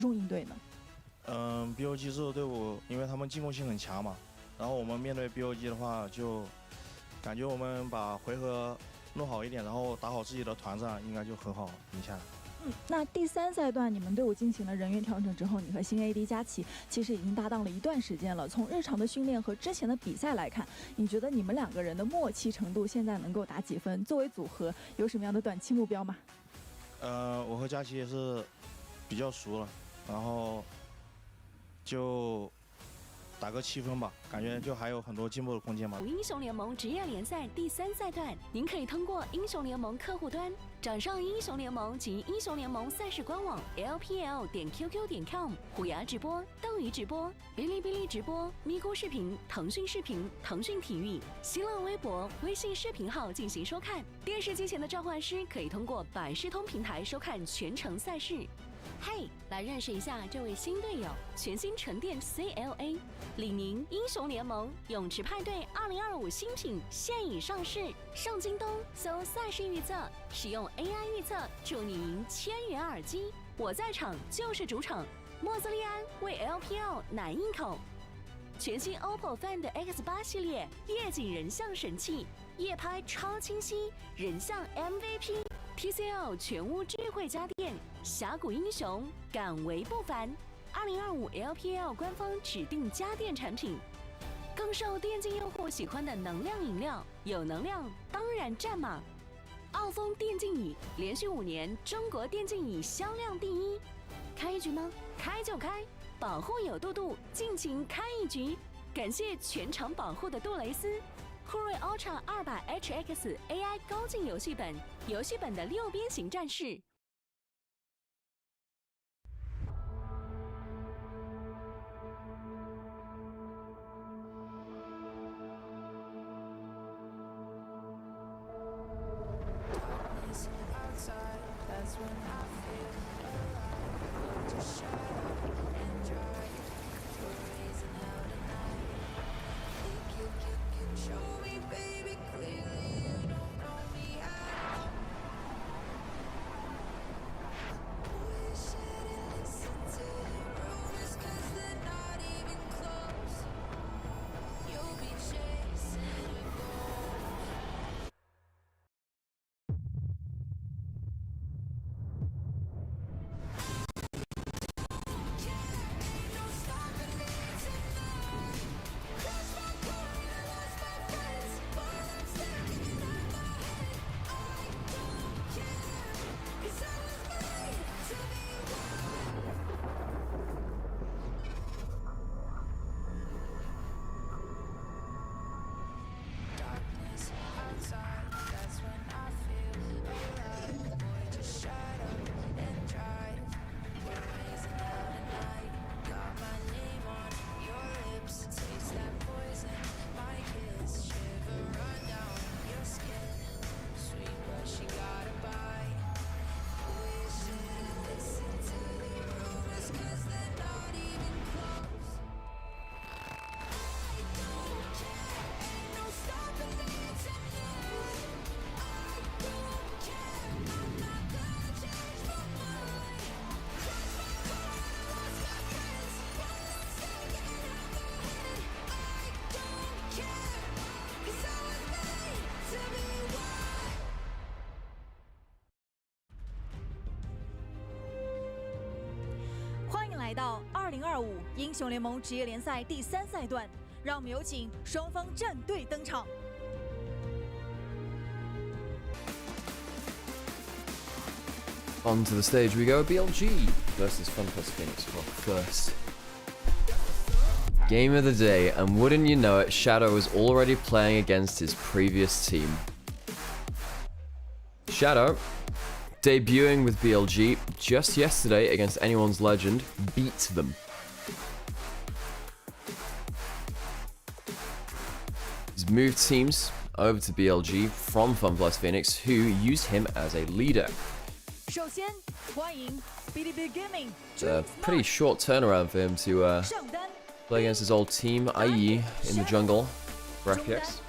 重应对呢？BOG 这个队伍，因为他们进攻性很强嘛，然后我们面对 BOG 的话，就感觉我们把回合弄好一点，然后打好自己的团战，应该就很好赢下来。那第3赛段你们队伍进行了人员调整之后，你和新 AD 佳琪其实已经搭档了一段时间了。从日常的训练和之前的比赛来看，你觉得你们2个人的默契程度现在能够打几分？作为组合，有什么样的短期目标吗？我和佳琪也是比较熟了，然后就打个7分吧，感觉就还有很多进步的空间吧。英雄联盟职业联赛第3赛段，您可以通过英雄联盟客户端找上英雄联盟及英雄联盟赛事官网 LPL.QQ.com、虎牙直播、斗鱼直播、哔哩哔哩直播、咪咕视频、腾讯视频、腾讯体育、新浪微博、微信视频号进行收看。电视机前的召唤师可以通过百视通平台收看全程赛事。嘿，来认识一下这位新队友，全新沉淀 CLA， 李宁英雄联盟泳池派对2025新品现已上市，上京东搜赛事预测，使用 AI 预测，助你赢1000元耳机。我在场就是主场，莫兹利安为 LPL 奶一口。全新 OPPO Find X8 系列夜景人像神器，夜拍超清晰，人像 MVP。TCL 全屋智慧家电，峡谷英雄敢为不凡。2025 LPL 官方指定家电产品，更受电竞用户喜欢的能量饮料，有能量当然占马。傲风电竞椅连续5年中国电竞椅销量第1，开一局吗？开就开，保护有度度，尽情开一局。感谢全场保护的杜蕾斯。酷睿 Ultra 200HX AI 高净游戏本，游戏本的6边形战士。欢迎来到2025英雄联盟职业联赛第3赛段，让我们有请双方战队登场。Onto the stage we go. BLG versus FunPlusPhoenix for our first game of the day, and wouldn't you know it, Shadow is already playing against his previous team. Shadow, debuting with BLG just yesterday against Anyone's Legend, beat them. He's moved teams over to BLG from FunPlusPhoenix, who use him as a leader. It's a pretty short turnaround for him to play against his old team, IE, in the jungle for FPX.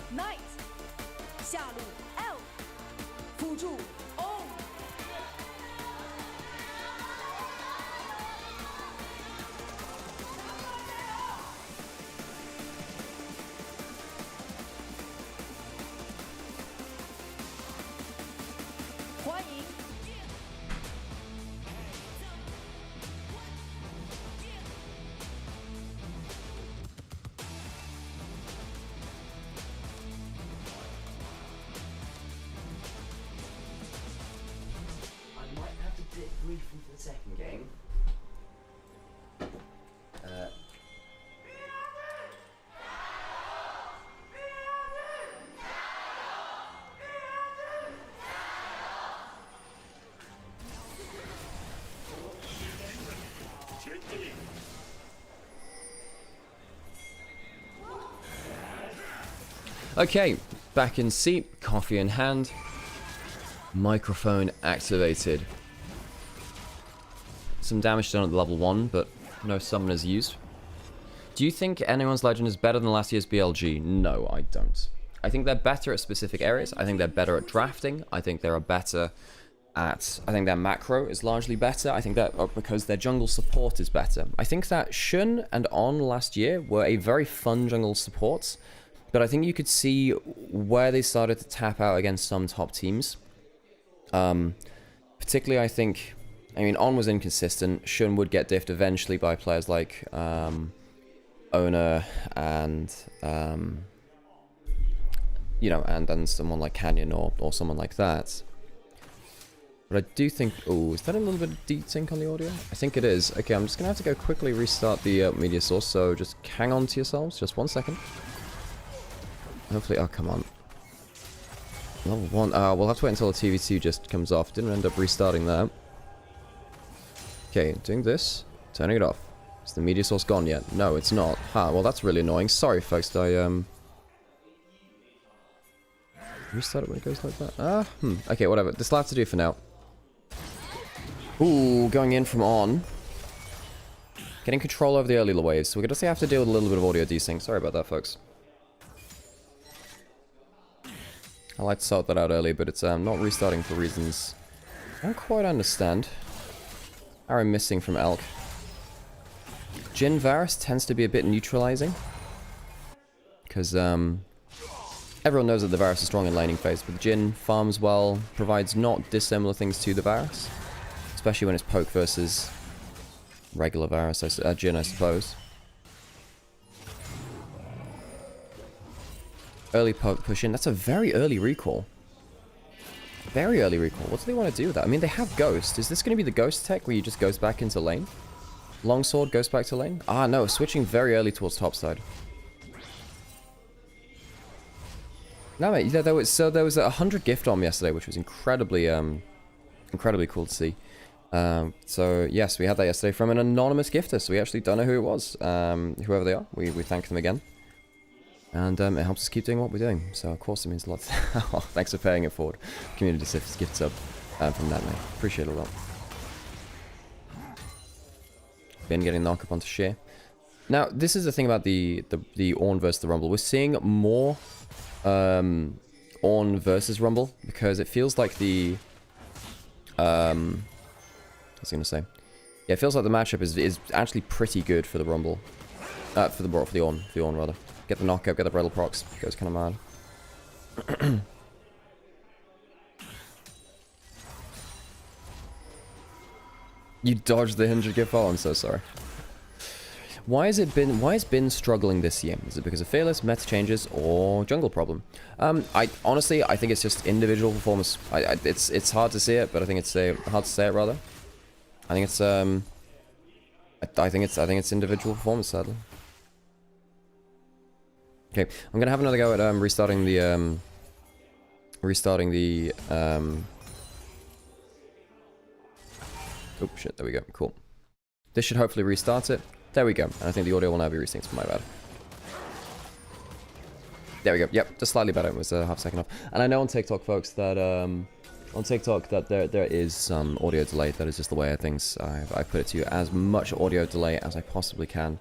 Okay, back in seat, coffee in hand, microphone activated. Some damage done at the level 1, but no summon is used. Do you think anyone's legend is better than last year's BLG? No, I don't. I think they're better at specific areas. I think they're better at drafting. I think they're better at... I think their macro is largely better. I think that because their jungle support is better. I think that Shun and On last year were a very fun jungle supports. But I think you could see where they started to tap out against some top teams. Particularly, I think... I mean, On was inconsistent. Shun would get diffed eventually by players like Ona and... you know, and someone like Canyon or someone like that. But I do think... Oh, is that a little bit of desync on the audio? I think it is. Okay, I'm just going to have to go quickly restart the media source, so just hang on to yourselves. Just 1 second. Hopefully... Oh, come on. Level 1. We'll have to wait until the TV2 just comes off. Didn't end up restarting that. Okay, doing this. Turning it off. Is the media source gone yet? No, it's not. Well, that's really annoying. Sorry, folks. Restart it when it goes like that? Okay, whatever. This will have to do for now. Ooh, going in from On. Getting control over the early waves. So we're going to have to deal with a little bit of audio desync. Sorry about that, folks. I like to sort that out early, but it's not restarting for reasons I don't quite understand. Arrow missing from Elk. Jhin Varus tends to be a bit neutralizing. Because, everyone knows that the Varus is strong in laning phase, but the Jhin farms well, provides not dissimilar things to the Varus. Especially when it's poke versus regular Varus, Jhin, I suppose. Early poke push in. That's a very early recall. Very early recall. What do they want to do with that? I mean, they have Ghost. Is this going to be the Ghost tech where you just goes back into lane? Longsword goes back to lane? Ah, no. Switching very early towards topside. No, mate. There was 100 gift on yesterday, which was incredibly cool to see. So, yes, we had that yesterday from an anonymous gifter, so we actually don't know who it was. Whoever they are, we thank them again. And it helps us keep doing what we're doing. So, of course, it means a lot. Oh, thanks for paying it forward. Community gift sub from that, mate. Appreciate it a lot. Been getting knock up onto Sheer. Now, this is the thing about the Ornn versus the Rumble. We're seeing more Ornn versus Rumble because it feels like the... what was I going to say? Yeah, it feels like the matchup is actually pretty good for the Rumble. For the Ornn rather. Get the knockup, get the Brettle procs. Goes kind of mad. You dodged the 100 gift. Oh, I'm so sorry. Why has Bin struggling this year? Is it because of Fearless, meta changes, or jungle problem? Honestly, I think it's just individual performance. It's hard to see it, but I think it's hard to say it rather. I think it's I think it's individual performance, sadly. Okay, I'm gonna have another go at restarting the oh shit, there we go, cool. This should hopefully restart it. There we go, and I think the audio will now be resynced, my bad. There we go, yep, just slightly better, it was half a second off. And I know on TikTok, folks, that there is some audio delay. That is just the way of things. I put it to you as much audio delay as I possibly can.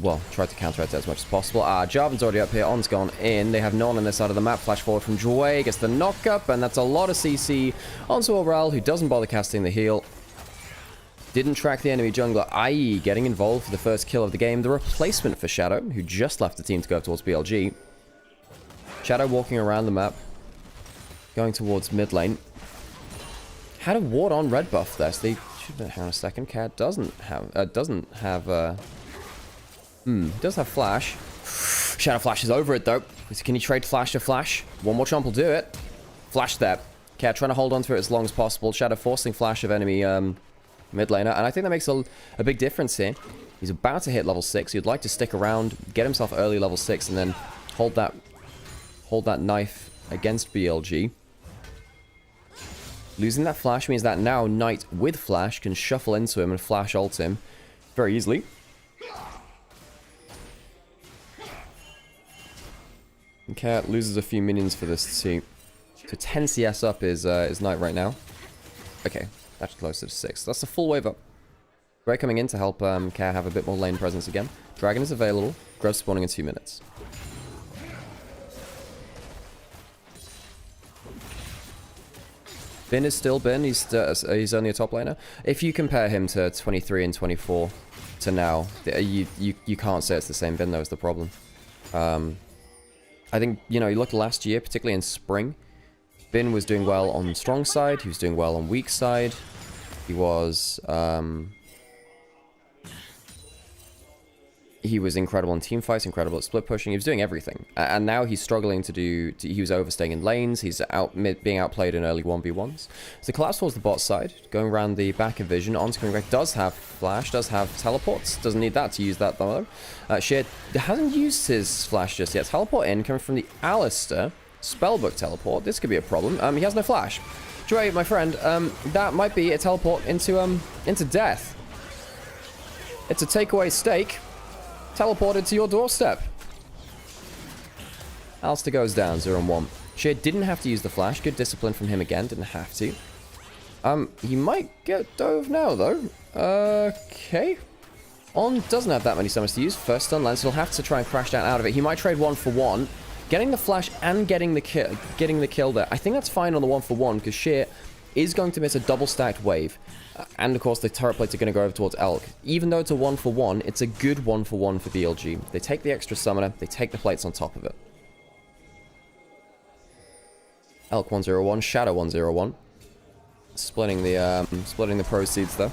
Well, try to counteract it as much as possible. Jarvan's already up here. On's gone in. They have no one on this side of the map. Flash forward from Joy. Gets the knock up, and that's a lot of CC onto O'Ral, who doesn't bother casting the heal. Didn't track the enemy jungler, i.e. getting involved for the first kill of the game. The replacement for Shadow, who just left the team to go towards BLG. Shadow walking around the map. Going towards mid lane. Had a ward on red buff there, so they should hang on a second. Cat doesn't have does have flash. Shadow flash is over it though. Can he trade flash to flash? One more chomp will do it. Flash that. Cat trying to hold on to it as long as possible. Shadow forcing flash of enemy mid laner, and I think that makes a big difference here. He's about to hit level 6. He'd like to stick around, get himself early level 6, and then hold that knife against BLG. Losing that flash means that now Knight with flash can shuffle into him and flash ult him. very easily. And Cat loses a few minions for this too. So 10 CS up is Knight right now. Okay, that's closer to 6. That's a full wave up. Gray coming in to help Care have a bit more lane presence again. Dragon is available. Grubs spawning in 2 minutes. Bin is still Bin. He's only a top laner. If you compare him to 23 and 24 to now, you can't say it's the same Bin though, is the problem. I think, you know, you look last year, particularly in spring, Bin was doing well on strong side, he was doing well on weak side, he was incredible in team fights, incredible at split pushing, he was doing everything. And now he's struggling to do, he was overstaying in lanes, he's being outplayed in early 1v1s. So collapse towards the bot side, going around the back of vision, onto coming back, does have flash, does have teleports, doesn't need that to use that though. Sheer hasn't used his flash just yet. Teleport in, coming from the Alistair, spellbook teleport, this could be a problem. He has no flash. Joy, my friend, that might be a teleport into death. It's a takeaway stake. Teleported to your doorstep. Alistair goes down, 0-1. Sheer didn't have to use the flash. Good discipline from him again. Didn't have to. He might get dove now, though. Okay. On doesn't have that many summons to use. First stun lands. He'll have to try and crash down out of it. He might trade 1 for 1. Getting the flash and getting the kill there. I think that's fine on the 1 for 1 because Sheer is going to miss a double stacked wave. And of course the turret plates are going to go over towards Elk. Even though it's a 1 for 1, it's a good 1 for 1 for BLG. They take the extra summoner, they take the plates on top of it. Elk 101, Shadow 101. Splitting the proceeds there.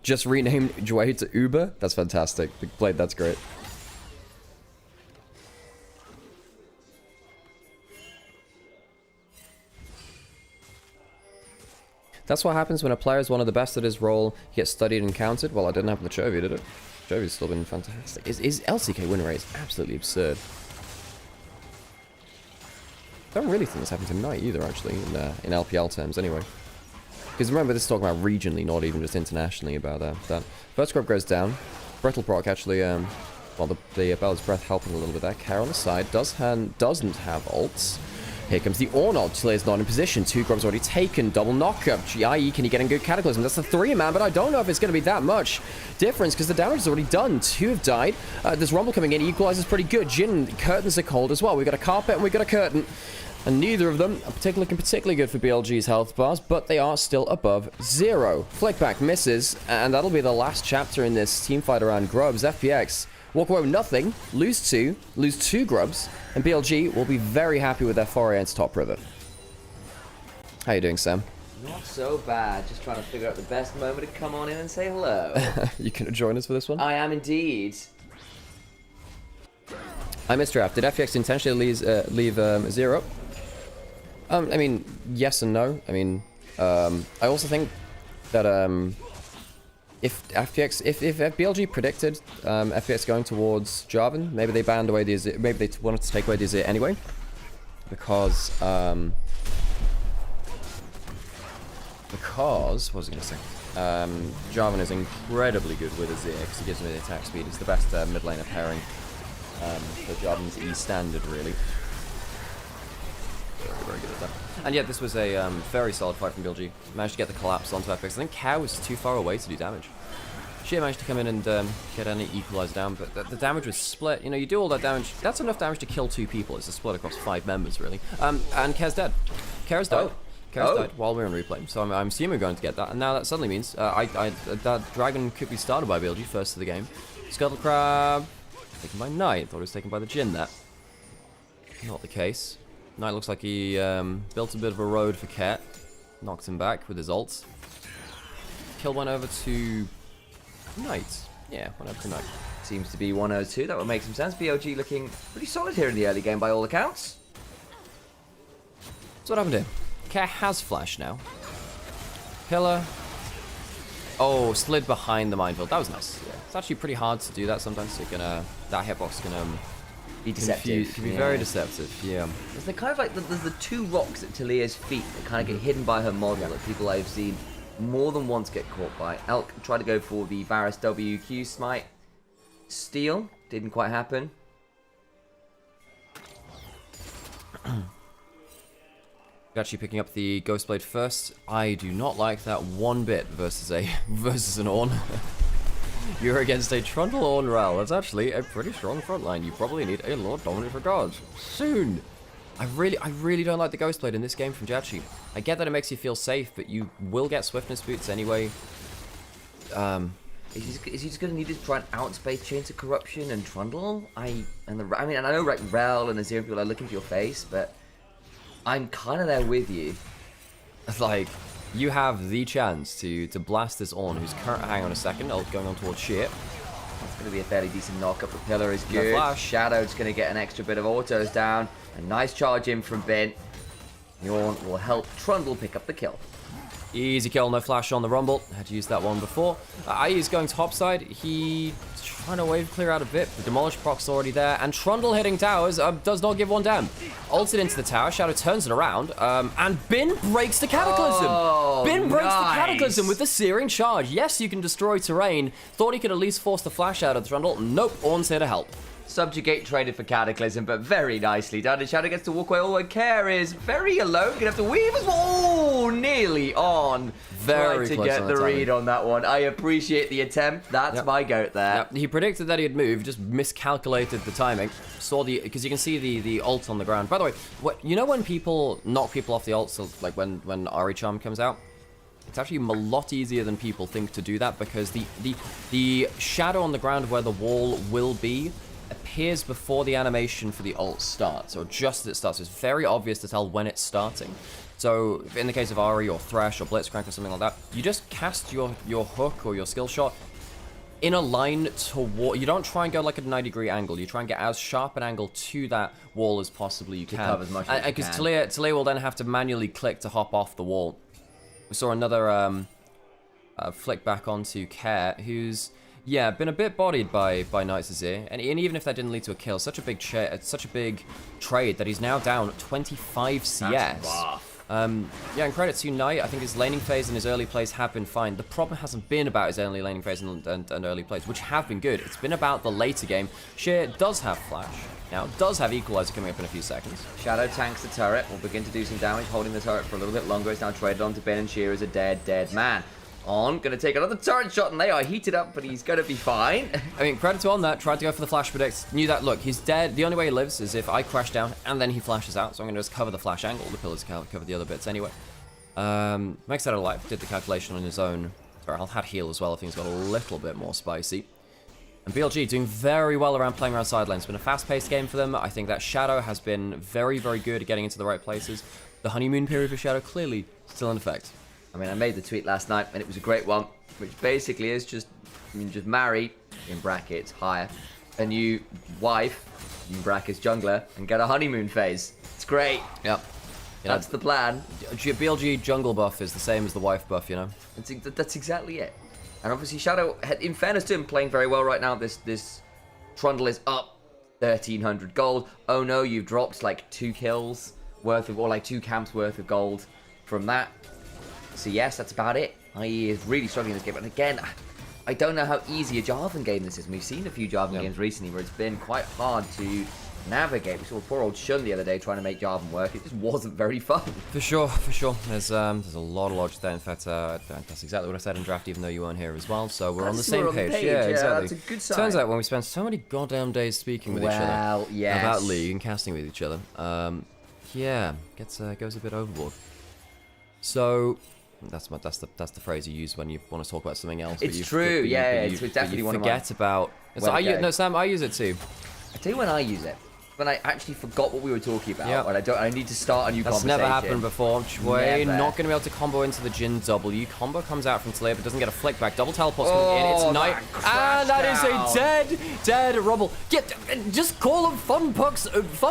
Just renamed Jway to Uber. That's fantastic. Big Blade, that's great. That's what happens when a player is one of the best at his role. He gets studied and counted. Well, I didn't have the Chovy, did it? Chovy's still been fantastic. His LCK win rate is absolutely absurd. I don't really think this happened to Knight either, actually, in LPL terms, anyway. Because remember, this is talking about regionally, not even just internationally about that. First Grub goes down. Brittle proc actually, well, the Bell's Breath helping a little bit there. Care on the side doesn't have ults. Here comes the Ornod. Slayer's not in position. 2 Grubs already taken. Double knockup. GIE, can he get in good Cataclysm? That's a 3-man, but I don't know if it's going to be that much difference because the damage is already done. 2 have died. There's Rumble coming in. Equalizer's pretty good. Jin, curtains are cold as well. We've got a carpet and we've got a curtain. And neither of them are particularly good for BLG's health bars, but they are still above 0. Flickback misses, and that'll be the last chapter in this teamfight around Grubs. FPX walk away with nothing, lose 2 Grubs, and BLG will be very happy with their foray into top river. How you doing, Sam? Not so bad. Just trying to figure out the best moment to come on in and say hello. You can join us for this one? I am indeed. I misdraft. Did FPX intentionally leave 0? I mean, yes and no. I mean, I also think that if BLG predicted FPX going towards Jarvan, maybe they banned away the Azir, maybe they wanted to take away the Azir anyway, because what was I going to say? Jarvan is incredibly good with Azir because he gives him the attack speed. It's the best mid laner pairing for Jarvan's E standard, really. Very good at that. And yeah, this was a very solid fight from BLG. Managed to get the collapse onto FPX. I think Cow was too far away to do damage. She managed to come in and get any equalizer down, but the damage was split. You know, you do all that damage. That's enough damage to kill 2 people. It's a split across 5 members, really. And Ker's dead. Ker's died. Ker's died while we were on replay. So I'm assuming we're going to get that. And now that suddenly means that Dragon could be started by BLG first of the game. Scuttle Crab taken by Knight. Thought it was taken by the Jhin there. Not the case. Knight looks like he built a bit of a road for Ket. Knocked him back with his ults. Kill went over to Knight. Yeah, went over to Knight. Seems to be 102. That would make some sense. BLG looking pretty solid here in the early game by all accounts. So what happened here? Ket has flash now. Pillar. Oh, slid behind the minefield. That was nice. Yeah. It's actually pretty hard to do that sometimes. So that hitbox can be deceptive. Can be very deceptive, yeah. There's the kind of like there's the 2 rocks at Talia's feet that kind of get hidden by her model that people I've seen more than once get caught by. Elk tried to go for the Varus WQ smite. Steal. Didn't quite happen. Actually picking up the Ghostblade first. I do not like that one bit versus an Ornn. You're against a Trundle Ornn Rel. That's actually a pretty strong front line. You probably need a Lord Dominant Regards soon. I really don't like the Ghostblade in this game from Jachi. I get that it makes you feel safe, but you will get swiftness boots anyway. Is he just going to need to try and outspace Chains of Corruption and Trundle? I know like Rel and Azir people are looking for your face, but I'm kind of there with you. Like, you have the chance to blast this Ornn, who's currently... Hang on a second, going on towards shit. It's going to be a fairly decent knock up. The pillar is good. No flash. Shadow's going to get an extra bit of autos down. A nice charge in from Bin. Ornn will help Trundle pick up the kill. Easy kill, no flash on the Rumble. Had to use that one before. IE's going topside. He's trying to wave clear out a bit. The Demolish proc's already there. And Trundle hitting towers does not give one damn. Ulted into the tower. Shadow turns it around. And Bin breaks the Cataclysm. Oh, Bin breaks the nice. Cataclysm with the Searing Charge. Yes, you can destroy terrain. Thought he could at least force the flash out of the Trundle. Nope, Ornn's here to help. Subjugate traded for Cataclysm, but very nicely done. And Shadow gets to walk away. All I care is very alone. Gonna have to weave as well. Oh, nearly on. Very to close get on the the read timing. on that one. I appreciate the attempt. That's my goat there. Yep. He predicted that he'd move, just miscalculated the timing. Saw the... Because you can see the ult on the ground. By the way, you know when people knock people off the ult, so like when Ari Charm comes out? It's actually a lot easier than people think to do that, because the shadow on the ground where the wall will be appears before the animation for the ult starts, or just as it starts. It's very obvious to tell when it's starting. So in the case of Ari or Thresh or Blitzcrank or something like that, you just cast your hook or your skill shot in a line toward... You don't try and go like a 90-degree angle. You try and get as sharp an angle to that wall as possibly you can. Cover as much as you Because can. Talia will then have to manually click to hop off the wall. We saw another flick back onto Care, who's... Yeah, been a bit bodied by Knight's Azir, and even if that didn't lead to a kill, such a big trade that he's now down 25 CS. That's rough. Yeah, and credit to Knight. I think his laning phase and his early plays have been fine. The problem hasn't been about his early laning phase and early plays, which have been good. It's been about the later game. Sheer does have flash now, does have equalizer coming up in a few seconds. Shadow tanks the turret. Will begin to do some damage, holding the turret for a little bit longer. It's now traded onto Ben, and Sheer is a dead man. On, gonna take another turret shot, and they are heated up, but he's gonna be fine. I mean, credit to on that, tried to go for the flash predict, knew that, look, he's dead. The only way he lives is if I crash down, and then he flashes out, so I'm gonna just cover the flash angle. The pillars cover the other bits anyway. Makes that alive, did the calculation on his own. Sorry, I'll have heal as well if things got a little bit more spicy. And BLG doing very well around playing around side lanes. It's been a fast-paced game for them. I think that Shadow has been very, very good at getting into the right places. The honeymoon period for Shadow clearly still in effect. I mean, I made the tweet last night, and it was a great one, which basically is just marry, in brackets, hire, a new wife, in brackets, jungler, and get a honeymoon phase. It's great. Yep. That's the plan. BLG jungle buff is the same as the wife buff, you know? That's exactly it. And obviously Shadow, in fairness to him, playing very well right now. This Trundle is up 1,300 gold. Oh no, you've dropped like 2 kills worth of, or like 2 camps worth of gold from that. So yes, that's about it. IE is really struggling in this game. And again, I don't know how easy a Jarvan game this is. We've seen a few Jarvan games recently where it's been quite hard to navigate. We saw poor old Shun the other day trying to make Jarvan work. It just wasn't very fun. For sure, for sure. There's a lot of logic there. In fact, that's exactly what I said in draft, even though you weren't here as well. So we're on the same page. Yeah, exactly. That's a good sign. Turns out when we spend so many goddamn days speaking with each other yes. about League and casting with each other, yeah, goes a bit overboard. So that's the phrase you use when you want to talk about something else. It's true, yeah. It's definitely one of my... forget about. No, Sam, I use it too. I tell you when I use it. When I actually forgot what we were talking about, and I need to start a new conversation. That's never happened before. Chway not going to be able to combo into the Jin W. Combo comes out from Talia, but doesn't get a flick back. Double teleport's coming in. It's Knight. And that is a dead Rumble. Just call them Fun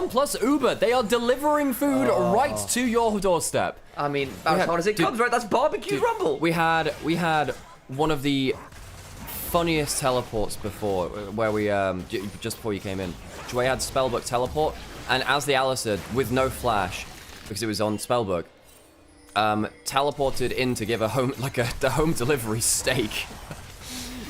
Plus Uber. They are delivering food right to your doorstep. I mean, as hard as it comes, right? That's barbecue Rumble. We had one of the funniest teleports before, where we just before you came in. Jway had Spellbook teleport, and as the Alistar with no flash, because it was on Spellbook, teleported in to give a home, the home delivery steak.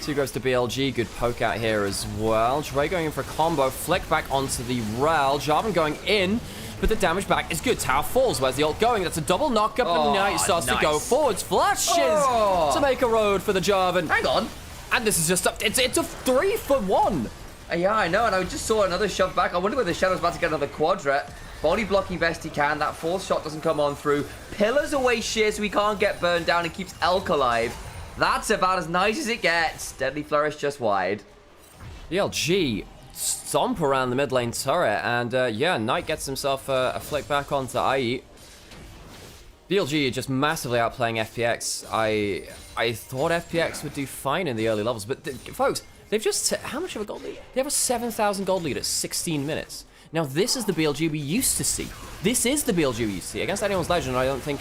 2 goes to BLG, good poke out here as well. Dre going in for a combo, flick back onto the Rel. Jarvan going in, but the damage back is good. Tower falls, where's the ult going? That's a double knock-up, and now he starts to go forwards. Flashes to make a road for the Jarvan. Hang on. And this is just, it's a 3-for-1. Yeah, I know, and I just saw another shove back. I wonder whether Shadow's about to get another quadret. Body blocking best he can. That 4th shot doesn't come on through. Pillars away sheer so he can't get burned down and keeps Elk alive. That's about as nice as it gets. Deadly Flourish just wide. BLG stomp around the mid lane turret, and yeah, Knight gets himself a flick back onto IE. BLG are just massively outplaying FPX. I thought FPX would do fine in the early levels, but folks, they've just, how much of a gold lead? They have a 7,000 gold lead at 16 minutes. Now this is the BLG we used to see. This is the BLG we used to see. Against anyone's legend, I don't think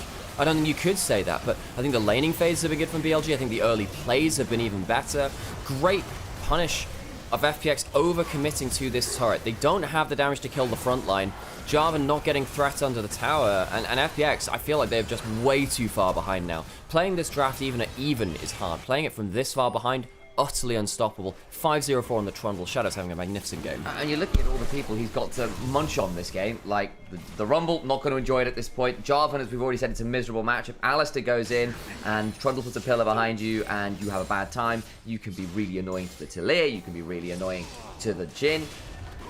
you could say that, but I think the laning phases have been good from BLG. I think the early plays have been even better. Great punish of FPX over-committing to this turret. They don't have the damage to kill the front line. Jarvan not getting threat under the tower, and FPX, I feel like they're just way too far behind now. Playing this draft even at even is hard. Playing it from this far behind, utterly unstoppable. 5-0-4 on the Trundle. Shadow's having a magnificent game. And you're looking at all the people he's got to munch on this game. Like, the Rumble, not going to enjoy it at this point. Jarvan, as we've already said, it's a miserable matchup. Alistair goes in, and Trundle puts a pillar behind you, and you have a bad time. You can be really annoying to the Talir. You can be really annoying to the Jhin.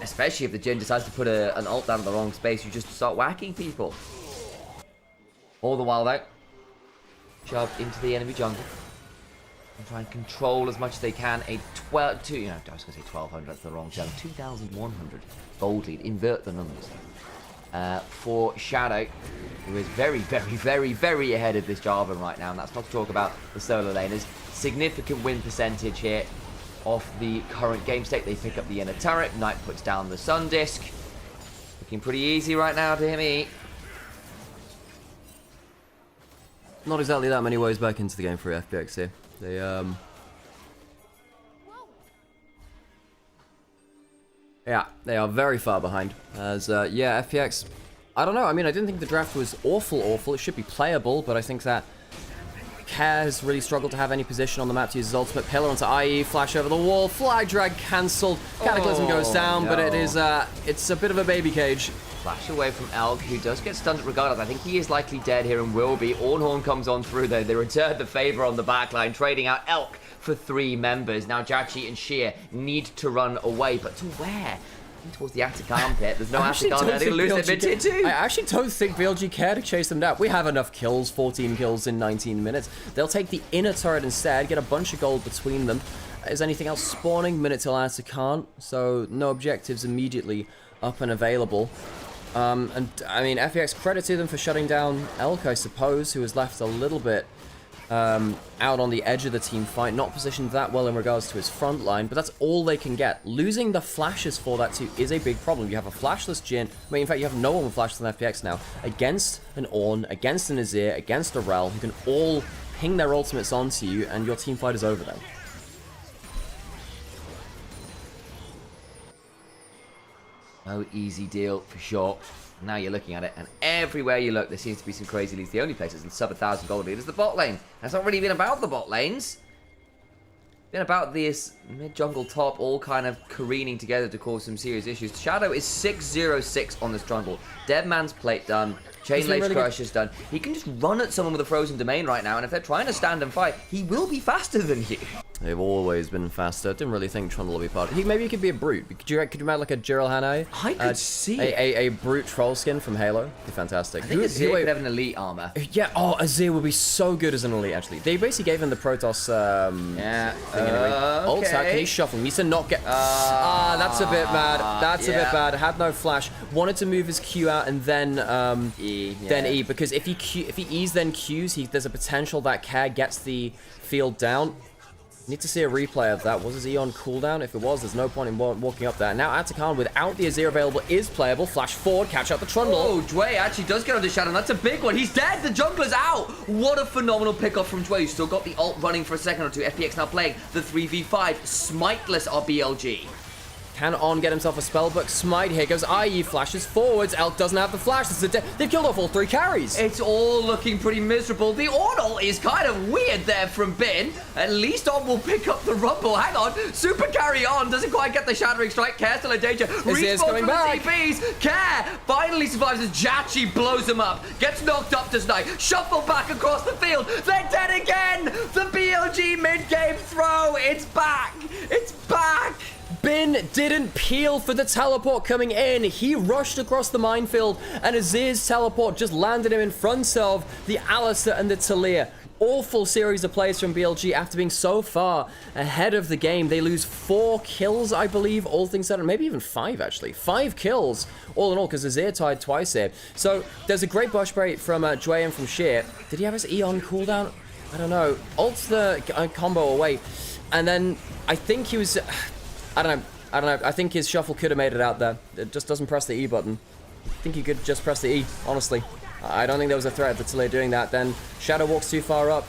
Especially if the Jhin decides to put an ult down in the wrong space, you just start whacking people. All the while, though, shove into the enemy jungle. And try and control as much as they can. A 12, I was going to say 1,200, that's the wrong term. 2,100 gold lead. Invert the numbers. For Shadow, who is very, very, very, very ahead of this Jarvan right now. And that's not to talk about the solo laners. Significant win percentage here off the current game state. They pick up the inner turret. Knight puts down the Sun Disc. Looking pretty easy right now to him. Not exactly that many ways back into the game for FPX here. They, yeah, they are very far behind. As, yeah, FPX, I don't know. I mean, I didn't think the draft was awful. It should be playable, but I think that Care has really struggled to have any position on the map to use his ultimate pillar onto IE, flash over the wall, flag drag cancelled, Cataclysm goes down, but it is, it's a bit of a baby cage. Flash away from Elk, who does get stunned regardless. I think he is likely dead here and will be. Ornhorn comes on through though. They return the favor on the backline, trading out Elk for 3 members. Now Jachi and Sheer need to run away, but to where? Towards the attic armpit. There's no attic armpit. They're going to lose their mid tier too. I actually don't think BLG care to chase them down. We have enough kills, 14 kills in 19 minutes. They'll take the inner turret instead, get a bunch of gold between them. Is anything else spawning? Minute till attic can't, so no objectives immediately up and available. And I mean, FPX credit to them for shutting down Elk, I suppose, who was left a little bit out on the edge of the team fight, not positioned that well in regards to his front line, but that's all they can get. Losing the flashes for that too is a big problem. You have a flashless Jhin, I mean, in fact, you have no one with flashes on FPX now, against an Ornn, against an Azir, against a Rel, who can all ping their ultimates onto you, and your team fight is over then. No easy deal for sure. Now you're looking at it, and everywhere you look, there seems to be some crazy leads. The only places in sub 1,000 gold lead is the bot lane. That's not really been about the bot lanes. It's been about this mid-jungle top all kind of careening together to cause some serious issues. Shadow is 6-0-6 on this jungle. Deadman's plate done. Chain Lage Crush is done. He can just run at someone with a frozen domain right now, and if they're trying to stand and fight, he will be faster than you. They've always been faster. Didn't really think Trundle would be part of it. Maybe he could be a brute. Could you make like a Jiral Hanai? I could see a brute troll skin from Halo. It'd be fantastic. I think Azir could have an elite armor. Yeah, oh, Azir would be so good as an elite, actually. They basically gave him the Protoss ult attack. Can he shuffle? He needs to not get... that's a bit bad. That's a bit bad. Had no flash. Wanted to move his Q out and then E. Because if he E's then Qs, there's a potential that Care gets the field down. Need to see a replay of that. Was his E on cooldown? If it was, there's no point in walking up there. Now Atakan, without the Azir available, is playable. Flash forward, catch out the Trundle. Oh, Dway actually does get on the Shadow. That's a big one. He's dead. The jungler's out. What a phenomenal pickup from Dway. Who's still got the ult running for a second or two. FPX now playing the 3v5. Smiteless are BLG. Can On get himself a spellbook smite? Here goes IE, flashes forwards. Elk doesn't have the flash. This is they've killed off all 3 carries. It's all looking pretty miserable. The Ornal is kind of weird there from Bin. At least On will pick up the rumble. Hang on. Super carry On. Doesn't quite get the shattering strike. Care still in danger. Respawn coming from back. the TPs. Care finally survives as Jachi blows him up. Gets knocked up to Snipe. Shuffle back across the field. They're dead again. The BLG mid-game throw. It's back. It's back. Bin didn't peel for the teleport coming in. He rushed across the minefield, and Azir's teleport just landed him in front of the Alistair and the Talia. Awful series of plays from BLG after being so far ahead of the game. They lose 4 kills, I believe, all things said, maybe even 5, actually. 5 kills, all in all, because Azir tied twice here. So there's a great bush break from Dwayne and from Sheer. Did he have his Eon cooldown? I don't know. Ults the combo away, and then I think he was... I don't know. I think his shuffle could have made it out there. It just doesn't press the E button. I think he could just press the E, honestly. I don't think there was a threat of the Talia doing that. Then Shadow walks too far up.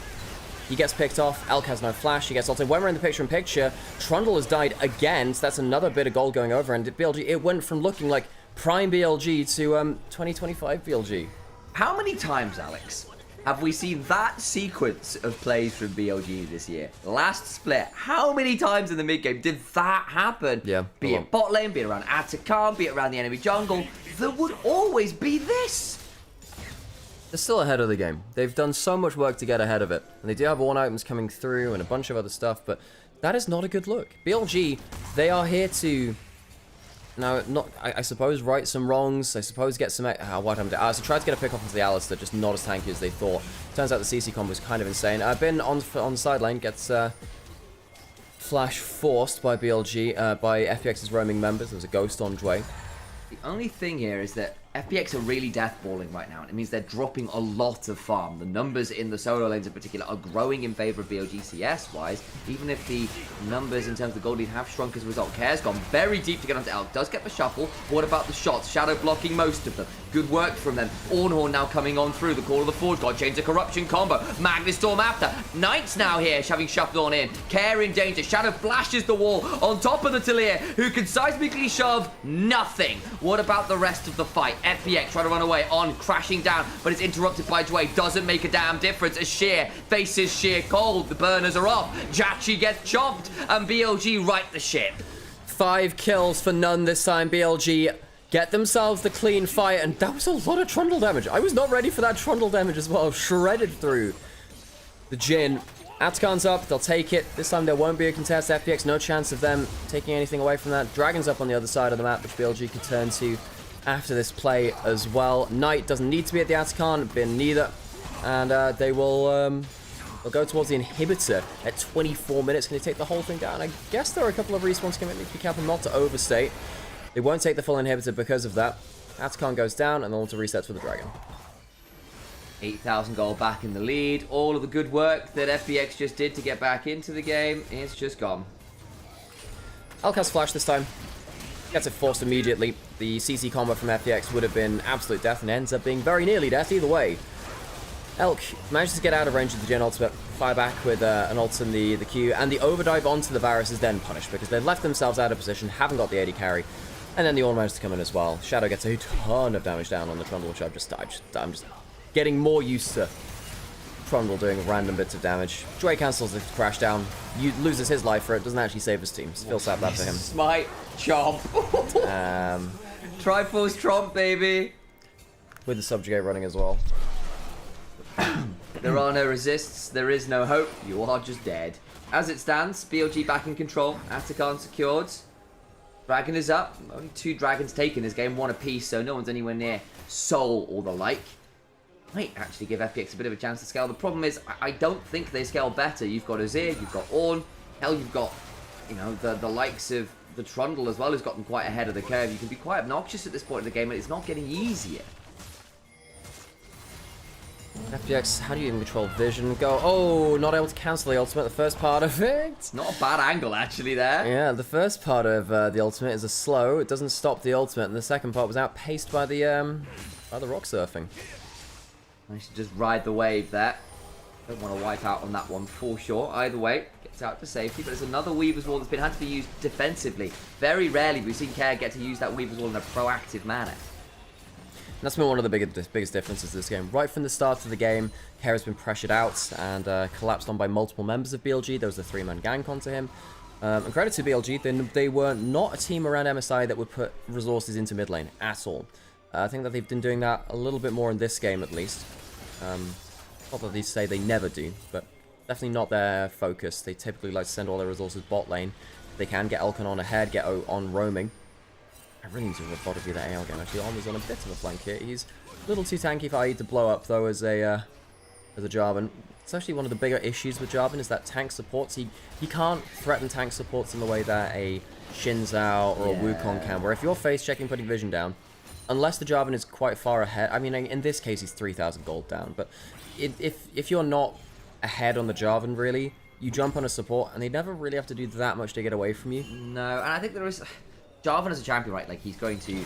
He gets picked off. Elk has no flash. He gets ulted. When we're in the picture-in-picture, Trundle has died again. So that's another bit of gold going over. And BLG, it went from looking like prime BLG to 2025 BLG. How many times, Alex, have we seen that sequence of plays from BLG this year? Last split, how many times in the mid-game did that happen? Yeah. Be it bot lane, be it around Atakan, be it around the enemy jungle, there would always be this. They're still ahead of the game. They've done so much work to get ahead of it. And they do have one items coming through and a bunch of other stuff, but that is not a good look. BLG, they are here to... Now, I suppose right some wrongs. I suppose get some... what happened? So tried to get a pick off into the Alistair, just not as tanky as they thought. Turns out the CC combo was kind of insane. Bin on the side lane gets flash forced by BLG, by FPX's roaming members. There was a ghost on Dway. The only thing here is that FPX are really deathballing right now. It means they're dropping a lot of farm. The numbers in the solo lanes in particular are growing in favor of BLG CS-wise, even if the numbers in terms of the gold lead have shrunk as a result. Care's gone very deep to get onto Elk. Does get the shuffle. What about the shots? Shadow blocking most of them. Good work from them. Ornhorn now coming on through. The Call of the Forge God. Chains of Corruption combo. Magnus Storm after. Knight's now here, having shuffled on in. Care in danger. Shadow flashes the wall on top of the Talia, who can seismically shove nothing. What about the rest of the fight? FPX trying to run away. On crashing down, but it's interrupted by Dway. Doesn't make a damn difference as Sheer faces Sheer cold. The burners are off. Jachi gets chopped, and BLG right the ship. 5 kills for none this time. BLG get themselves the clean fight, and that was a lot of Trundle damage. I was not ready for that Trundle damage as well. Shredded through the Jhin. Atakan's up, they'll take it. This time there won't be a contest. FPX, no chance of them taking anything away from that. Dragon's up on the other side of the map, which BLG can turn to after this play as well. Knight doesn't need to be at the Atakan, Bin neither. And they will they'll go towards the inhibitor at 24 minutes. Can they take the whole thing down? I guess there are a couple of respawns commitments. Be careful not to overstate. They won't take the full inhibitor because of that. Atakan goes down, and they'll want to reset for the Dragon. 8,000 gold back in the lead. All of the good work that FPX just did to get back into the game, it's just gone. Elk has flash this time. Gets it forced immediately. The CC combo from FPX would have been absolute death, and ends up being very nearly death either way. Elk manages to get out of range of the Jhin ultimate, fire back with an ult in the Q, and the overdive onto the Varus is then punished because they've left themselves out of position, haven't got the AD carry, and then the Ornn manages to come in as well. Shadow gets a ton of damage down on the Trundle, which I'm just getting more used to Trundle doing random bits of damage. Dway cancels the crash down, loses his life for it, doesn't actually save his team. Feels sad that for him. Smite, chomp. Triforce tromp, baby. With the subjugate running as well. There are no resists, there is no hope, you are just dead. As it stands, BLG back in control, Atakan secured. Dragon is up, only 2 dragons taken this game, 1 apiece, so no one's anywhere near Soul or the like. Might actually give FPX a bit of a chance to scale. The problem is, I don't think they scale better. You've got Azir, you've got Ornn, hell, you've got, you know, the likes of the Trundle as well, who's gotten quite ahead of the curve. You can be quite obnoxious at this point in the game, and it's not getting easier. FPX, how do you even control vision? Oh, not able to cancel the ultimate, the first part of it. Not a bad angle, actually, there. Yeah, the first part of the ultimate is a slow. It doesn't stop the ultimate, and the second part was outpaced by the rock surfing. I should just ride the wave there. Don't want to wipe out on that one for sure. Either way, gets Gets out to safety, but it's another Weaver's Wall that's been had to be used defensively. Very rarely we've seen Care get to use that Weaver's Wall in a proactive manner. And that's been one of the biggest differences of this game. Right from the start of the game, Care has been pressured out and collapsed on by multiple members of BLG. There was a 3-man gank onto him. And credit to BLG, they were not a team around MSI that would put resources into mid lane at all. I think that they've been doing that a little bit more in this game at least. Not that they say they never do, but definitely not their focus. They typically like to send all their resources bot lane. They can get Elkan on ahead, get on roaming. I really need to robotically that AL game. Actually, On was on a bit of a flank here. He's a little too tanky for IE to blow up, though, as a Jarvan. It's actually one of the bigger issues with Jarvan is that tank supports. He can't threaten tank supports in the way that a Xin Zhao or a Wukong can, where if you're face checking, putting vision down, unless the Jarvan is quite far ahead. I mean, in this case, he's 3,000 gold down, but if you're not ahead on the Jarvan, really, you jump on a support, and they never really have to do that much to get away from you. No, and I think there is... Jarvan as a champion, right? Like, he's going to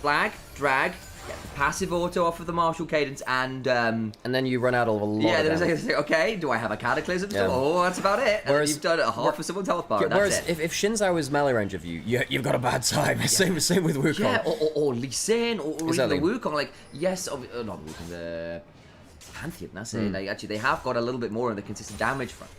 flag, drag, get the passive auto off of the martial cadence, and then you run out of a lot of damage. Okay, do I have a cataclysm? Yeah. Oh, that's about it. Whereas, and you've done half of someone's health bar, and whereas that's it. if Xin Zhao is melee range of you, you've got a bad time. Yeah. Same with Wukong. Yeah, or Lee Sin, or Exactly. even the Wukong. Like, yes, not the Wukong, the Pantheon, that's it. Like, actually, they have got a little bit more on the consistent damage front.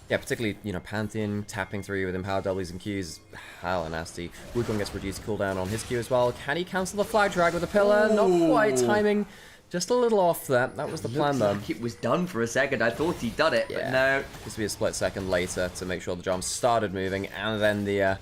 Yeah, particularly, Pantheon tapping through with Empowered W's and Qs, hella nasty. Wukong gets reduced cooldown on his Q as well. Can he cancel the flag drag with a pillar? Ooh. Not quite timing. Just a little off there. That was the plan, though. Like it was done for a second. I thought he'd done it, but no. This will be a split second later to make sure the jump started moving, and then the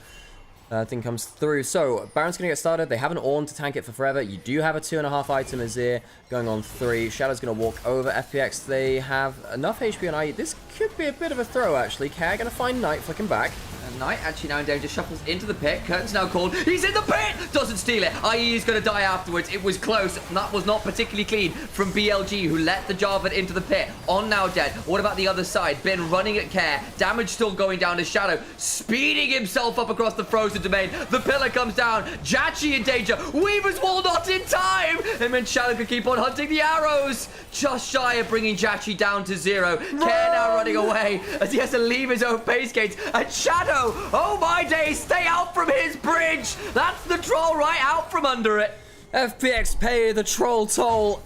thing comes through. So, Baron's going to get started. They have an Ornn to tank it for forever. You do have a 2.5 item Azir going on 3. Shadow's going to walk over FPX. They have enough HP on IE. This could be a bit of a throw, actually. Care going to find Knight flicking back. Knight actually now in danger, shuffles into the pit. Curtain's now called. He's in the pit! Doesn't steal it. IE is going to die afterwards. It was close. That was not particularly clean from BLG, who let the Jarvan into the pit. On now dead. What about the other side? Ben running at Care. Damage still going down to Shadow. Speeding himself up across the frozen domain. The pillar comes down. Jachi in danger. Weaver's Wall not in time! And then Shadow can keep on hunting the arrows. Just shy of bringing Jachi down to 0. Care now running away as he has to leave his own base gates. And Shadow, oh my days, stay out from his bridge. That's the troll right out from under it. FPX pay the troll toll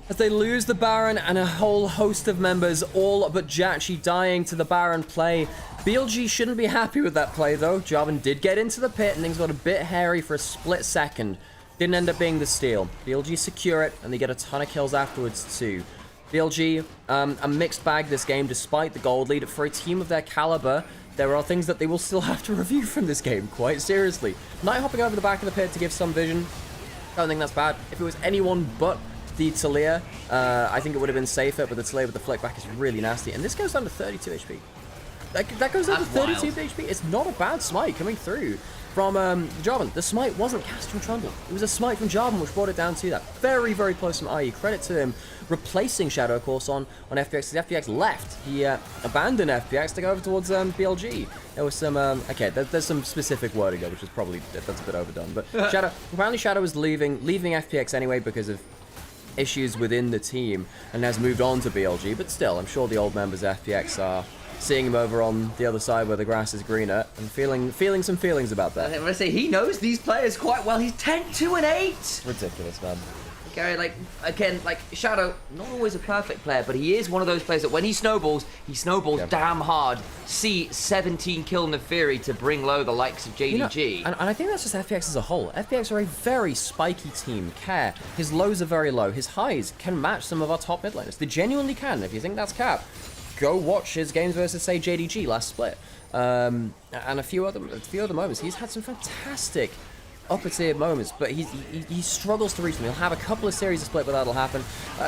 as they lose the Baron and a whole host of members, all but Jachi dying to the Baron play. BLG shouldn't be happy with that play, though. Jarvan did get into the pit, and things got a bit hairy for a split second. Didn't end up being the steal. BLG secure it, and they get a ton of kills afterwards, too. BLG, a mixed bag this game, despite the gold lead. For a team of their caliber, there are things that they will still have to review from this game, quite seriously. Knight hopping over the back of the pit to give some vision. Don't think that's bad. If it was anyone but the Talia, I think it would have been safer, but the Talia with the flick back is really nasty. And this goes down to 32 HP. That goes down to 32 HP. It's not a bad smite coming through from Jarvan. The smite wasn't cast from Trundle. It was a smite from Jarvan which brought it down to that. Very, very close from IE. Credit to him replacing Shadow, of course, on FPX. Because FPX left. He abandoned FPX to go over towards BLG. There was some, okay, there's some specific wording there, which is probably, that's a bit overdone. But Shadow, apparently Shadow was leaving FPX anyway because of issues within the team and has moved on to BLG. But still, I'm sure the old members of FPX are seeing him over on the other side where the grass is greener and feeling some feelings about that. I'm gonna say he knows these players quite well. He's 10-2-8. Ridiculous, man. Gary, like, again, like, Shadow, not always a perfect player, but he is one of those players that when he snowballs damn hard. See 17 kill Neferi to bring low the likes of JDG. And I think that's just FPX as a whole. FPX are a very spiky team. Care, his lows are very low. His highs can match some of our top mid laners. They genuinely can. If you think that's cap, go watch his games versus, say, JDG last split. And a few other moments. He's had some fantastic upper tier moments, but he struggles to reach them. He'll have a couple of series of split, but that'll happen.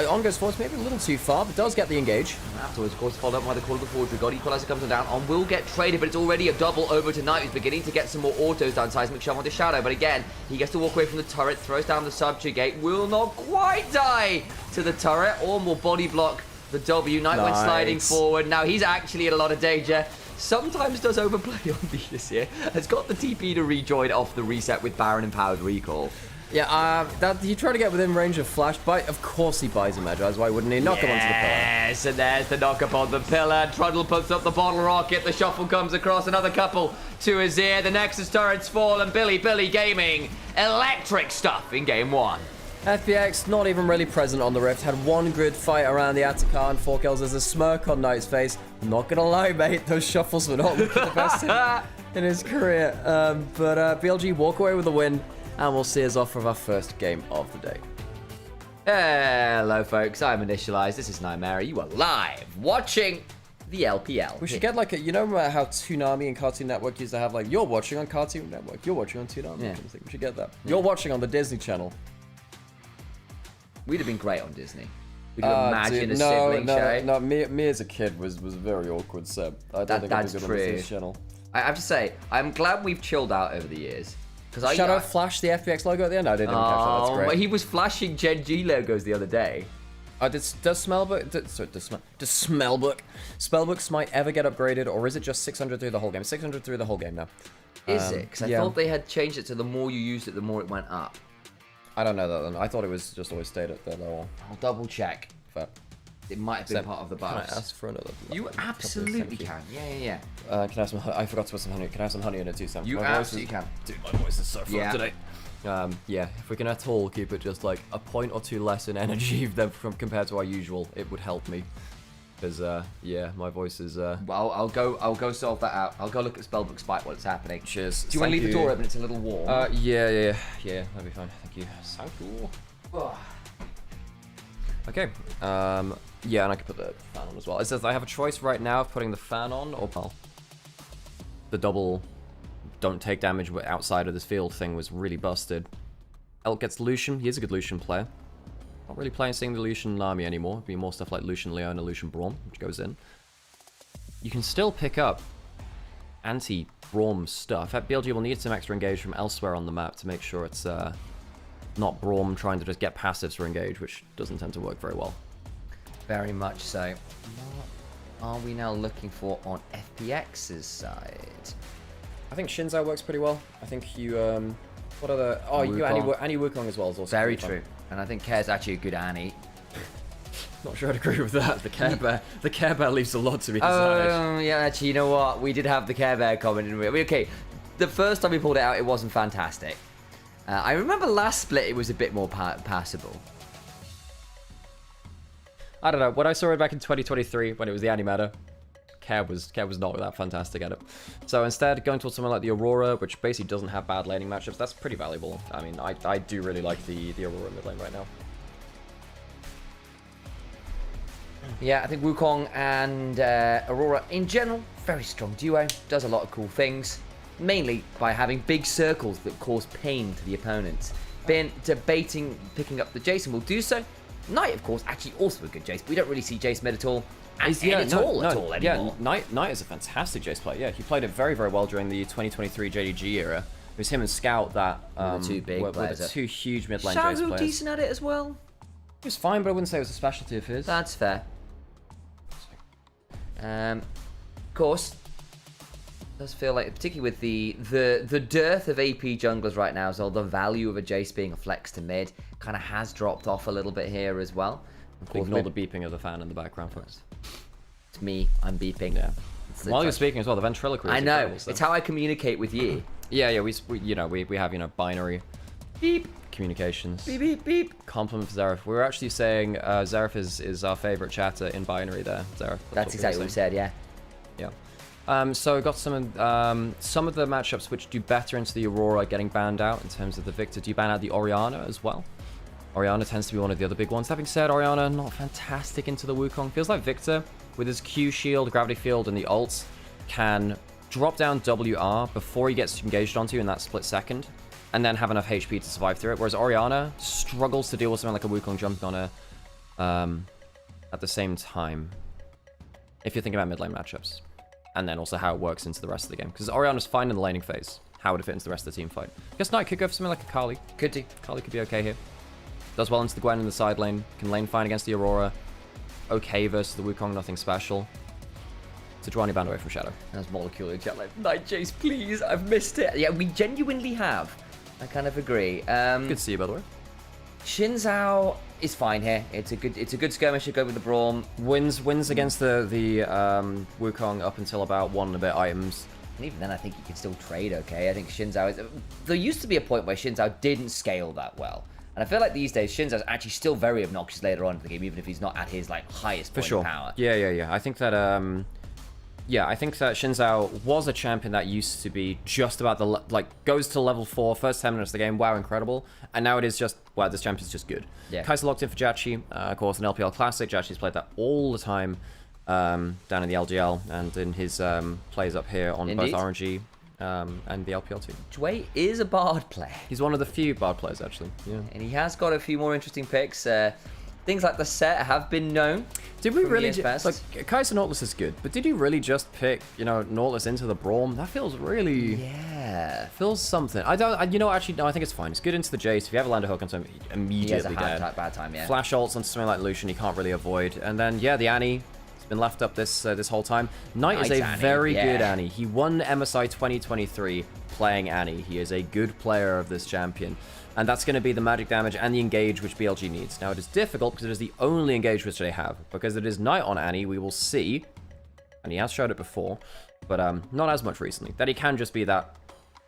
On goes forward, maybe a little too far, but does get the engage. Afterwards, of course, followed up by the Call of the Forgery God. Equalizer comes down. On will get traded, but it's already a double over to Knight, who's beginning to get some more autos down. Seismic shove onto Shadow, but again, he gets to walk away from the turret, throws down the subjugate, will not quite die to the turret, or will body block the W. Knight went sliding forward. Now he's actually in a lot of danger. Sometimes does overplay on me this year. Has got the TP to rejoin off the reset with Baron Empowered Recall. Yeah, that he tried to get within range of flash bite. Of course he buys a Magi. Why wouldn't he? Knock him onto the pillar. Yes, and there's the knock up on the pillar. Trundle puts up the bottle rocket. The shuffle comes across. Another couple to his ear. The Nexus turrets fall, and Billy Gaming, electric stuff in game 1. FPX not even really present on the Rift. Had one good fight around the Attica and 4 kills. There's a smirk on Knight's face. Not gonna lie, mate. Those shuffles were not looking the best in his career. But BLG walk away with a win. And we'll see us off with our first game of the day. Hello, folks. I'm Initialise. This is Nymaera. You are live watching the LPL. We should get like a, you know how Toonami and Cartoon Network used to have like, you're watching on Cartoon Network, you're watching on Toonami. Yeah. We should get that. You're watching on the Disney Channel. We'd have been great on Disney. Would you imagine a sibling show? No, me as a kid was very awkward, so I don't think that's I'd be good true. on the Disney Channel. I have to say, I'm glad we've chilled out over the years. Shadow flashed the FPX logo at the end? I didn't catch that, that's great. He was flashing Gen G logos the other day. Does Spellbook Smite ever get upgraded, or is it just 600 through the whole game? 600 through the whole game now. Is it? Because I thought they had changed it to the more you used it, the more it went up. I don't know that then. I thought it was just always stayed at that level. I'll double check. But it might have been part of the buffs. Can I ask for another? You absolutely can. Yeah. Can I have some? I forgot to put some honey. Can I have some honey in it too, Sam? You absolutely can. Dude, my voice is so full today. Yeah, if we can at all keep it just like a point or two less in energy than compared to our usual, it would help me. Because yeah, my voice is. Well, I'll go solve that out. I'll go look at Spellbook Spite while it's happening. Cheers. Do you want to leave the door open? It's a little warm. Yeah, that'd be fine. Thank you. Thank you. Okay. Yeah, and I can put the fan on as well. It says I have a choice right now of putting the fan on or the double don't take damage outside of this field thing was really busted. Elk gets Lucian. He is a good Lucian player. Not really seeing the Lucian army anymore. It'd be more stuff like Lucian Leona, Lucian Braum, which goes in. You can still pick up anti-Braum stuff. BLG will need some extra engage from elsewhere on the map to make sure it's not Braum trying to just get passives for engage, which doesn't tend to work very well. Very much so. What are we now looking for on FPX's side? I think Shinzai works pretty well. I think you, what other... Oh, you Annie Wukong as well is also very true. And I think Care's actually a good Annie. Not sure I'd agree with that. The Care Bear leaves a lot to be desired. Oh, yeah, actually, you know what? We did have the Care Bear comment, didn't we? Okay, the first time we pulled it out, it wasn't fantastic. I remember last split, it was a bit more passable. I don't know. When I saw it back in 2023, when it was the Annie meta, Care was not that fantastic at it. So instead, going towards something like the Aurora, which basically doesn't have bad laning matchups, that's pretty valuable. I mean, I do really like the Aurora mid lane right now. Yeah, I think Wukong and Aurora, in general, very strong duo. Does a lot of cool things. Mainly by having big circles that cause pain to the opponents. Been debating picking up the Jason. Will do so. Knight, of course, actually also a good Jace. We don't really see Jace mid at all. At all anymore. Yeah, Knight is a fantastic Jace player. Yeah, he played it very, very well during the 2023 JDG era. It was him and Scout that the two big players. The two huge mid lane Jace Shadow players. decent at it as well. He was fine, but I wouldn't say it was a specialty of his. That's fair. Of course, it does feel like, particularly with the dearth of AP junglers right now, so the value of a Jace being a flex to mid kind of has dropped off a little bit here as well. Of course, ignore the beeping of the fan in the background, folks. It's me. I'm beeping. Yeah. While you're speaking as well, the ventriloquy. I know. It's how I communicate with you. Yeah. We have binary Beep. Communications. Beep beep beep. Compliment for Zareth. We were actually saying Zareth is our favorite chatter in binary there. Zareth. That's exactly what we said. Yeah. Yeah. So we got some of the matchups which do better into the Aurora getting banned out in terms of the Victor. Do you ban out the Orianna as well? Orianna tends to be one of the other big ones. That being said, Orianna not fantastic into the Wukong. Feels like Victor, with his Q shield, gravity field, and the ults, can drop down WR before he gets engaged onto you in that split second, and then have enough HP to survive through it. Whereas Orianna struggles to deal with something like a Wukong jumping on her at the same time. If you're thinking about mid lane matchups, and then also how it works into the rest of the game, because Orianna's fine in the laning phase. How would it fit into the rest of the team fight? I guess Knight could go for something like a Kali. Could do. Kali could be okay here. Does well into the Gwen in the side lane. Can lane fine against the Aurora. Okay versus the Wukong, nothing special. Sejuani banned away from Shadow. That's Molecule in chat like, Night Jace, please, I've missed it. Yeah, we genuinely have I kind of agree. Good to see you, by the way. Xin Zhao is fine here. It's a good skirmish to go with the Braum. Wins against the Wukong up until about 1 and a bit items. And even then, I think you can still trade okay. I think Xin Zhao is... There used to be a point where Xin Zhao didn't scale that well. And I feel like these days, Xin Zhao's actually still very obnoxious later on in the game, even if he's not at his like highest point of power. Yeah. I think that I think that Xin Zhao was a champion that used to be just about the goes to level 4, first 10 minutes of the game, wow, incredible. And now it is just, wow, this champion's just good. Yeah. Kaiser locked in for Jachi, of course, an LPL classic. Jachi's played that all the time down in the LGL and in his plays up here on both RNG and the LPL too. Jway is a Bard player. He's one of the few Bard players, actually. Yeah. And he has got a few more interesting picks. Things like the set have been known. Did we really just... Like, Kaiser Nautilus is good, but did you really just pick, Nautilus into the Braum? That feels really... Yeah. Feels something. I don't... actually, no, I think it's fine. It's good into the Jace. If you have a Lander Hook on him, immediately dead. Bad time, yeah. Flash ults on something like Lucian, he can't really avoid. And then, yeah, the Annie... been left up this whole time. Knight is a very good Annie. He won MSI 2023 playing Annie. He is a good player of this champion. And that's going to be the magic damage and the engage which BLG needs. Now, it is difficult because it is the only engage which they have. Because it is Knight on Annie, we will see, and he has showed it before, but not as much recently, that he can just be that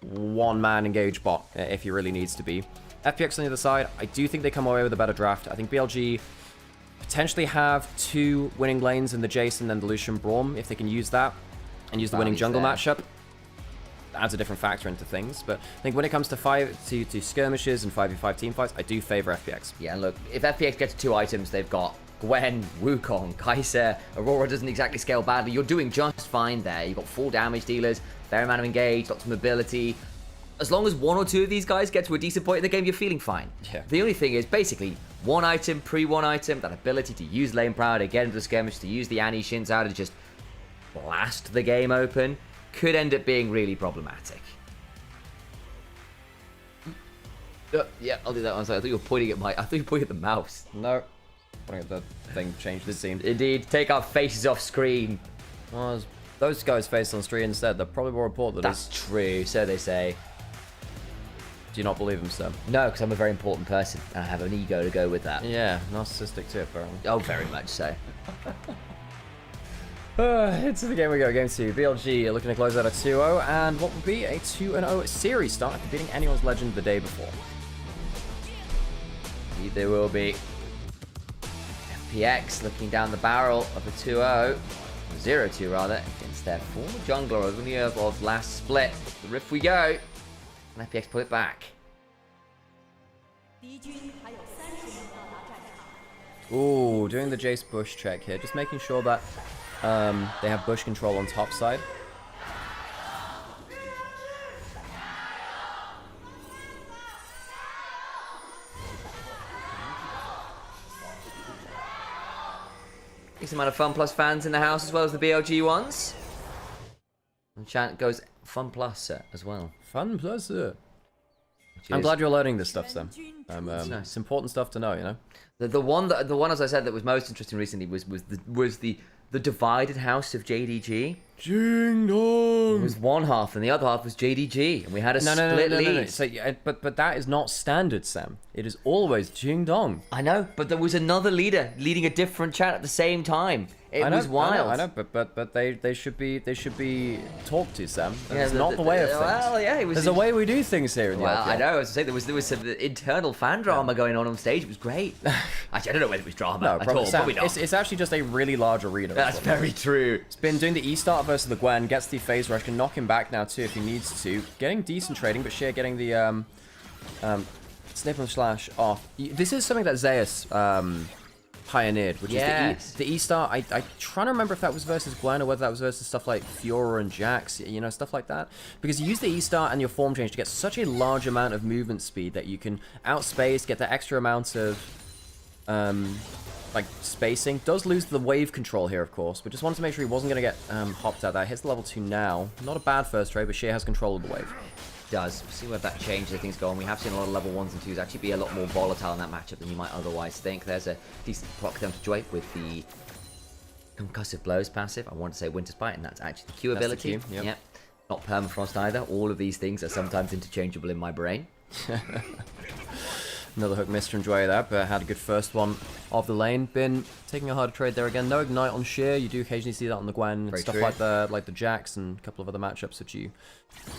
one-man engage bot if he really needs to be. FPX on the other side, I do think they come away with a better draft. I think BLG potentially have 2 winning lanes in the Jason and the Lucian Braum, if they can use that, and use the winning jungle matchup. Adds a different factor into things, but I think when it comes to skirmishes and 5v5 team fights, I do favor FPX. Yeah, look, if FPX gets 2 items, they've got Gwen, Wukong, Kaiser, Aurora doesn't exactly scale badly. You're doing just fine there. You've got 4 damage dealers, fair amount of engage, lots of mobility. As long as 1 or 2 of these guys get to a decent point in the game, you're feeling fine. Yeah. The only thing is basically 1 item, pre-1 item, that ability to use lane power, to get into the skirmish, to use the Annie Xin Zhao to just blast the game open, could end up being really problematic. Yeah, I'll do that one. Sorry, I thought you were pointing at the mouse. No. Pointing at the thing changed the scene. Indeed, take our faces off screen. Well, those guys' face on screen instead, they're probably more important than That's true, so they say. Do you not believe him, Sam? No, because I'm a very important person, and I have an ego to go with that. Yeah, narcissistic too, apparently. Oh, very much so. Into the game we go. Game 2. BLG looking to close out a 2-0, and what would be a 2-0 series start after beating anyone's legend the day before. Indeed, there will be. FPX looking down the barrel of a 2-0. 0-2 rather, against their former jungler of last split. The riff we go. And FPX pull it back. Ooh, doing the Jace Bush check here. Just making sure that they have Bush control on top side. Decent amount of Fun Plus fans in the house as well as the BLG ones. And chant goes Fun Plus as well. Fun Plus. I'm glad you're learning this stuff, Sam. Nice. It's important stuff to know, you know. The one as I said that was most interesting recently was the divided house of JDG. Ding dong. It was one half and the other half was JDG, and we had a split lead. No. So, but that is not standard, Sam. It is always Jing Dong. I know, but there was another leader leading a different chat at the same time. It was wild. I know, but they should be talked to, Sam. That's not the way of things. Well, yeah, there's a way we do things here in the LPL. I know. As I say, there was some internal fan drama going on stage. It was great. Actually, I don't know whether it was drama at all. Sam, probably not. It's actually just a really large arena. That's very true. It's been doing the E-start versus the Gwen, gets the phase rush, can knock him back now too if he needs to. Getting decent trading, but Sheer getting the snip and slash off. This is something that Zeus pioneered, which is the E-start. I trying to remember if that was versus Gwen or whether that was versus stuff like Fiora and Jax, you know, stuff like that. Because you use the E-start and your form change to get such a large amount of movement speed that you can outspace, get that extra amount of like spacing. Does lose the wave control here, of course, but just wanted to make sure he wasn't going to get hopped out there. Hits the level 2 now. Not a bad first trade, but Sheer has control of the wave. Does. We'll see where that changes as things go on. We have seen a lot of level 1s and 2s actually be a lot more volatile in that matchup than you might otherwise think. There's a decent proc down to Joy with the Concussive Blows passive. I want to say Winter Spite, and that's actually the Q ability. The Q, yep. Not Permafrost either. All of these things are sometimes interchangeable in my brain. Another hook missed from Dway there, but had a good first one of the lane. Been taking a harder trade there again. No ignite on Sheer. You do occasionally see that on the Gwen. Very Stuff true. like the Jax and a couple of other matchups which you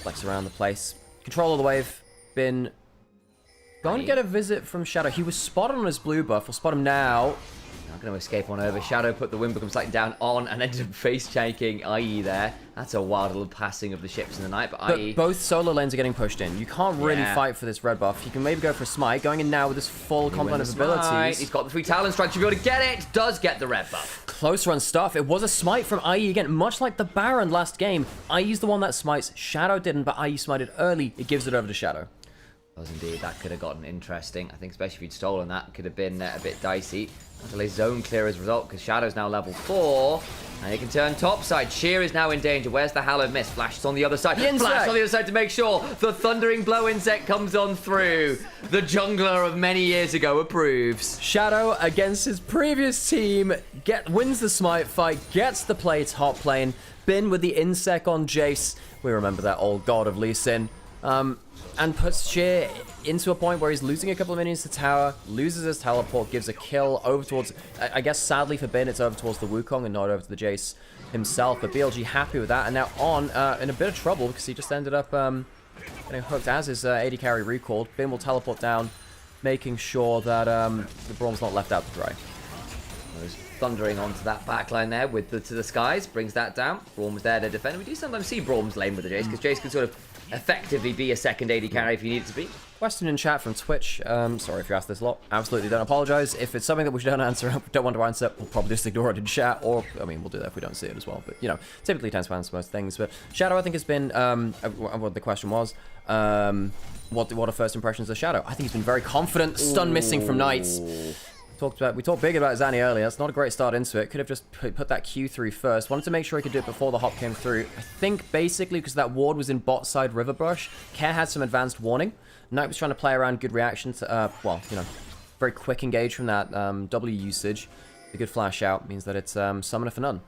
flex around the place. Control of the wave. Been going to get a visit from Shadow. He was spotted on his blue buff. We'll spot him now. Not going to escape on over. Shadow put the Wimbledon slightly down on and ended up face chanking IE there. That's a wild little passing of the ships in the night, but IE... both solo lanes are getting pushed in. You can't really Yeah. fight for this red buff. You can maybe go for a smite. Going in now with this full complement of abilities. He's got the 3 Talon strikes. You'll be able to get it. Does get the red buff. Close run stuff. It was a smite from IE again, much like the Baron last game. IE's the one that smites. Shadow didn't, but IE smited early. It gives it over to Shadow. Was indeed. That could have gotten interesting. I think especially if you'd stolen that, could have been a bit dicey. Until a zone clear as a result, because Shadow's now level 4. And he can turn topside. Sheer is now in danger. Where's the Hallowed Mist? Flash is on the other side. Flash on the other side to make sure the Thundering Blow insect comes on through. The jungler of many years ago approves. Shadow against his previous team wins the smite fight, gets the play top lane. Bin with the insect on Jace. We remember that old god of Lee Sin. And puts Sheer into a point where he's losing a couple of minions to tower, loses his teleport, gives a kill over towards, I guess sadly for Bin, it's over towards the Wukong and not over to the Jace himself. But BLG happy with that, and now On in a bit of trouble because he just ended up getting hooked as his AD carry recalled. Bin will teleport down, making sure that the Braum's not left out to dry. Goes thundering onto that backline there with to the skies, brings that down. Braum's there to defend. We do sometimes see Braum's lane with the Jace, because Jace can sort of effectively be a second AD carry if you need it to be. Question in chat from Twitch. Sorry if you asked this a lot. Absolutely don't apologize. If it's something that we don't want to answer, we'll probably just ignore it in chat, or, I mean, we'll do that if we don't see it as well. But, you know, typically tends to answer most things. But Shadow, I think, has been, what the question was, what are first impressions of Shadow? I think he's been very confident. Stun missing from Knights. We talked big about Zanny earlier. That's not a great start into it. Could have just put that Q through first. Wanted to make sure he could do it before the hop came through. I think basically because that ward was in bot side river brush, Care had some advanced warning. Knight was trying to play around good reaction to, well, you know, very quick engage from that W usage. A good flash out means that it's summoner for none.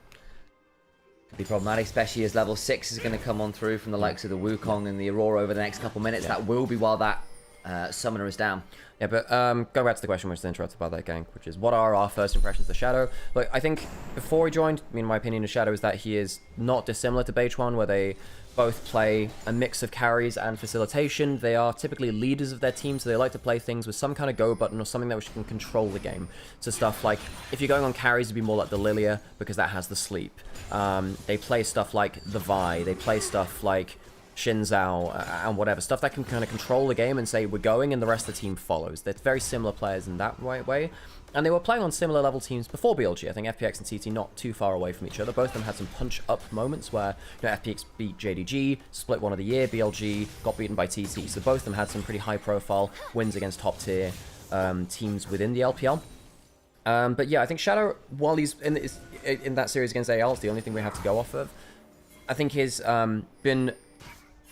Could be problematic, especially as level 6 is going to come on through from the likes of the Wukong and the Aurora over the next couple minutes. Yeah. That will be while that summoner is down. Yeah, but go back to the question which is interrupted by that gank, which is what are our first impressions of Shadow? Look, I think before he joined, I mean, my opinion of Shadow is that he is not dissimilar to Beige1, where they both play a mix of carries and facilitation. They are typically leaders of their team, so they like to play things with some kind of go button or something that can control the game. So stuff like, if you're going on carries, it'd be more like the Lilia, because that has the sleep. They play stuff like the Vi, they play stuff like Xin Zhao and whatever, stuff that can kind of control the game and say we're going and the rest of the team follows. They're very similar players in that way, and they were playing on similar level teams before BLG. I think FPX and CT not too far away from each other. Both of them had some punch up moments where, you know, FPX beat JDG, split one of the year, BLG got beaten by TT, so both of them had some pretty high profile wins against top tier teams within the LPL. But yeah, I think Shadow, while he's in that series against AL, it's the only thing we have to go off of. I think he's been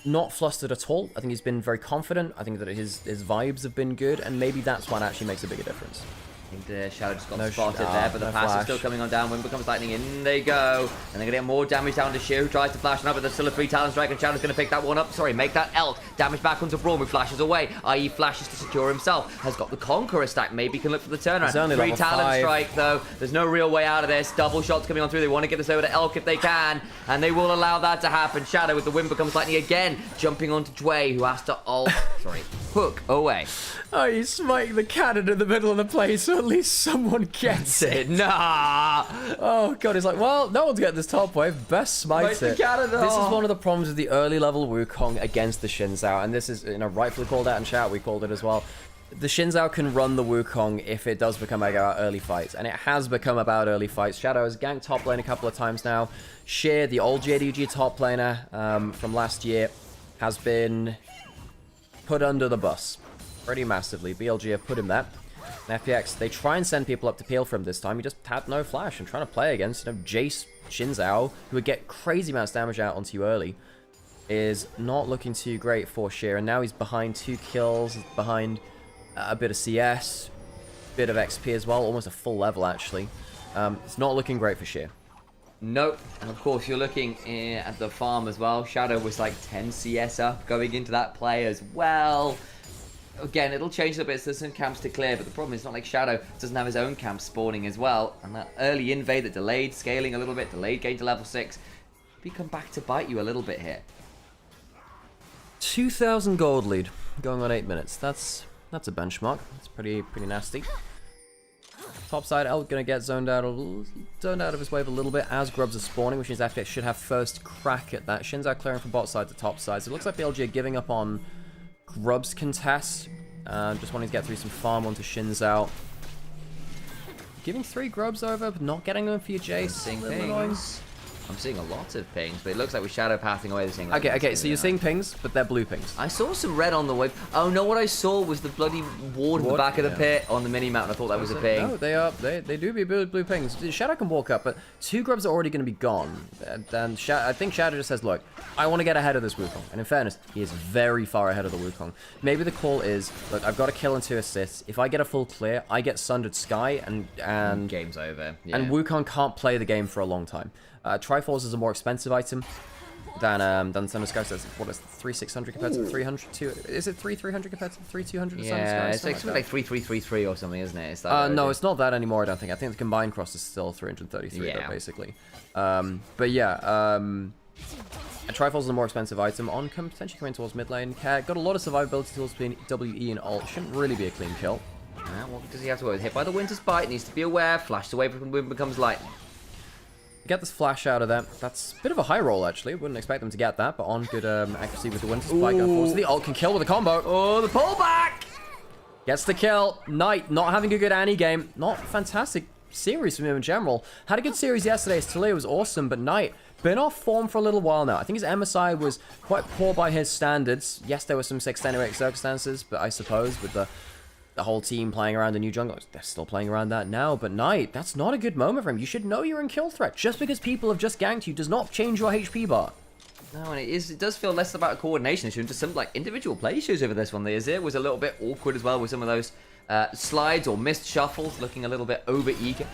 not flustered at all. I think he's been very confident. I think that his vibes have been good, and maybe that's what actually makes a bigger difference. I think the Shadow just got spotted there, but the pass is still coming on down. When becomes lightning, in they go. And they're going to get more damage down to Sheer, who tries to flash up, but there's still a 3 Talon Strike, and Shadow's going to pick that one up. Sorry, make that Elk. Damage back onto Braum, who flashes away. IE flashes to secure himself. Has got the Conqueror stack. Maybe can look for the turnaround. 3 Talon Strike, though. There's no real way out of this. Double shots coming on through. They want to get this over to Elk if they can, and they will allow that to happen. Shadow with the wind becomes lightning again, jumping onto Dway, who has to hook away. Oh, he's smiting the cannon in the middle of the play, so at least someone gets it. Nah. Oh god, he's like, well, no one's getting this top wave. Best smite it. This is one of the problems with the early level Wukong against the Xin Zhao, and this is, you know, rightfully called out in chat. We called it as well. The Xin Zhao can run the Wukong if it does become about early fights, and it has become about early fights. Shadow has ganked top lane a couple of times now. Sheer, the old JDG top laner from last year, has been put under the bus pretty massively. BLG have put him there. And FPX, they try and send people up to peel for him this time. He just had no flash and trying to play against, you know, Jace, Xin Zhao, who would get crazy amounts of damage out onto you early, is not looking too great for Sheer. And now he's behind 2 kills, behind a bit of CS, bit of XP as well, almost a full level actually. It's not looking great for Sheer. Nope. And of course, you're looking at the farm as well. Shadow was like 10 CS up going into that play as well. again, it'll change a little bit. There's some camps to clear, but the problem is not like Shadow doesn't have his own camp spawning as well. And that early invade that delayed scaling a little bit, delayed gain to level 6, maybe come back to bite you a little bit here. 2,000 gold lead going on 8 minutes. That's a benchmark. That's pretty nasty. Top side, Elk gonna get zoned out of his wave a little bit as Grubs are spawning, which means FPX should have first crack at that. Shin's out clearing from bot side to top side. So it looks like BLG are giving up on Grubs contest. Just wanting to get through some farm onto Shin's out. Giving 3 Grubs over, but not getting them for your Jace. I'm seeing a lot of pings, but it looks like we're shadow pathing away. Okay, so you're seeing pings, but they're blue pings. I saw some red on the wave. Oh no, what I saw was the bloody ward in the back of the pit on the mini-map, and I thought that was a ping. No, they do be blue pings. Shadow can walk up, but 2 Grubs are already going to be gone. And I think Shadow just says, look, I want to get ahead of this Wukong. And in fairness, he is very far ahead of the Wukong. Maybe the call is, look, I've got a kill and 2 assists. If I get a full clear, I get Sundered Sky, and game's over. Yeah. And Wukong can't play the game for a long time. Triforce is a more expensive item than Sundered Sky. So what is 3,600 compared to 300? Is it 3,300 compared to 3,200? Yeah, it's like 3,333 or something, isn't it? It's no, it's not that anymore. I don't think. I think the combined cross is still 333, though, basically. But yeah, Triforce is a more expensive item. On potentially coming towards mid lane. Got a lot of survivability tools between WE and ult. Shouldn't really be a clean kill. What does he have to worry with? Hit by the Winter's Bite, needs to be aware. Flashed away from the wind becomes light. Get this flash out of that. That's a bit of a high roll, actually. Wouldn't expect them to get that, but on good accuracy with the Winter Spike. Unfortunately, the ult can kill with a combo. Oh, the pullback! Gets the kill. Knight not having a good Annie game. Not fantastic series from him in general. Had a good series yesterday. His Talia was awesome, but Knight been off form for a little while now. I think his MSI was quite poor by his standards. Yes, there were some extenuating circumstances, but I suppose with the whole team playing around the new jungle, they're still playing around that now. But Knight, that's not a good moment for him. You should know you're in kill threat. Just because people have just ganked you does not change your HP bar. No, and it does feel less about a coordination issue and just some like individual play issues over this one. The Azir was a little bit awkward as well with some of those slides or missed shuffles, looking a little bit over eager.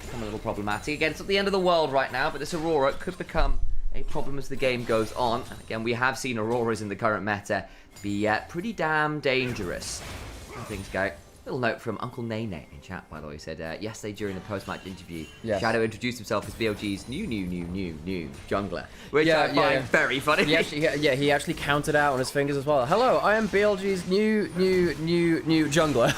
Become a little problematic. Again, it's at the end of the world right now, but this Aurora could become a problem as the game goes on. And again, we have seen Auroras in the current meta be pretty damn dangerous. Things go. Little note from Uncle Nene in chat, by the way. He said yesterday during the post-match interview, Shadow introduced himself as BLG's new jungler, which I find very funny. He actually counted out on his fingers as well. Hello, I am BLG's new jungler.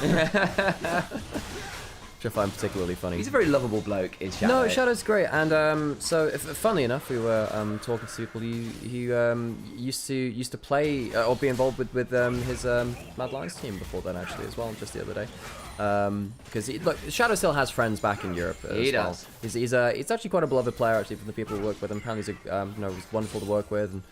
Which I find particularly funny. He's a very lovable bloke, is Shadow. No, Shadow's great, and so funnily enough, we were talking to people who used to play or be involved with his Mad Lions team before then, actually, as well, just the other day. Because look, Shadow still has friends back in Europe. He does. He's actually quite a beloved player actually from the people who work with him. Apparently, he's wonderful to work with. And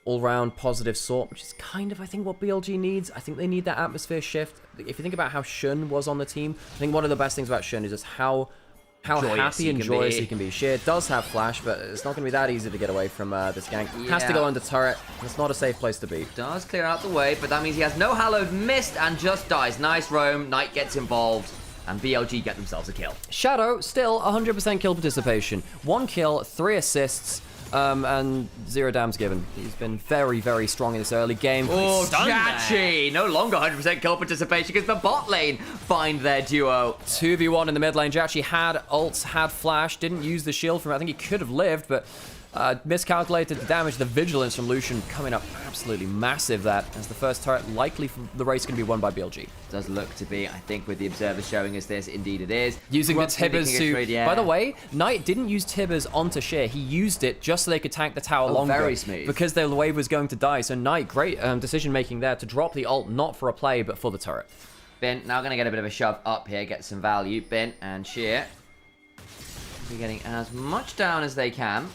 all-round positive sort, which is kind of, I think, what BLG needs. I think they need that atmosphere shift. If you think about how Shun was on the team, I think one of the best things about Shun is just how happy and joyous he can be. Sheer does have flash, but it's not going to be that easy to get away from this gank. Has to go under turret. It's not a safe place to be. Does clear out the way, but that means he has no hallowed mist and just dies. Nice roam. Knight gets involved. And BLG get themselves a kill. Shadow, still 100% kill participation. 1 kill, 3 assists. And 0 dams given. He's been very, very strong in this early game. Oh, Jachi! No longer 100% kill participation because the bot lane find their duo. 2v1 in the mid lane. Jachi had ults, had flash, didn't use the shield from it. I think he could have lived, but miscalculated the damage. The vigilance from Lucian coming up absolutely massive. That as the first turret, likely for the race going to be won by BLG. Does look to be. I think with the observer showing us this, indeed it is. Using the Tibbers to... By the way, Knight didn't use Tibbers onto Sheer. He used it just so they could tank the tower longer. Very smooth. Because their wave was going to die. So Knight, great decision making there to drop the ult, not for a play, but for the turret. Bin now going to get a bit of a shove up here, get some value. Bin and Sheer be getting as much down as they can.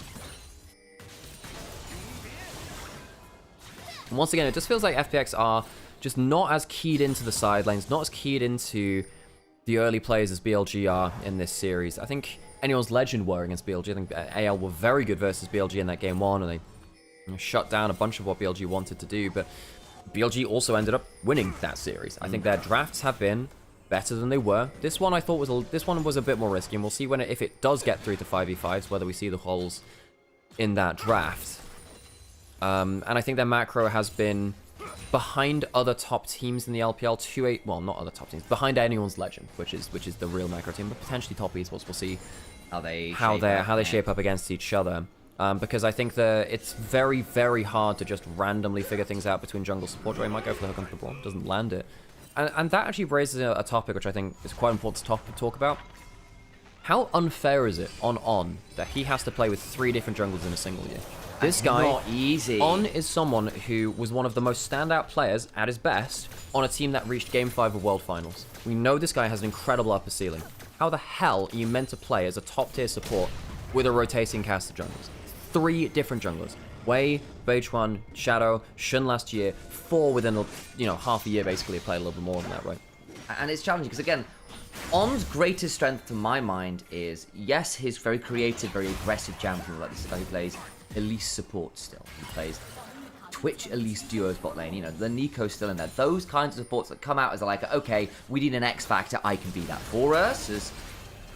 And once again, it just feels like FPX are just not as keyed into the side lanes, not as keyed into the early plays as BLG are in this series. I think anyone's legend were against BLG. I think AL were very good versus BLG in that game 1, and they shut down a bunch of what BLG wanted to do, but BLG also ended up winning that series. I think their drafts have been better than they were. This one I thought was a bit more risky, and we'll see if it does get through to 5v5s, whether we see the holes in that draft. And I think their macro has been behind other top teams in the LPL, well, not other top teams, behind anyone's legend, which is the real macro team, but potentially top esports. We'll see how they shape up against each other. Because I think that it's very, very hard to just randomly figure things out between jungle support. Joy might go for the hook onto the ball, doesn't land it. And that actually raises a topic which I think is quite important to talk about. How unfair is it on that he has to play with 3 different jungles in a single year? This guy, not easy. On is someone who was one of the most standout players at his best on a team that reached Game 5 of World Finals. We know this guy has an incredible upper ceiling. How the hell are you meant to play as a top tier support with a rotating cast of junglers? 3 different junglers. Wei, Beichuan, Shadow, Shun last year, 4 within, half a year basically. Played a little bit more than that, right? And it's challenging because, again, On's greatest strength to my mind is, yes, his very creative, very aggressive champion. Like this is a guy who plays Elise support still. He plays Twitch Elise duos bot lane. The Nico's still in there. Those kinds of supports that come out as like, okay, we need an X factor. I can be that for us.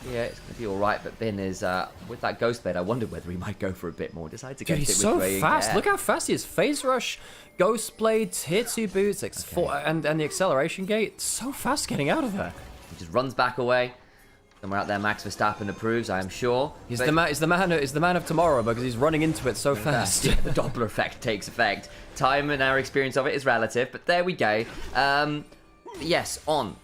Yeah, it's going to be alright, but Bin is, with that Ghost Blade, I wondered whether he might go for a bit more. Decided to get it with he's so fast. Yeah. Look how fast he is. Phase Rush, Ghost Blade, Tier 2 boots, and the Acceleration Gate. So fast getting out of there. He just runs back away. Somewhere out there, Max Verstappen approves, I am sure. He's the man of tomorrow because he's running into it so fast. Yeah, the Doppler effect takes effect. Time and our experience of it is relative, but there we go. Yes, On.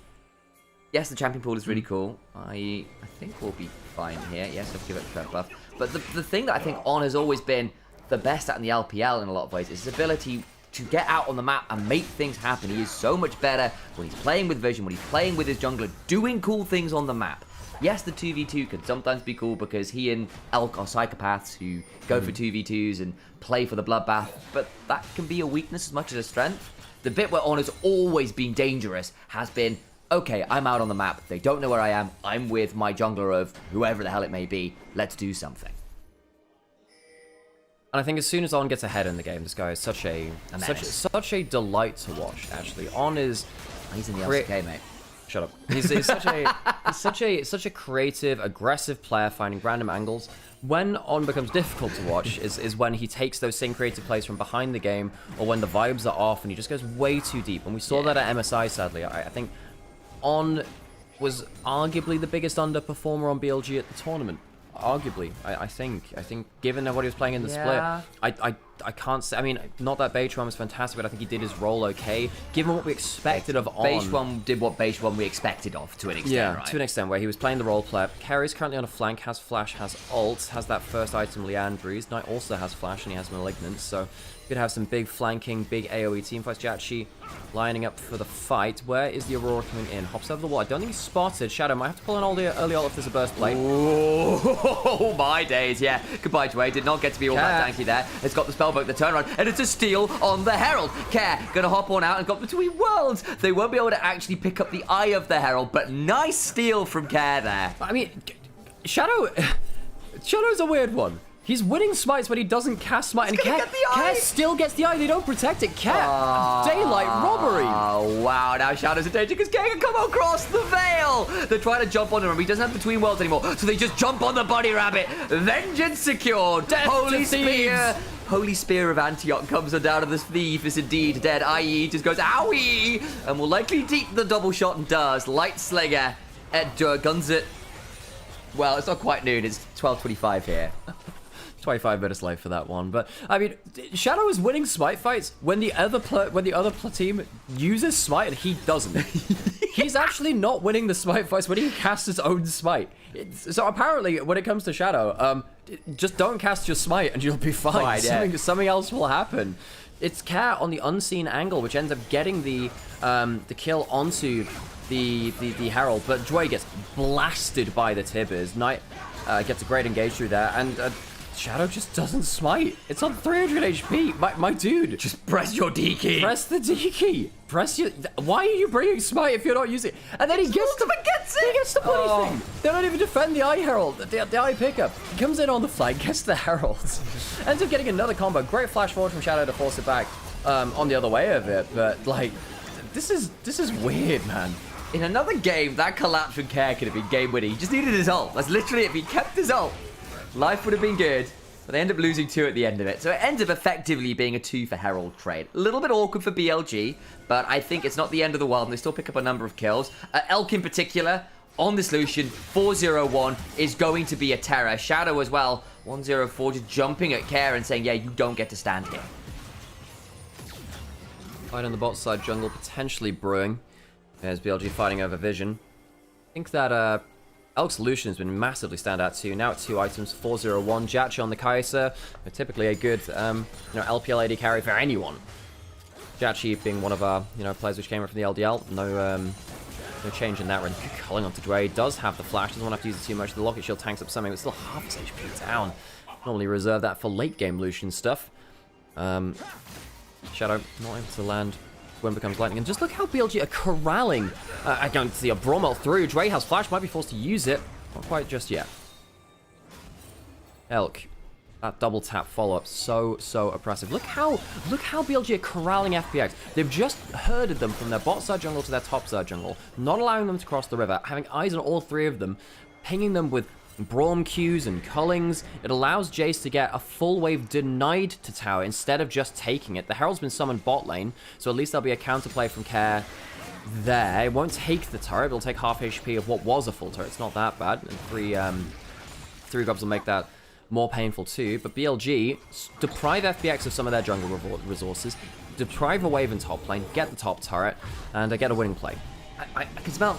Yes, the champion pool is really cool. I think we'll be fine here. Yes, I'll give it a fair buff. But the thing that I think On has always been the best at in the LPL in a lot of ways is his ability to get out on the map and make things happen. He is so much better when he's playing with Vision, when he's playing with his jungler, doing cool things on the map. Yes, the 2v2 can sometimes be cool because he and Elk are psychopaths who go for 2v2s and play for the bloodbath, but that can be a weakness as much as a strength. The bit where On has always been dangerous has been, okay, I'm out on the map, they don't know where I am, I'm with my jungler of whoever the hell it may be, let's do something. And I think as soon as On gets ahead in the game, this guy is such a delight to watch, actually. On is... He's in the LCK, mate. Shut up. He's such a creative, aggressive player, finding random angles. When On becomes difficult to watch is when he takes those same creative plays from behind the game, or when the vibes are off and he just goes way too deep. And we saw that at MSI, sadly. I think On was arguably the biggest underperformer on BLG at the tournament. Arguably, I think given what he was playing in the split, I can't say. I mean, not that Beichuan was fantastic, but I think he did his role okay. Given what we expected of On, Beichuan did what Beichuan we expected of to an extent, right? To an extent, where he was playing the role player. Carrie's currently on a flank, has flash, has ult, has that first item, Leandries. Knight also has flash and he has Malignant, so could have some big flanking, big AoE teamfights. Jachi lining up for the fight. Where is the Aurora coming in? Hops over the wall. I don't think he's spotted. Shadow might have to pull an early ult if there's a burst play. Oh my days, yeah. Goodbye, Dwayne. Did not get to be all that tanky there. It's got the spellbook, the turnaround, and it's a steal on the Herald. Care gonna hop on out and got between worlds. They won't be able to actually pick up the eye of the Herald, but nice steal from Care there. I mean, Shadow's a weird one. He's winning smites, but he doesn't cast smite, and Care still gets the eye. They don't protect it. Daylight robbery. Oh, wow. Now Shadow's in danger because Care can come across the veil. They're trying to jump on him. He doesn't have between worlds anymore, so they just jump on the bunny rabbit. Vengeance secured. Holy Spear. Holy Spear of Antioch comes down to this thief is indeed dead, i.e. just goes owie, and will likely deep the double shot and does. Light Slinger guns it. Well, it's not quite noon. It's 12:25 here. 25 minutes late for that one, but I mean, Shadow is winning smite fights when the other team uses smite and he doesn't. He's actually not winning the smite fights when he casts his own smite. So apparently, when it comes to Shadow, just don't cast your smite and you'll be fine. Something else will happen. It's Care on the unseen angle, which ends up getting the kill onto the Herald, but Joy gets blasted by the Tibbers. Knight gets a great engage through there, and Shadow just doesn't smite. It's on 300 HP. My dude. Just press your D key. Press the D key. Why are you bringing smite if you're not using it? And then he gets the bloody thing. They don't even defend the Eye Herald, the Eye pickup. He comes in on the flank, gets the Herald. Ends up getting another combo. Great flash forward from Shadow to force it back on the other way of it. But, like, this is weird, man. In another game, that collapse from Care could have been game winning. He just needed his ult. That's literally it. If he kept his ult, life would have been good. but they end up losing 2 at the end of it. So it ends up effectively being a 2 for Herald trade. A little bit awkward for BLG, but I think it's not the end of the world, and they still pick up a number of kills. Elk in particular, on this Lucian, 4-0-1 is going to be a terror. Shadow as well, 1-0-4, just jumping at Care and saying, yeah, you don't get to stand here. Fight on the bot side jungle, potentially brewing. There's BLG fighting over vision. I think that Elk's Lucian has been massively standout too. Now at 2 items, 4-0-1. Jachi on the Kai'Sa, typically a good LPL AD carry for anyone. Jachi being one of our players which came up from the LDL. No change in that. Really culling onto Dre. Does have the flash. Doesn't want to have to use it too much. The Locket Shield tanks up something, but still half his HP down. Normally reserve that for late game Lucian stuff. Shadow not able to land when it becomes lightning. And just look how BLG are corralling. I don't see a Bromel through. Dre has flash, might be forced to use it. Not quite just yet. Elk. That double tap follow-up, so oppressive. Look how BLG are corralling FPX. They've just herded them from their bot side jungle to their top side jungle, not allowing them to cross the river, having eyes on all 3 of them, pinging them with Braum Qs and Cullings. It allows Jace to get a full wave denied to tower instead of just taking it. The Herald's been summoned bot lane, so at least there'll be a counterplay from Care there. It won't take the turret, it'll take half HP of what was a full turret. It's not that bad, and 3 Grubs will make that more painful too. But BLG deprive FPX of some of their jungle resources, deprive a wave in top lane, get the top turret, and get a winning play. I can smell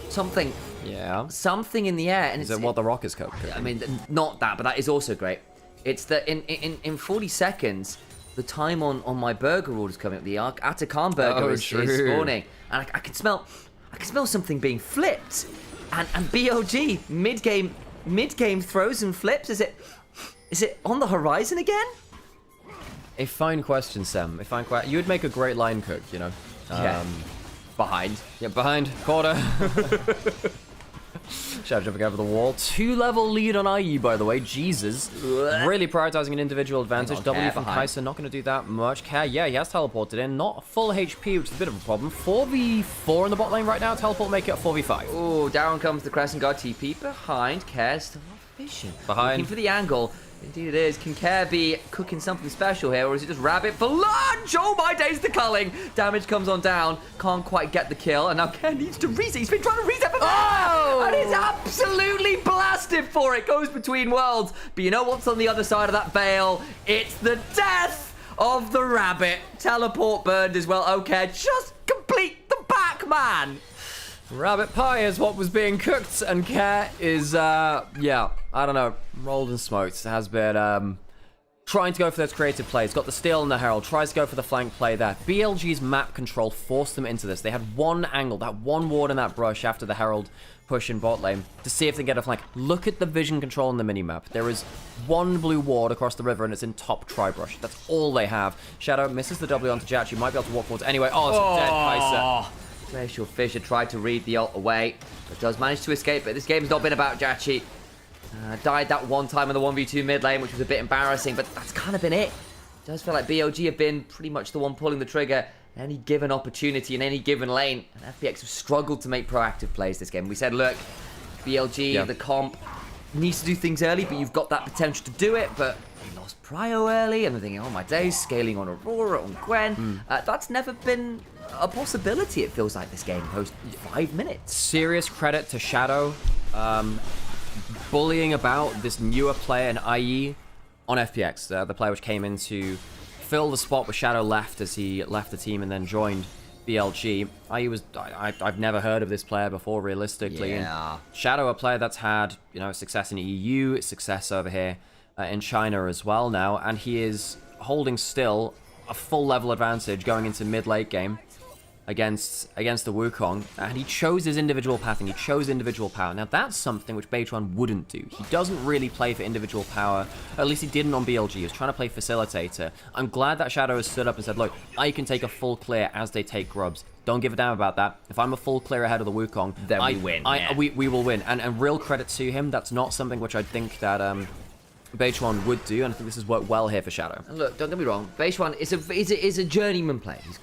something. Yeah. Something in the air. And is it what the Rockers cook? I mean, not that, but that is also great. It's that in 40 seconds, the time on my burger order is coming up. The Atakan burger is spawning. And I can smell something being flipped. And BLG, mid-game throws and flips. Is it on the horizon again? A fine question, Sam. You would make a great line cook, Yeah. Behind. Yeah, behind. Quarter. Shadow jumping over the wall. 2-level lead on IE, by the way. Jesus. Really prioritizing an individual advantage. W from Kai'Sa, not going to do that much. Care, yeah, he has teleported in. Not full HP, which is a bit of a problem. 4v4 in the bot lane right now. Teleport make it a 4v5. Oh, down comes the Crescent Guard TP behind. Care still not vision. Behind. Looking for the angle. Indeed it is. Can Care be cooking something special here, or is it just Rabbit for lunch? Oh my days, the culling. Damage comes on down. Can't quite get the kill, and now Care needs to reset. He's been trying to reset for that, and he's absolutely blasted for it. Goes between worlds. But you know what's on the other side of that veil? It's the death of the Rabbit. Teleport burned as well. Okay, just complete the back, man. Rabbit pie is what was being cooked, and Care is, yeah, I don't know, rolled and smoked. Has been, trying to go for those creative plays. Got the steal and the Herald, tries to go for the flank play there. BLG's map control forced them into this. They had one angle, that one ward in that brush after the Herald push in bot lane to see if they get a flank. Look at the vision control in the minimap. There is one blue ward across the river, and it's in top tri-brush. That's all they have. Shadow misses the W onto Jachi. Might be able to walk forwards anyway. Oh, it's a dead Kai'Sa. Glacial Fisher tried to read the ult away, but does manage to escape. But this game has not been about Jachi. Died that one time in the 1v2 mid lane, which was a bit embarrassing, but that's kind of been it. It does feel like BLG have been pretty much the one pulling the trigger in any given opportunity in any given lane. And FPX have struggled to make proactive plays this game. We said, look, BLG, the comp, needs to do things early, but you've got that potential to do it, but they lost Prio early, and we're thinking, oh my days, scaling on Aurora, on Gwen. That's never been a possibility, it feels like, this game post 5 minutes. Serious credit to Shadow bullying about this newer player in IE on FPX, the player which came in to fill the spot where Shadow left as he left the team and then joined BLG. IE was, I've never heard of this player before, realistically. Yeah. And Shadow, a player that's had, success in EU, success over here in China as well now, and he is holding still a full level advantage going into mid-late game against the Wukong, and he chose his individual path and he chose individual power. Now that's something which Beitron wouldn't do. He doesn't really play for individual power, at least he didn't on BLG. He was trying to play facilitator. I'm glad that Shadow has stood up and said, look, I can take a full clear as they take Grubs. Don't give a damn about that. If I'm a full clear ahead of the Wukong, then we win. We will win. And real credit to him, that's not something which I think that Beitron would do, and I think this has worked well here for Shadow. And look, don't get me wrong, Beitron is a journeyman player. He's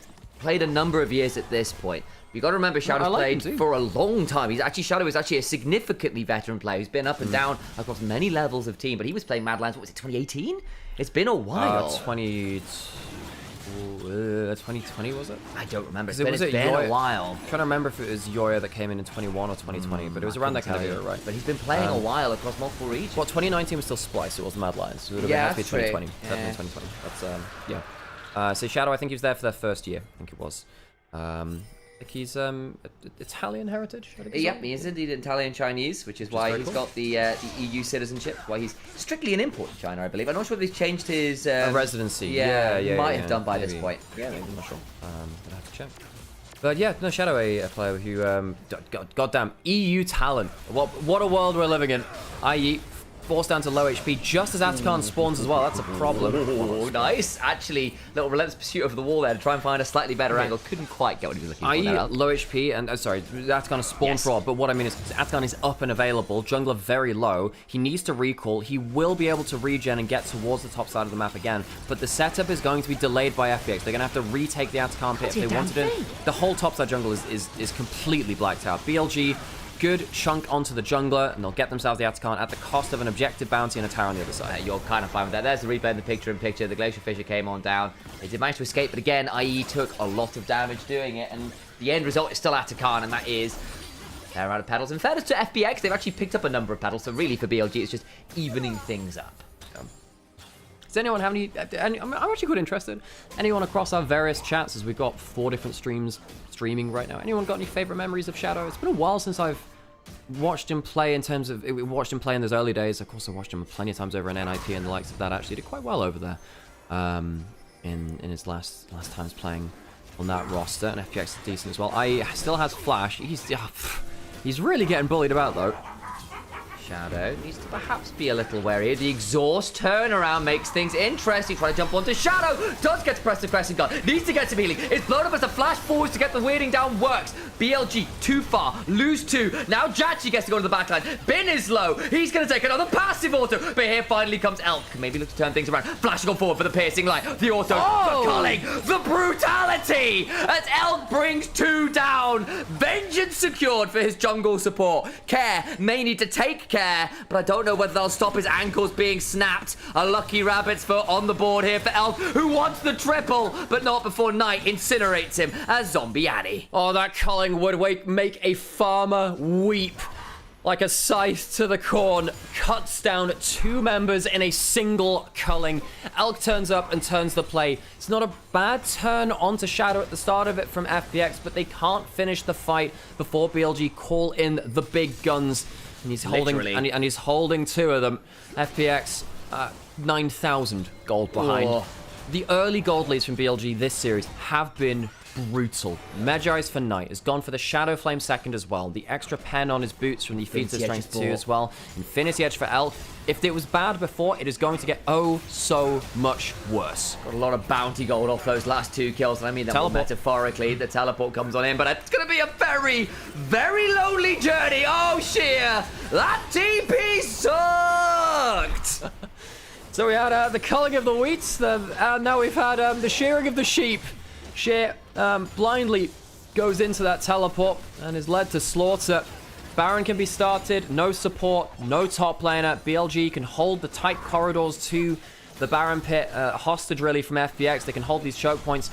played a number of years at this point. You got to remember, Shadow's played for a long time. Shadow is actually a significantly veteran player who's been up and down across many levels of team. But he was playing Mad Lions, what was it, 2018? It's been a while. 2020 was it? I don't remember. It's was been a while. I'm trying to remember if it was Yoya that came in 21 or 2020, but it was around that kind of era, right? But he's been playing a while across multiple regions. Well, 2019 was still Splice, it wasn't Mad Lions. So it would have been 2020. Definitely 2020. That's, yeah. So Shadow, I think he was there for their first year. I think it was. I think he's Italian heritage. Yep, he is indeed Italian Chinese, which is why he's got the EU citizenship. Why he's strictly an import in China, I believe. I'm not sure if he's changed his residency. Yeah, might have done by this point. Yeah, maybe. I'm not sure. I'd have to check. But yeah, no, Shadow, a player who, goddamn, EU talent. What a world we're living in. I.e., forced down to low HP just as Atakan spawns as well. That's a problem. Oh, nice. Actually, little relentless pursuit over the wall there to try and find a slightly better angle. Couldn't quite get what he was looking for there. Low HP, and sorry, Atakan is spawned for, but what I mean is Atakan is up and available, jungler very low. He needs to recall. He will be able to regen and get towards the top side of the map again, but the setup is going to be delayed by FPX. They're going to have to retake the Atakan pit if they wanted it. The whole top side jungle is completely blacked out. BLG, good chunk onto the jungler, and they'll get themselves the Atakan at the cost of an objective bounty and a tower on the other side. You're kind of fine with that. There's the replay in the picture-in-picture. The Glacier Fissure came on down. They did manage to escape, but again, IE took a lot of damage doing it, and the end result is still Atakan, and that is they're out of petals. In fairness to FPX, they've actually picked up a number of petals, so really for BLG, it's just evening things up. Does anyone have any I'm actually quite interested. Anyone across our various chats, as we've got 4 different streams streaming right now, anyone got any favorite memories of Shadow? It's been a while since I've watched him play in terms of, watched him play in those early days. Of course, I watched him plenty of times over in NIP and the likes of that. Actually did quite well over there in his last times playing on that roster, and FPX is decent as well. Still has Flash. He's really getting bullied about though. Shadow needs to perhaps be a little wary. The exhaust turnaround makes things interesting. Trying to jump onto Shadow. Does get to press the crescent gun. Needs to get some healing. It's blown up as a flash forwards to get the weirding down. Works. BLG too far. Lose 2. Now Jachi gets to go to the backline. Bin is low. He's going to take another passive auto. But here finally comes Elk. Maybe look to turn things around. Flashing on forward for the piercing light. The auto. The culling. The brutality. As Elk brings 2 down. Vengeance secured for his jungle support. Care may need to take care, but I don't know whether they'll stop his ankles being snapped. A lucky rabbit's foot on the board here for Elk, who wants the triple, but not before Knight incinerates him as Zombie Annie. Oh, that culling would make a farmer weep. Like a scythe to the corn, cuts down 2 members in a single culling. Elk turns up and turns the play. It's not a bad turn onto Shadow at the start of it from FPX, but they can't finish the fight before BLG call in the big guns. And he's holding, and he's holding 2 of them. FPX, 9,000 gold behind. Oh. The early gold leads from BLG this series have been brutal. Medjai's for Knight has gone for the Shadow Flame second as well. The extra pen on his boots from the Feats of Strength 2 as well. Infinity Edge for Elk. If it was bad before, it is going to get oh so much worse. Got a lot of bounty gold off those last 2 kills, and I mean that more metaphorically. The teleport comes on in, but it's going to be a very, very lonely journey. Oh, Sheer! That TP sucked! So we had the culling of the wheats, and now we've had the shearing of the sheep. Sheer blindly goes into that teleport and is led to slaughter. Baron can be started, no support, no top laner. BLG can hold the tight corridors to the Baron pit, hostage really from FPX. They can hold these choke points.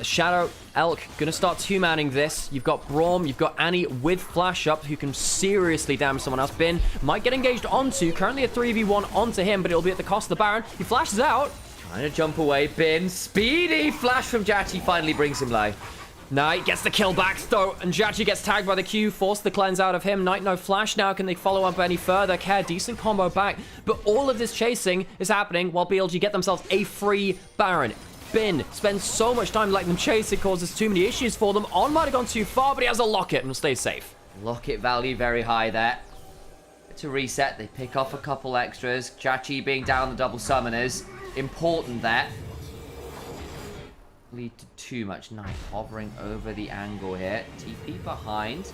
Shadow, Elk, gonna start 2-manning this. You've got Braum, you've got Annie with flash up, who can seriously damage someone else. Bin might get engaged onto, currently a 3v1 onto him, but it'll be at the cost of the Baron. He flashes out. Trying to jump away, Bin. Speedy flash from Jachi finally brings him life. Knight gets the kill back, though, and Jachi gets tagged by the Q, force the cleanse out of him. Knight no flash now. Can they follow up any further? Care, decent combo back. But all of this chasing is happening while BLG get themselves a free Baron. Bin spends so much time letting them chase, it causes too many issues for them. On might have gone too far, but he has a locket and will stay safe. Locket value very high there. To reset, they pick off a couple extras. Jachi being down the double summoners. Important there. Lead to too much. Knight hovering over the angle here. TP behind.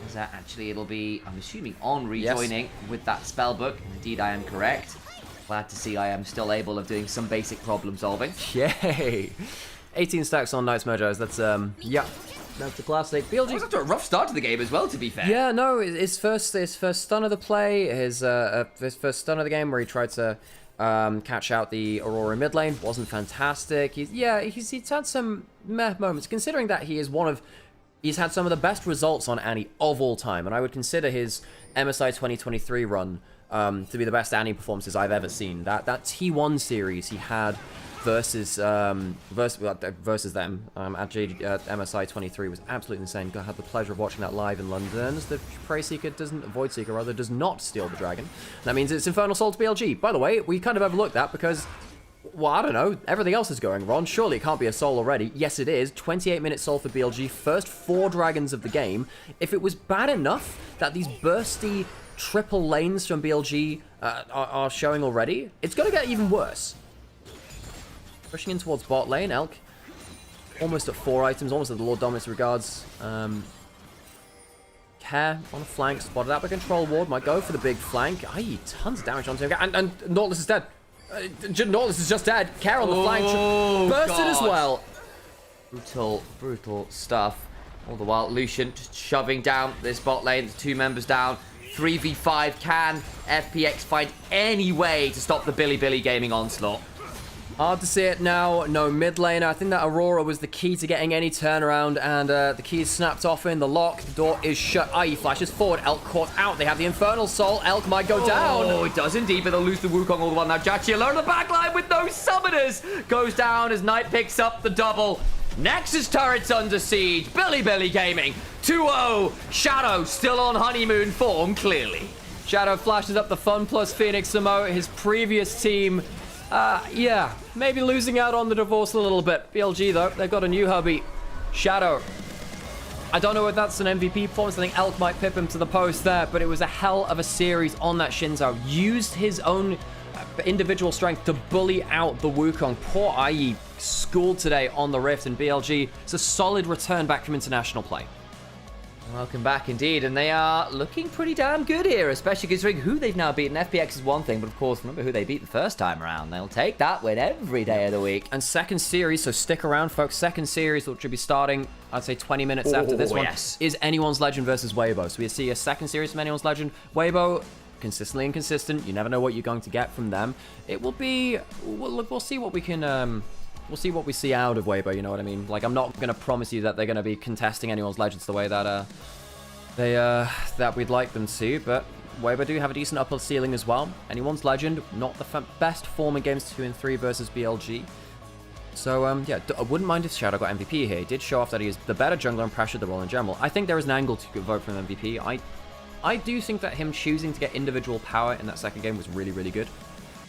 Is that actually, it'll be, I'm assuming, on rejoining with that spellbook. Indeed, I am correct. Glad to see I am still able of doing some basic problem solving. Yay! 18 stacks on Knight's Mojos. That's, yeah. That's a classic. BLG. It was after a rough start to the game as well, to be fair. Yeah, no, his first stun of the play, his first stun of the game where he tried to catch out the Aurora mid lane wasn't fantastic. He's had some meh moments, considering that he's had some of the best results on Annie of all time, and I would consider his MSI 2023 run to be the best Annie performances I've ever seen. That T1 series he had versus them at MSI 23 was absolutely insane. I had the pleasure of watching that live in London. The Prey Seeker Void Seeker rather does not steal the dragon. That means it's Infernal Soul to BLG. By the way, we kind of overlooked that because, well, I don't know, everything else is going wrong. Surely it can't be a soul already. Yes, it is. 28-minute soul for BLG. First 4 dragons of the game. If it was bad enough that these bursty triple lanes from BLG are showing already, it's going to get even worse. Pushing in towards bot lane, Elk. Almost at 4 items, almost at the Lord Dominus regards. Care on a flank, spotted out by Control Ward. Might go for the big flank. Aye, tons of damage onto him. And Nautilus is dead. Nautilus is just dead. Care on the flank. Bursted as well. Brutal stuff. All the while, Lucian just shoving down this bot lane. The 2 members down. 3v5. Can FPX find any way to stop the Billy Gaming onslaught? Hard to see it now. No mid laner. I think that Aurora was the key to getting any turnaround, and the key is snapped off in the lock. The door is shut. He flashes forward. Elk caught out. They have the Infernal Soul. Elk might go down. Oh, it does indeed, but they'll lose the Wukong all the while. Now Jachia alone on the backline with no summoners. Goes down as Knight picks up the double. Nexus turret's under siege. Billy Gaming 2-0. Shadow still on honeymoon form, clearly. Shadow flashes up the Fun Plus Phoenix Samo. His previous team, yeah, maybe losing out on the divorce a little bit. BLG, though, they've got a new hubby. Shadow. I don't know if that's an MVP performance. I think Elk might pip him to the post there, but it was a hell of a series on that Shinzao. Used his own individual strength to bully out the Wukong. Poor IE schooled today on the Rift, and BLG, it's a solid return back from international play. Welcome back indeed, and they are looking pretty damn good here, especially considering who they've now beaten. FPX is one thing, but of course, remember who they beat the first time around. They'll take that win every day of the week. And second series, so stick around, folks. Second series, which will be starting, I'd say 20 minutes after this one, is Anyone's Legend versus Weibo. So we see a second series from Anyone's Legend. Weibo, consistently inconsistent. You never know what you're going to get from them. It will be, we'll see what we can, we'll see what we see out of Weibo, you know what I mean? Like, I'm not going to promise you that they're going to be contesting Anyone's Legends the way that that we'd like them to, but Weibo do have a decent upper ceiling as well. Anyone's Legend, not the best form in games 2 and 3 versus BLG. So, yeah, I wouldn't mind if Shadow got MVP here. He did show off that he is the better jungler and pressured the role in general. I think there is an angle to vote for an MVP. I do think that him choosing to get individual power in that second game was really good.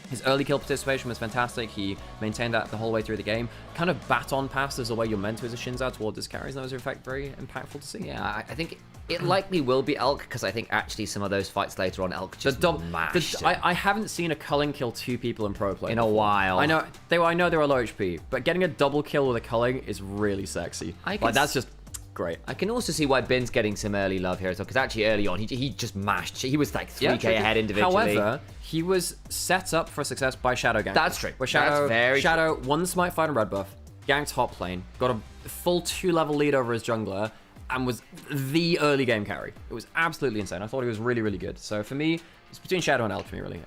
His early kill participation was fantastic. He maintained that the whole way through the game. Kind of baton pass is the way you're meant to as a Shinzao towards his carries. And that was, in fact, very impactful to see. Yeah, I think it likely will be Elk, because I think actually some of those fights later on, Elk just mashed it. I haven't seen a culling kill 2 people in pro play in a while. I know they were low HP, but getting a double kill with a culling is really sexy. Like, that's just great. I can also see why Bin's getting some early love here as well, because actually early on he just mashed. He was like 3k ahead individually. However, he was set up for success by Shadow Gank. That's true. Where Shadow, That's very Shadow won the Smite fight on red buff, ganked top lane, got a full 2-level lead over his jungler, and was the early game carry. It was absolutely insane. I thought he was really good. So for me, it's between Shadow and Elk for me, really.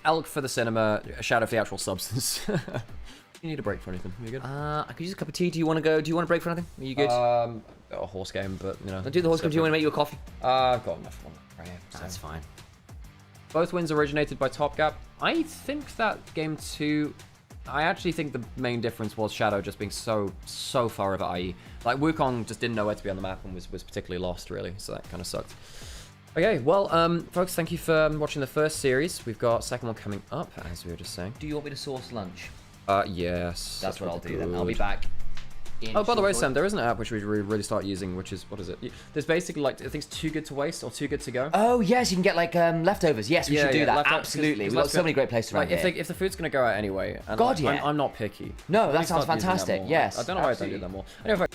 Elk for the cinema, Shadow for the actual substance. You need a break for anything? Are you good? I could use a cup of tea. Do you want to go? Do you want a break for anything? Are you good? A horse game, but you know. I'll do the horse game. Do you want to make you a coffee? I've got enough one right here. So. That's fine. Both wins originated by Top Gap. I think that game 2, I actually think the main difference was Shadow just being so far over IE. Like, Wukong just didn't know where to be on the map and was particularly lost, really. So that kind of sucked. Okay, well, folks, thank you for watching the first series. We've got second one coming up, as we were just saying. Do you want me to source lunch? Yes. That's what I'll do then. I'll be back. Oh, by the way, Sam, there is an app which we really start using, which is, what is it? There's basically, like, I think it's Too Good to Waste or Too Good to Go. Oh, yes, you can get, like, leftovers. Yes, we should do that. Absolutely. We've got so many great places around here. If the food's going to go out anyway, and God, like, yeah. I'm not picky. No, that sounds fantastic. Yes, I don't know why I don't do that more. Anyway,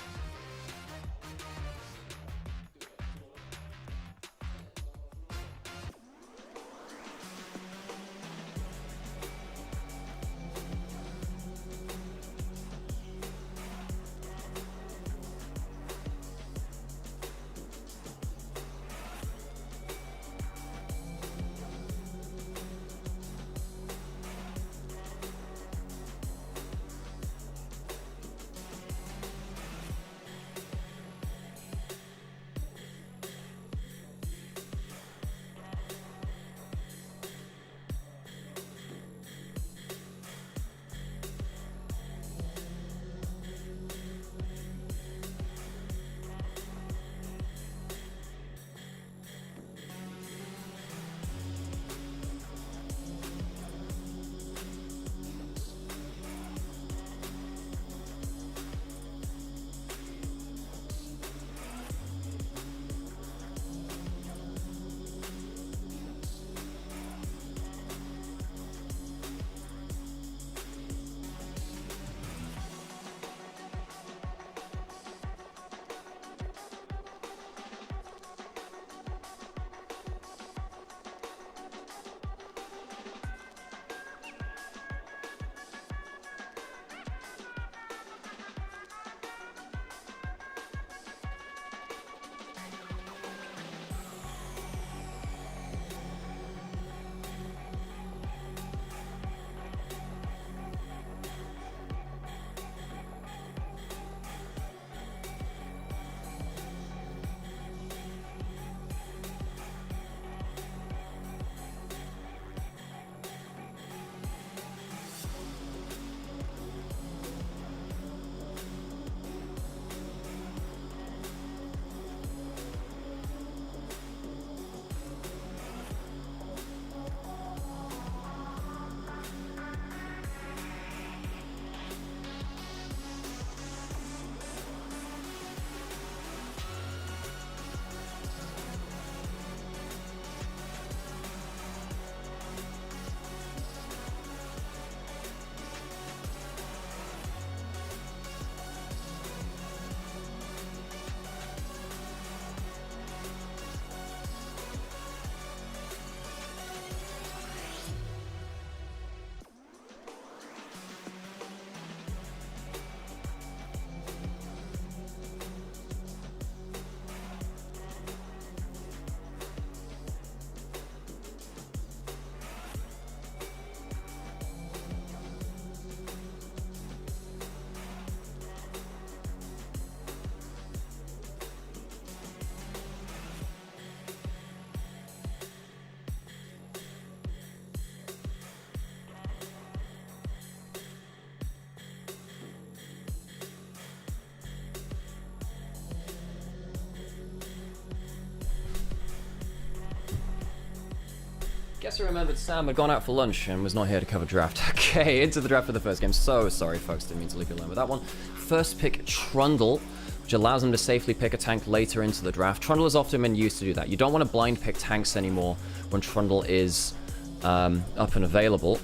Guess I remembered Sam had gone out for lunch and was not here to cover draft. Okay, into the draft for the first game. So sorry, folks, didn't mean to leave you alone with that one. First pick, Trundle, which allows him to safely pick a tank later into the draft. Trundle has often been used to do that. You don't want to blind pick tanks anymore when Trundle is up and available.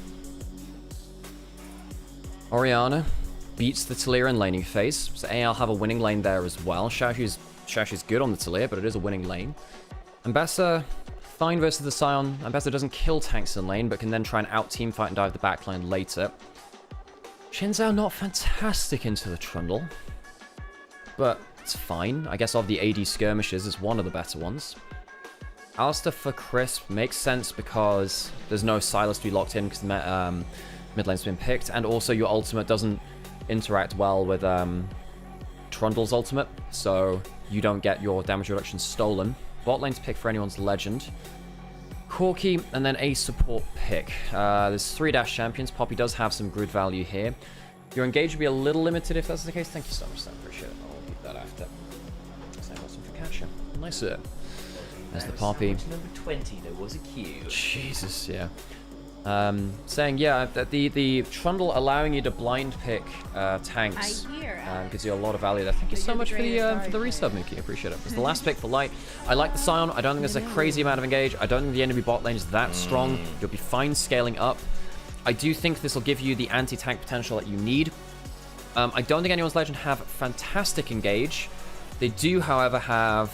Orianna beats the Taliyah in laning phase, so AL have a winning lane there as well. Shashu's good on the Taliyah, but it is a winning lane. Ambessa, fine versus the Sion. Ambessa doesn't kill tanks in lane, but can then try and out-teamfight and dive the backline later. Shinzao not fantastic into the Trundle, but it's fine. I guess of the AD skirmishes is one of the better ones. Alistair for Crisp makes sense because there's no Silas to be locked in because the mid lane's been picked, and also your ultimate doesn't interact well with Trundle's ultimate, so you don't get your damage reduction stolen. Bot lane's pick for anyone's legend. Corki, and then a support pick. There's 3 dash champions. Poppy does have some good value here. Your engage will be a little limited if that's the case. Thank you so much, Sam. Appreciate it. I'll keep that after. Same awesome for Catcher. Nice. There's the Poppy. Number 20, there was a queue. Jesus, yeah. Saying, yeah, that the Trundle allowing you to blind pick tanks gives you a lot of value there. Thank you so much for the resub, Mookie. Appreciate it. It's the last pick for Light. I like the Sion. I don't think there's a crazy amount of engage. I don't think the enemy bot lane is that strong. You'll be fine scaling up. I do think this will give you the anti-tank potential that you need. I don't think anyone's legend have fantastic engage. They do, however, have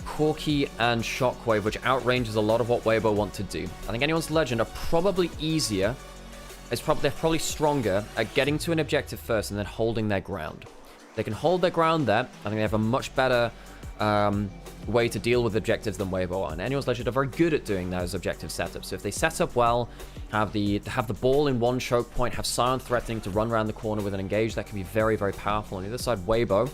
Corki and Shockwave, which outranges a lot of what Weibo want to do. I think anyone's legend are probably easier. They're probably stronger at getting to an objective first and then holding their ground. They can hold their ground there. I think they have a much better way to deal with objectives than Weibo are. And anyone's legend are very good at doing those objective setups. So if they set up well, have the ball in one choke point, have Sion threatening to run around the corner with an engage, that can be very, very powerful. On the other side, Weibo,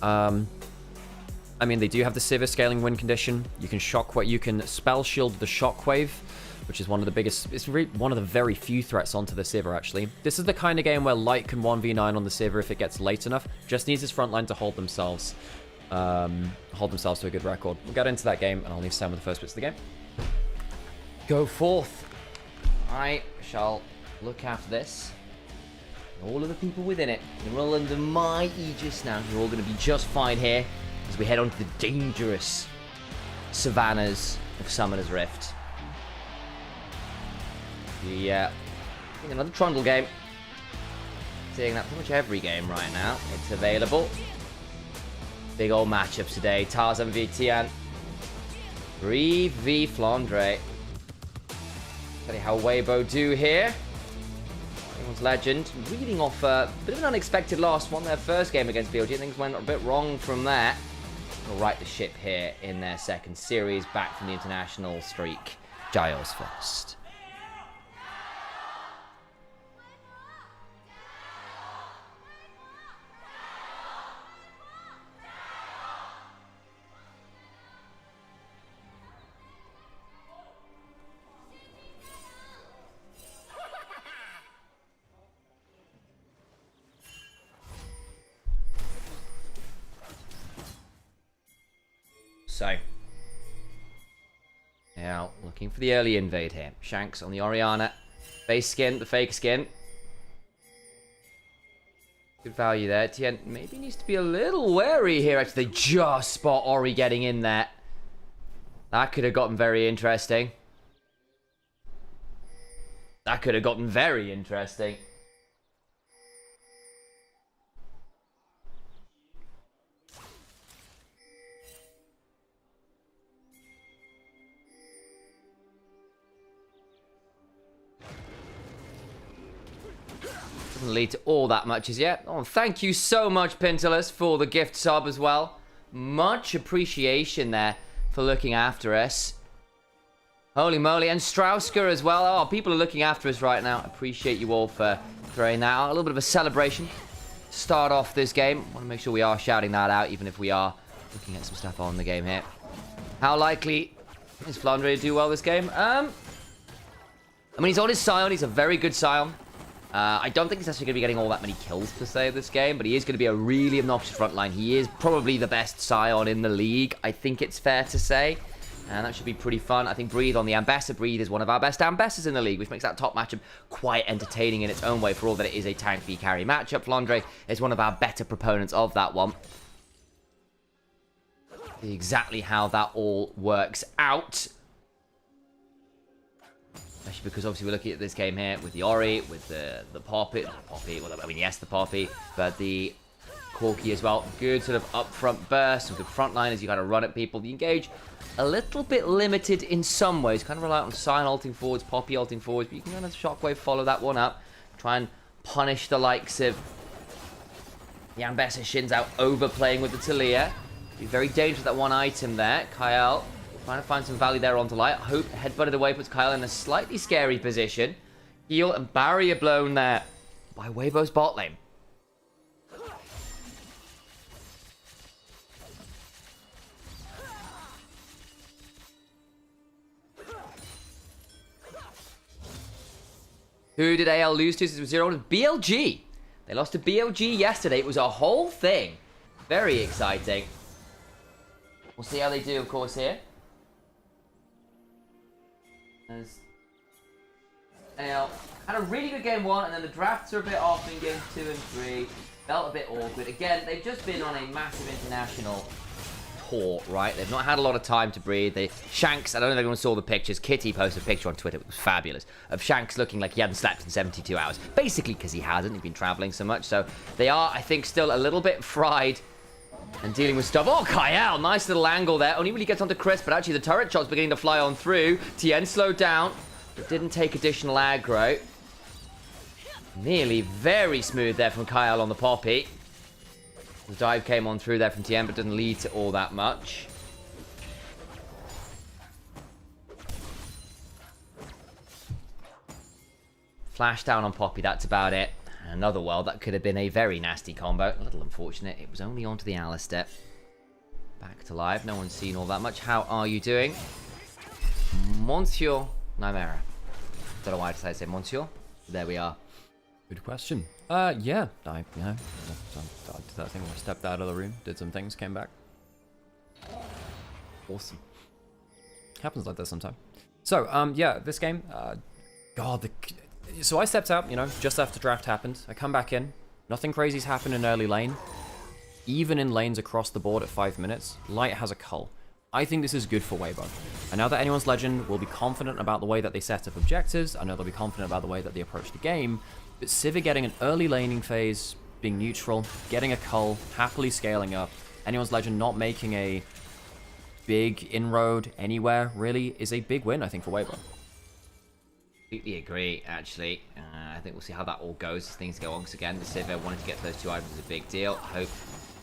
I mean, they do have the Sivir scaling win condition. You can spell shield the Shockwave, which is one of the biggest, it's really one of the very few threats onto the Sivir, actually. This is the kind of game where Light can 1v9 on the Sivir if it gets late enough. Just needs his front line to hold themselves to a good record. We'll get into that game, and I'll leave Sam with the first bits of the game. Go forth. I shall look after this. All of the people within it, they're all under my aegis now. You're all going to be just fine here as we head on to the dangerous savannas of Summoner's Rift. Another Trundle game. Seeing that pretty much every game right now. It's available. Big old matchups today. Tarzan v Tian. 3v Flandre. Tell you how Weibo do here. Anyone's legend reading off a bit of an unexpected loss. Won their first game against BLG. Things went a bit wrong from there. They'll right the ship here in their second series. Back from the international streak. Giles first. So, now looking for the early invade here. Shanks on the Orianna. Base skin, the fake skin. Good value there. Tien maybe needs to be a little wary here. Actually, they just spot Ori getting in there. That could have gotten very interesting. That could have gotten very interesting. Doesn't lead to all that much as yet. Oh, thank you so much, Pintalus, for the gift sub as well. Much appreciation there for looking after us. Holy moly. And Strausker as well. Oh, people are looking after us right now. Appreciate you all for throwing that out. A little bit of a celebration. Start off this game. Want to make sure we are shouting that out, even if we are looking at some stuff on the game here. How likely is Flandre to do well this game? I mean, he's on his Scion. He's a very good Scion. I don't think he's actually going to be getting all that many kills per se this game, but he is going to be a really obnoxious frontline. He is probably the best Scion in the league, I think it's fair to say. And that should be pretty fun. I think Breathe on the Ambessa. Breathe is one of our best Ambessas in the league, which makes that top matchup quite entertaining in its own way for all that it is a tank v carry matchup. Flandre is one of our better proponents of that one. Exactly how that all works out. Especially because obviously we're looking at this game here with the Ori, with the Poppy. Well, I mean, yes, the Poppy, but the Corki as well. Good sort of upfront burst, some good frontliners. You kind of run at people. The engage a little bit limited in some ways. Kind of rely on Sign ulting forwards, Poppy ulting forwards, but you can kind of Shockwave follow that one up. Try and punish the likes of the Ambessa Shins out overplaying with the Talia. Be very dangerous, that one item there. Kyle trying to find some value there onto light. Hope headbutted away puts Kyle in a slightly scary position. Heal and barrier blown there by Weibo's bot lane. Who did AL lose to? It was 0-1 BLG. They lost to BLG yesterday. It was a whole thing. Very exciting. We'll see how they do, of course, here. As AL had a really good game 1, and then the drafts are a bit off in games 2 and 3. Felt a bit awkward. Again, they've just been on a massive international tour, right? They've not had a lot of time to breathe. Shanks, I don't know if anyone saw the pictures. Kitty posted a picture on Twitter, it was fabulous, of Shanks looking like he hadn't slept in 72 hours. Basically because he hasn't, he's been traveling so much. So they are, I think, still a little bit fried and dealing with stuff. Oh, Kyle, nice little angle there. Only really gets onto Chris, but actually the turret shot's beginning to fly on through. Tien slowed down, but didn't take additional aggro. Nearly very smooth there from Kyle on the Poppy. The dive came on through there from Tien, but didn't lead to all that much. Flash down on Poppy, that's about it. Another well, that could have been a very nasty combo. A little unfortunate. It was only onto the Alistair. Back to live. No one's seen all that much. How are you doing? Monsieur Nymaera. Don't know why I say Monsieur. There we are. Good question. Yeah. I did that thing where I stepped out of the room, did some things, came back. Awesome. Happens like that sometimes. So, yeah, this game, God, so I stepped out, you know, just after draft happened. I come back in. Nothing crazy's happened in early lane. Even in lanes across the board at 5 minutes, Light has a cull. I think this is good for Weibo. And now that anyone's Legend will be confident about the way that they set up objectives, I know they'll be confident about the way that they approach the game, but Sivir getting an early laning phase, being neutral, getting a cull, happily scaling up, anyone's Legend not making a big inroad anywhere, really, is a big win, I think, for Weibo. Completely agree, actually. I think we'll see how that all goes as things go on. Because again, the Sivir wanted to get those 2 items is a big deal. I hope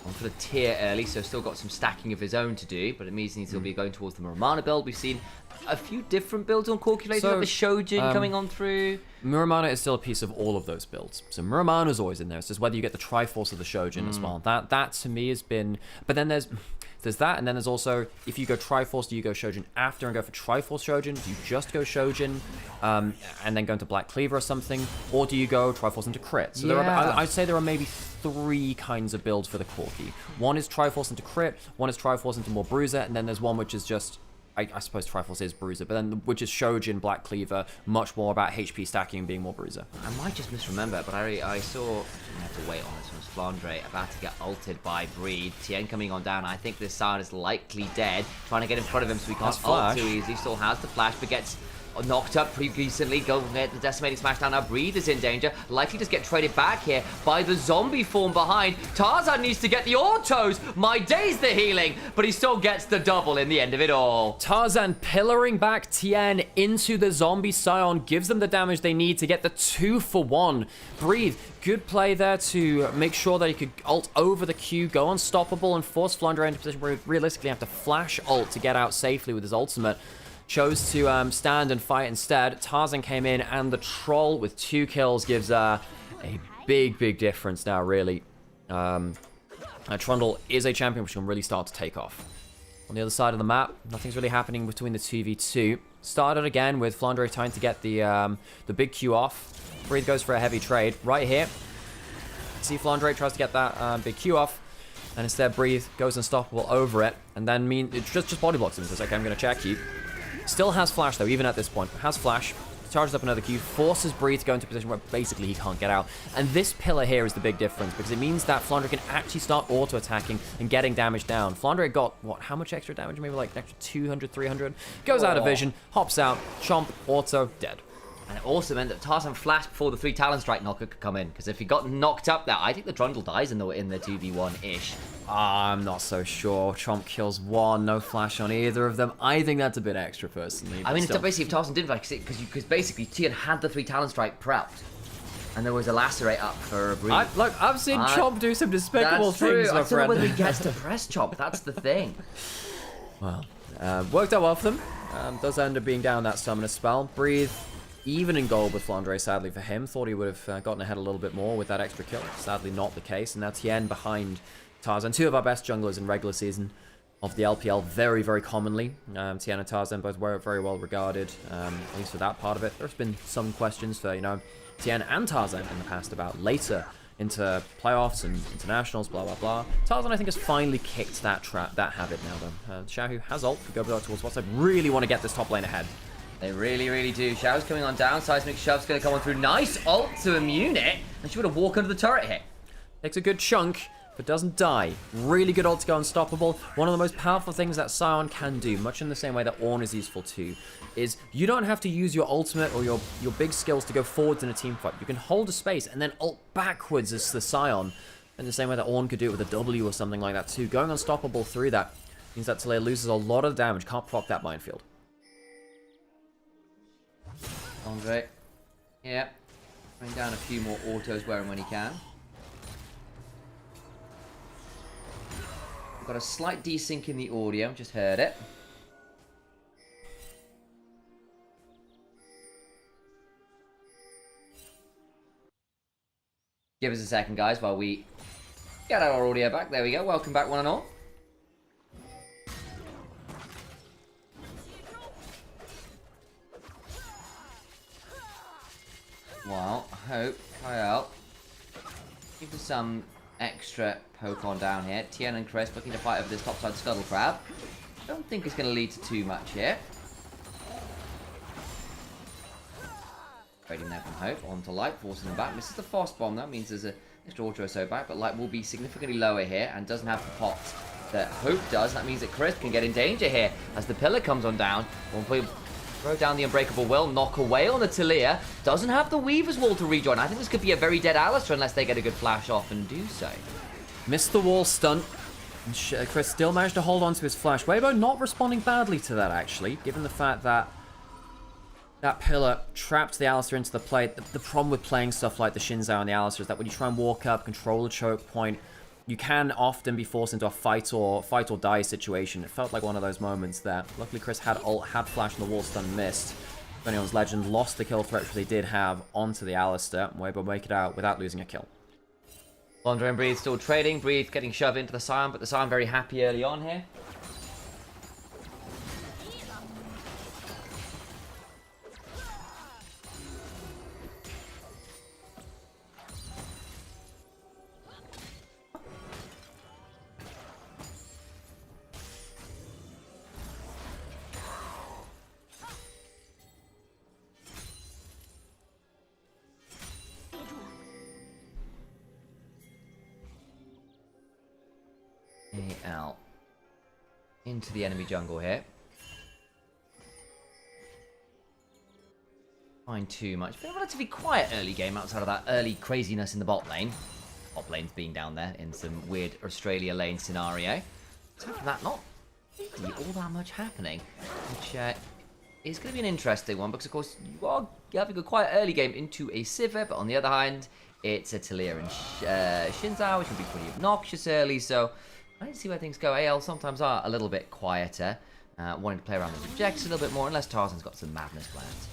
on for the tier early, so still got some stacking of his own to do, but it means he's still be going towards the Muramana build. We've seen a few different builds on Calculator, so, like the Shojin coming on through. Muramana is still a piece of all of those builds. So Muramana's always in there. It's just whether you get the Triforce or the Shojin as well. That to me has been... But then there's that, and then there's also, if you go Triforce, do you go Shojin after and go for Triforce Shojin? Do you just go Shojin and then go into Black Cleaver or something? Or do you go Triforce into Crit? So there are, I'd say there are maybe 3 kinds of builds for the Corki. One is Triforce into Crit, one is Triforce into more Bruiser, and then there's one which is just... I suppose Triforce is Bruiser, but then which is Shojin, Black Cleaver, much more about HP stacking and being more Bruiser. I might just misremember, but I saw... I have to wait on this one. Flandre about to get ulted by Breed. Tien coming on down. I think this Sion is likely dead. Trying to get in front of him so he can't ult too easily. Still has the flash, but gets knocked up pretty decently. Go get the decimating smash down. Now Breed is in danger. Likely just get traded back here by the zombie form behind. Tarzan needs to get the autos. My days the healing, but he still gets the double in the end of it all. Tarzan pillaring back Tien into the zombie Sion, gives them the damage they need to get the 2-for-1. Breathe, good play there to make sure that he could ult over the Q, go unstoppable, and force Flandre into a position where he realistically have to flash ult to get out safely with his ultimate. Chose to stand and fight instead. Tarzan came in, and the Troll with 2 kills gives a big difference now, really. Trundle is a champion which can really start to take off. On the other side of the map, nothing's really happening between the 2v2. Started again with Flandre trying to get the big Q off. Breathe goes for a heavy trade right here. See Flandre tries to get that big Q off. And instead, Breathe goes Unstoppable over it, and then it just body blocks him and says, okay, I'm going to check you. Still has Flash, though, even at this point. Has Flash, charges up another Q, forces Breathe to go into a position where basically he can't get out. And this pillar here is the big difference, because it means that Flandre can actually start auto-attacking and getting damage down. Flandre got, what, how much extra damage? Maybe like an extra 200, 300? Goes out of vision, hops out, chomp, auto, dead. And it also meant that Tarzan flashed before the 3 Talon Strike knocker could come in, because if he got knocked up there, I think the Trundle dies in the 2v1-ish. I'm not so sure. Chomp kills 1, no flash on either of them. I think that's a bit extra, personally. I mean, it's basically if Tarzan didn't flash, because basically Tian had the 3 Talon Strike prepped, and there was a Lacerate up for a Breathe. I've seen Chomp do some despicable things, my I don't know friend. whether he gets to press Chomp, that's the thing. Well, worked out well for them. Does end up being down that Summoner spell. Breathe, even in gold with Flandre, sadly for him. Thought he would have gotten ahead a little bit more with that extra kill. Sadly not the case. And now Tien behind Tarzan. 2 of our best junglers in regular season of the LPL, very, very commonly. Tien and Tarzan both were very well regarded, at least for that part of it. There's been some questions for, Tien and Tarzan in the past about later into playoffs and internationals, blah, blah, blah. Tarzan, I think, has finally kicked that habit now, though. Xiaohu has ult. We go back towards what I really want to get this top lane ahead. They really, really do. Xiao's coming on down. Seismic Shove's going to come on through. Nice ult to immune it. And she would have walked under the turret here. Takes a good chunk, but doesn't die. Really good ult to go unstoppable. One of the most powerful things that Sion can do, much in the same way that Ornn is useful too, is you don't have to use your ultimate or your big skills to go forwards in a team fight. You can hold a space and then ult backwards as the Sion, in the same way that Ornn could do it with a W or something like that too. Going unstoppable through that means that Taliyah loses a lot of damage. Can't proc that minefield. Andre. Yeah. Bring down a few more autos where and when he can. Got a slight desync in the audio. Just heard it. Give us a second, guys, while we get our audio back. There we go. Welcome back, one and all. Well, Hope, Kyle, give us some extra poke on down here. Tien and Chris looking to fight over this topside Scuttle Crab. Don't think it's going to lead to too much here. Trading there from Hope onto Light, forcing them back. Misses the Frost Bomb. That means there's an extra auto so back, but Light will be significantly lower here and doesn't have the pots that Hope does. That means that Chris can get in danger here as the pillar comes on down. Throw down the Unbreakable Will, knock away on the Taliyah. Doesn't have the Weaver's Wall to rejoin. I think this could be a very dead Alistar unless they get a good flash off and do so. Missed the wall stunt. And Chris still managed to hold on to his flash. Weibo not responding badly to that, actually, given the fact that that pillar trapped the Alistar into the plate. The problem with playing stuff like the Shinzao and the Alistar is that when you try and walk up, control a choke point, you can often be forced into a fight or die situation. It felt like one of those moments there. Luckily, Chris had ult, had flash, and the wall stun missed. If anyone's legend lost the kill threat which they did have onto the Alistar. Weibo make it out without losing a kill. Flandre and Breathe still trading. Breathe getting shoved into the Sion, but the Sion very happy early on here. Out into the enemy jungle here. Find too much. Been a relatively quiet early game outside of that early craziness in the bot lane. Bot lane's being down there in some weird Australia lane scenario. Aside from that, not really all that much happening, which is going to be an interesting one because, of course, you are having a quiet early game into a Sivir, but on the other hand, it's a Taliyah and Shinzao, which can be pretty obnoxious early, so I didn't see where things go. AL sometimes are a little bit quieter, wanting to play around with objectives a little bit more, unless Tarzan's got some madness plans.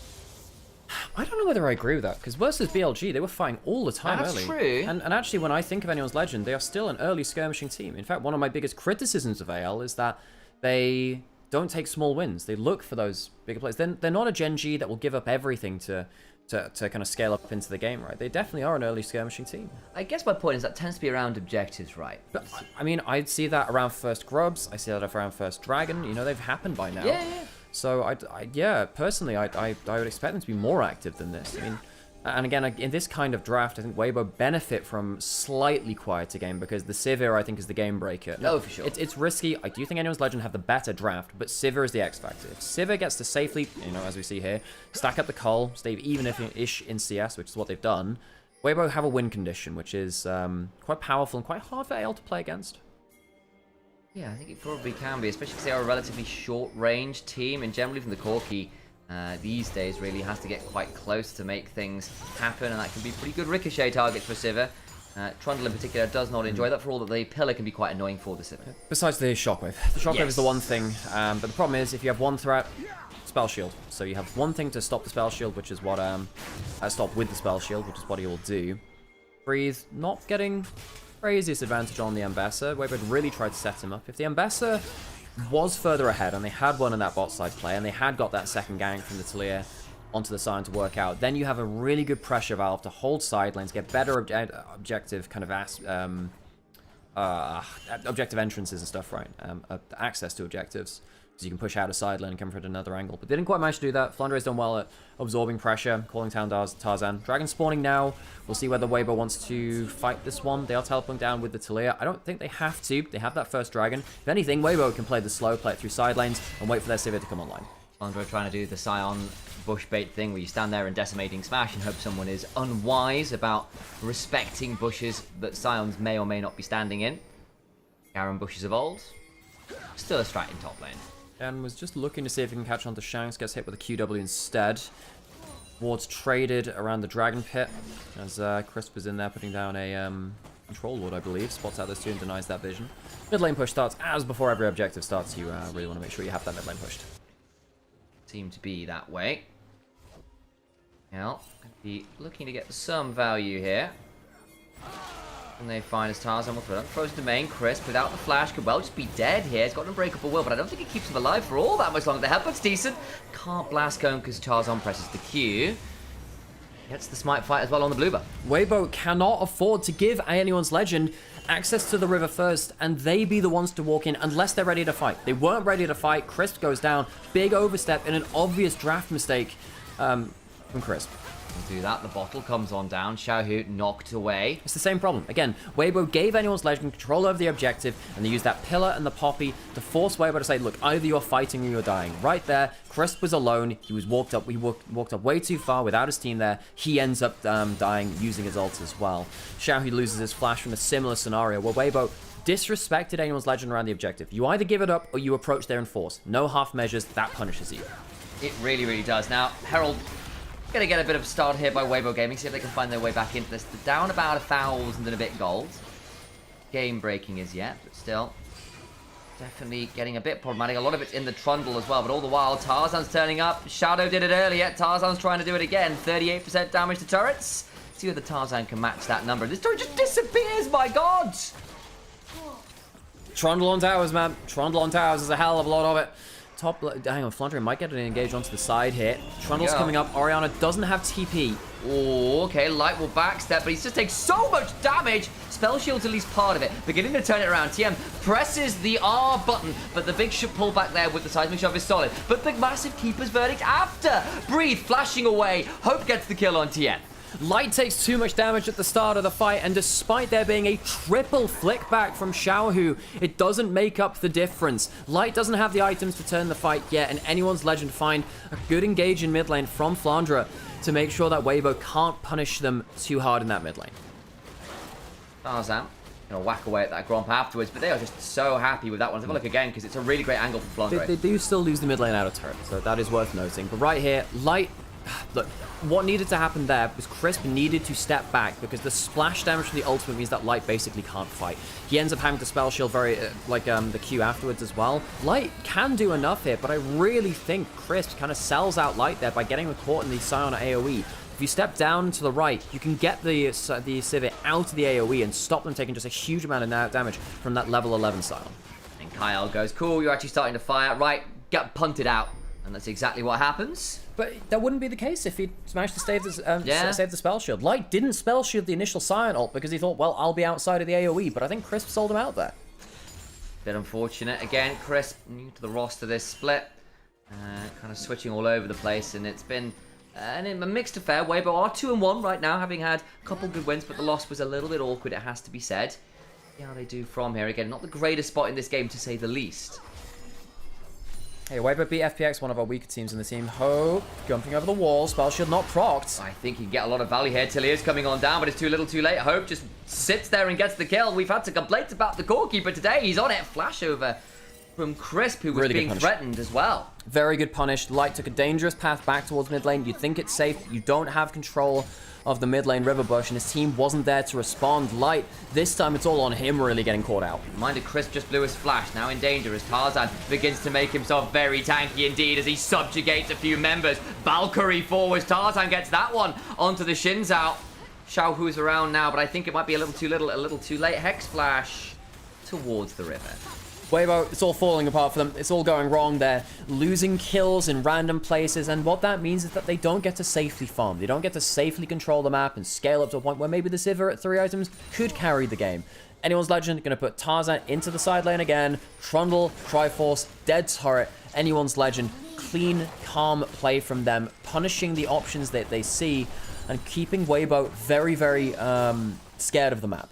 I don't know whether I agree with that, because versus BLG, they were fighting all the time early. That's true. And actually, when I think of anyone's legend, they are still an early skirmishing team. In fact, one of my biggest criticisms of AL is that they don't take small wins. They look for those bigger plays. They're not a Gen G that will give up everything to to kind of scale up into the game, right? They definitely are an early skirmishing team. I guess my point is that tends to be around objectives, right? But, I mean, I'd see that around first Grubs. I see that around first Dragon. You know, they've happened by now. Yeah, yeah. So, yeah, personally, I would expect them to be more active than this. I mean, and again, in this kind of draft, I think Weibo benefit from slightly quieter game because the Sivir, I think, is the game breaker. No, for sure. It's risky. I do think Anyone's Legend have the better draft, but Sivir is the X factor. If Sivir gets to safely, you know, as we see here, stack up the cull, stay even if-ish in CS, which is what they've done, Weibo have a win condition, which is quite powerful and quite hard for AL to play against. Yeah, I think it probably can be, especially because they are a relatively short-range team, and generally from the Corki, these days really has to get quite close to make things happen, and that can be pretty good ricochet targets for Sivir. Trundle in particular does not enjoy that, for all that the pillar can be quite annoying for the Sivir. Besides the Shockwave. The Shockwave is the one thing, but the problem is if you have one threat, Spell Shield. So you have one thing to stop the Spell Shield, which is what, stop with the Spell Shield, which is what he will do. Breathe, not getting craziest advantage on the Ambassador. Weibo really tried to set him up. If the Ambassador was further ahead and they had won in that bot side play and they had got that second gank from the Talia onto the side to work out, then you have a really good pressure valve to hold side lanes, get better objective kind of objective entrances and stuff, right? Access to objectives. So you can push out a side lane and come from another angle. But they didn't quite manage to do that. Flandre's done well at absorbing pressure, calling down Tarzan. Dragon spawning now. We'll see whether Weibo wants to fight this one. They are teleporting down with the Talia. I don't think they have to. They have that first Dragon. If anything, Weibo can play the slow, play it through side lanes, and wait for their Sivir to come online. Flandre trying to do the Scion bush bait thing where you stand there and decimating smash and hope someone is unwise about respecting bushes that Scions may or may not be standing in. Garen bushes of old. Still a strat in top lane. And was just looking to see if he can catch on to Shanks, gets hit with a QW instead. Wards traded around the Dragon Pit, as Crisp was in there putting down a Control Ward, I believe. Spots out those two and denies that vision. Mid lane push starts, as before every objective starts, you really want to make sure you have that mid lane pushed. Seem to be that way. Now, be looking to get some value here. And they find his Tarzan will throw it. Frozen Domain, Crisp without the flash could well just be dead here. He's got an Unbreakable Will, but I don't think it keeps him alive for all that much longer. The headbutt's decent. Can't blast Cone because Tarzan presses the Q. Gets the Smite fight as well on the blue buff. Weibo cannot afford to give Anyone's Legend access to the river first, and they be the ones to walk in unless they're ready to fight. They weren't ready to fight. Crisp goes down. Big overstep and an obvious draft mistake from Crisp. Do that, the bottle comes on down, Xiaohu knocked away. It's the same problem. Again, Weibo gave Anyone's Legend control over the objective, and they used that pillar and the poppy to force Weibo to say, look, either you're fighting or you're dying. Right there, Crisp was alone. He was walked up way too far without his team there. He ends up dying using his ult as well. Xiaohu loses his flash from a similar scenario where Weibo disrespected Anyone's Legend around the objective. You either give it up or you approach there in force. No half measures, that punishes you. It really, really does. Now, Herald gonna get a bit of a start here by Weibo Gaming, see if they can find their way back into this. They're down about 1,000 and a bit gold. Game breaking as yet, but still definitely getting a bit problematic. A lot of it's in the Trundle as well, but all the while Tarzan's turning up. Shadow did it earlier. Tarzan's trying to do it again. 38% damage to turrets. See whether Tarzan can match that number. This turret just disappears, my god! Trundle on towers, man. Trundle on towers is a hell of a lot of it. Top, hang on, Flandre might get an engage onto the side here. Trundle's coming up. Orianna doesn't have TP. Oh, okay, Light will backstep, but he's just taking so much damage. Spell Shield's at least part of it. Beginning to turn it around. TM presses the R button, but the big pull back there with the seismic shove is solid. But the massive Keeper's Verdict after. Breathe, flashing away. Hope gets the kill on TM. Light takes too much damage at the start of the fight, and despite there being a triple flick back from Xiaohu, it doesn't make up the difference. Light doesn't have the items to turn the fight yet, and Anyone's Legend find a good engage in mid lane from Flandre to make sure that Weibo can't punish them too hard in that mid lane. Tarzan gonna whack away at that Gromp afterwards, but they are just so happy with that one. Let's have a look again, because it's a really great angle for Flandre. They do still lose the mid lane out of turret, so that is worth noting. But right here, Light... Look, what needed to happen there was Crisp needed to step back because the splash damage from the ultimate means that Light basically can't fight. He ends up having to spell shield very, the Q afterwards as well. Light can do enough here, but I really think Crisp kind of sells out Light there by getting him caught in the Scion AoE. If you step down to the right, you can get the Sivir out of the AoE and stop them taking just a huge amount of damage from that level 11 Scion. And Kyle goes, cool, you're actually starting to fire. Right, get punted out. And that's exactly what happens. But that wouldn't be the case if he managed to save, Yeah. save the spell shield. Light didn't spell shield the initial Scion ult because he thought, well, I'll be outside of the AoE, but I think Crisp sold him out there. Bit unfortunate. Again, Crisp, new to the roster this split. Kind of switching all over the place, and it's been a mixed affair. Weibo are 2-1 right now, having had a couple good wins, but the loss was a little bit awkward, it has to be said. See how they do from here. Again, not the greatest spot in this game, to say the least. Hey, Weibo beat FPX, one of our weaker teams in the team. Hope jumping over the wall. Spell shield not procced. I think you can get a lot of value here. Tilly is coming on down, but it's too little too late. Hope just sits there and gets the kill. We've had some complaints about the goalkeeper today. He's on it. Flash over from Crisp, who was Really being threatened as well. Very good punish. Light took a dangerous path back towards mid lane. You think it's safe. You don't have control of the mid lane river bush, and his team wasn't there to respond. Light, this time it's all on him really getting caught out. Reminder, Crisp just blew his flash, now in danger as Tarzan begins to make himself very tanky indeed as he subjugates a few members. Valkyrie forwards, Tarzan gets that one onto the shins out. Xiaohu's around now, but I think it might be a little too little, a little too late. Hex flash towards the river. Weibo, it's all falling apart for them. It's all going wrong. They're losing kills in random places, and what that means is that they don't get to safely farm. They don't get to safely control the map and scale up to a point where maybe the Sivir at 3 items could carry the game. Anyone's Legend going to put Tarzan into the side lane again. Trundle, Triforce, dead turret. Anyone's Legend. Clean, calm play from them, punishing the options that they see and keeping Weibo very, very scared of the map.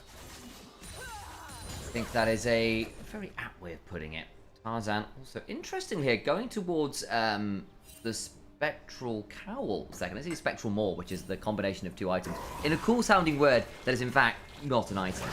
I think that is a very apt way of putting it. Tarzan also interesting here, going towards the Spectral Cowl second. Let's see Spectral Maw, which is the combination of 2 items, in a cool sounding word that is in fact not an item.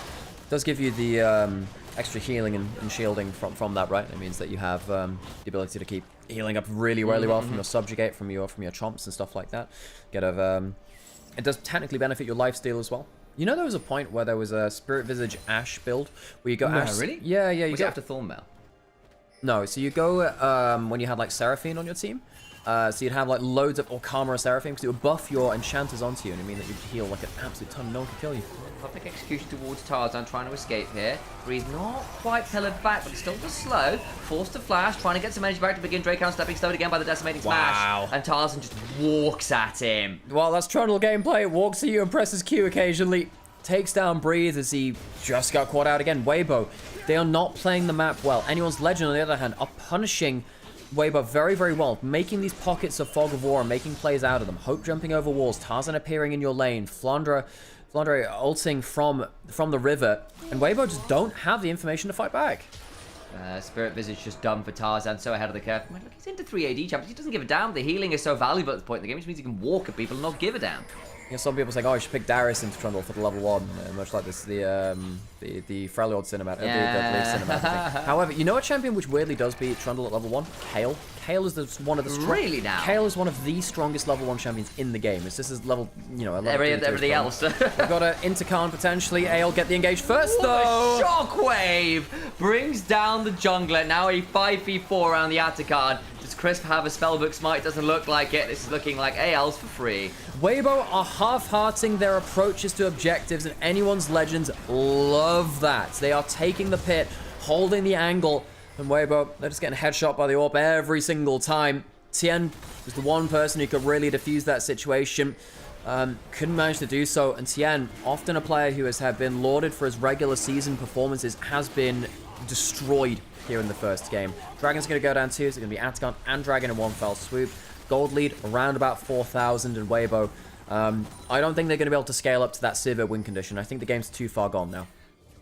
Does give you the extra healing and shielding from that, right? It means that you have the ability to keep healing up really well from your subjugate, from your chomps and stuff like that. It does technically benefit your lifesteal as well. You know, there was a point where there was a Spirit Visage Ash build where you go Ash. Really? Yeah. You was go it after Thornmail? No, so you go when you had like Seraphine on your team. So you'd have like loads of Karma or Seraphine because it would buff your enchanters onto you, and it mean that you'd heal like an absolute ton. No one could kill you. Public execution towards Tarzan, trying to escape here. Breeze not quite pillared back, but still just slow. Forced to flash, trying to get some energy back to begin. Drakehound stepping slowed again by the decimating smash. And Tarzan just walks at him. Well, that's Trundle gameplay. Walks at you and presses Q occasionally. Takes down Breeze as he just got caught out again. Weibo, they are not playing the map well. Anyone's Legend, on the other hand, are punishing Weibo very well, making these pockets of Fog of War and making plays out of them. Hope jumping over walls, Tarzan appearing in your lane, Flandre ulting from the river, and Weibo just don't have the information to fight back. Spirit Visage just done for Tarzan, so ahead of the curve. Look, he's into 3 AD champions. He doesn't give a damn. The healing is so valuable at this point in the game, which means he can walk at people and not give a damn. You know, some people say, "Oh, you should pick Darius into Trundle for the level 1," much like this the Freljord cinematic, the cinematic thing. However, you know a champion which weirdly does beat Trundle at level 1? Kayle. Kayle is one of the really now. Kayle is one of the strongest level 1 champions in the game. It's just as level, you know, everything else. We've got an Intercon potentially. AL get the engage first though. The shockwave brings down the jungler. Now a 5v4 around the Atacard. Does Crisp have a spellbook smite? Doesn't look like it. This is looking like AL's for free. Weibo are half-hearting their approaches to objectives, and anyone's Legends love that. They are taking the pit, holding the angle, and Weibo, they're just getting headshot by the AWP every single time. Tien was the one person who could really defuse that situation. Couldn't manage to do so, and Tien, often a player who has been lauded for his regular season performances, has been destroyed here in the first game. Dragon's going to go down too. It's going to be Atacon and Dragon in one fell swoop. Gold lead around about 4,000, and Weibo, I don't think they're going to be able to scale up to that Sivir win condition. I think the game's too far gone now.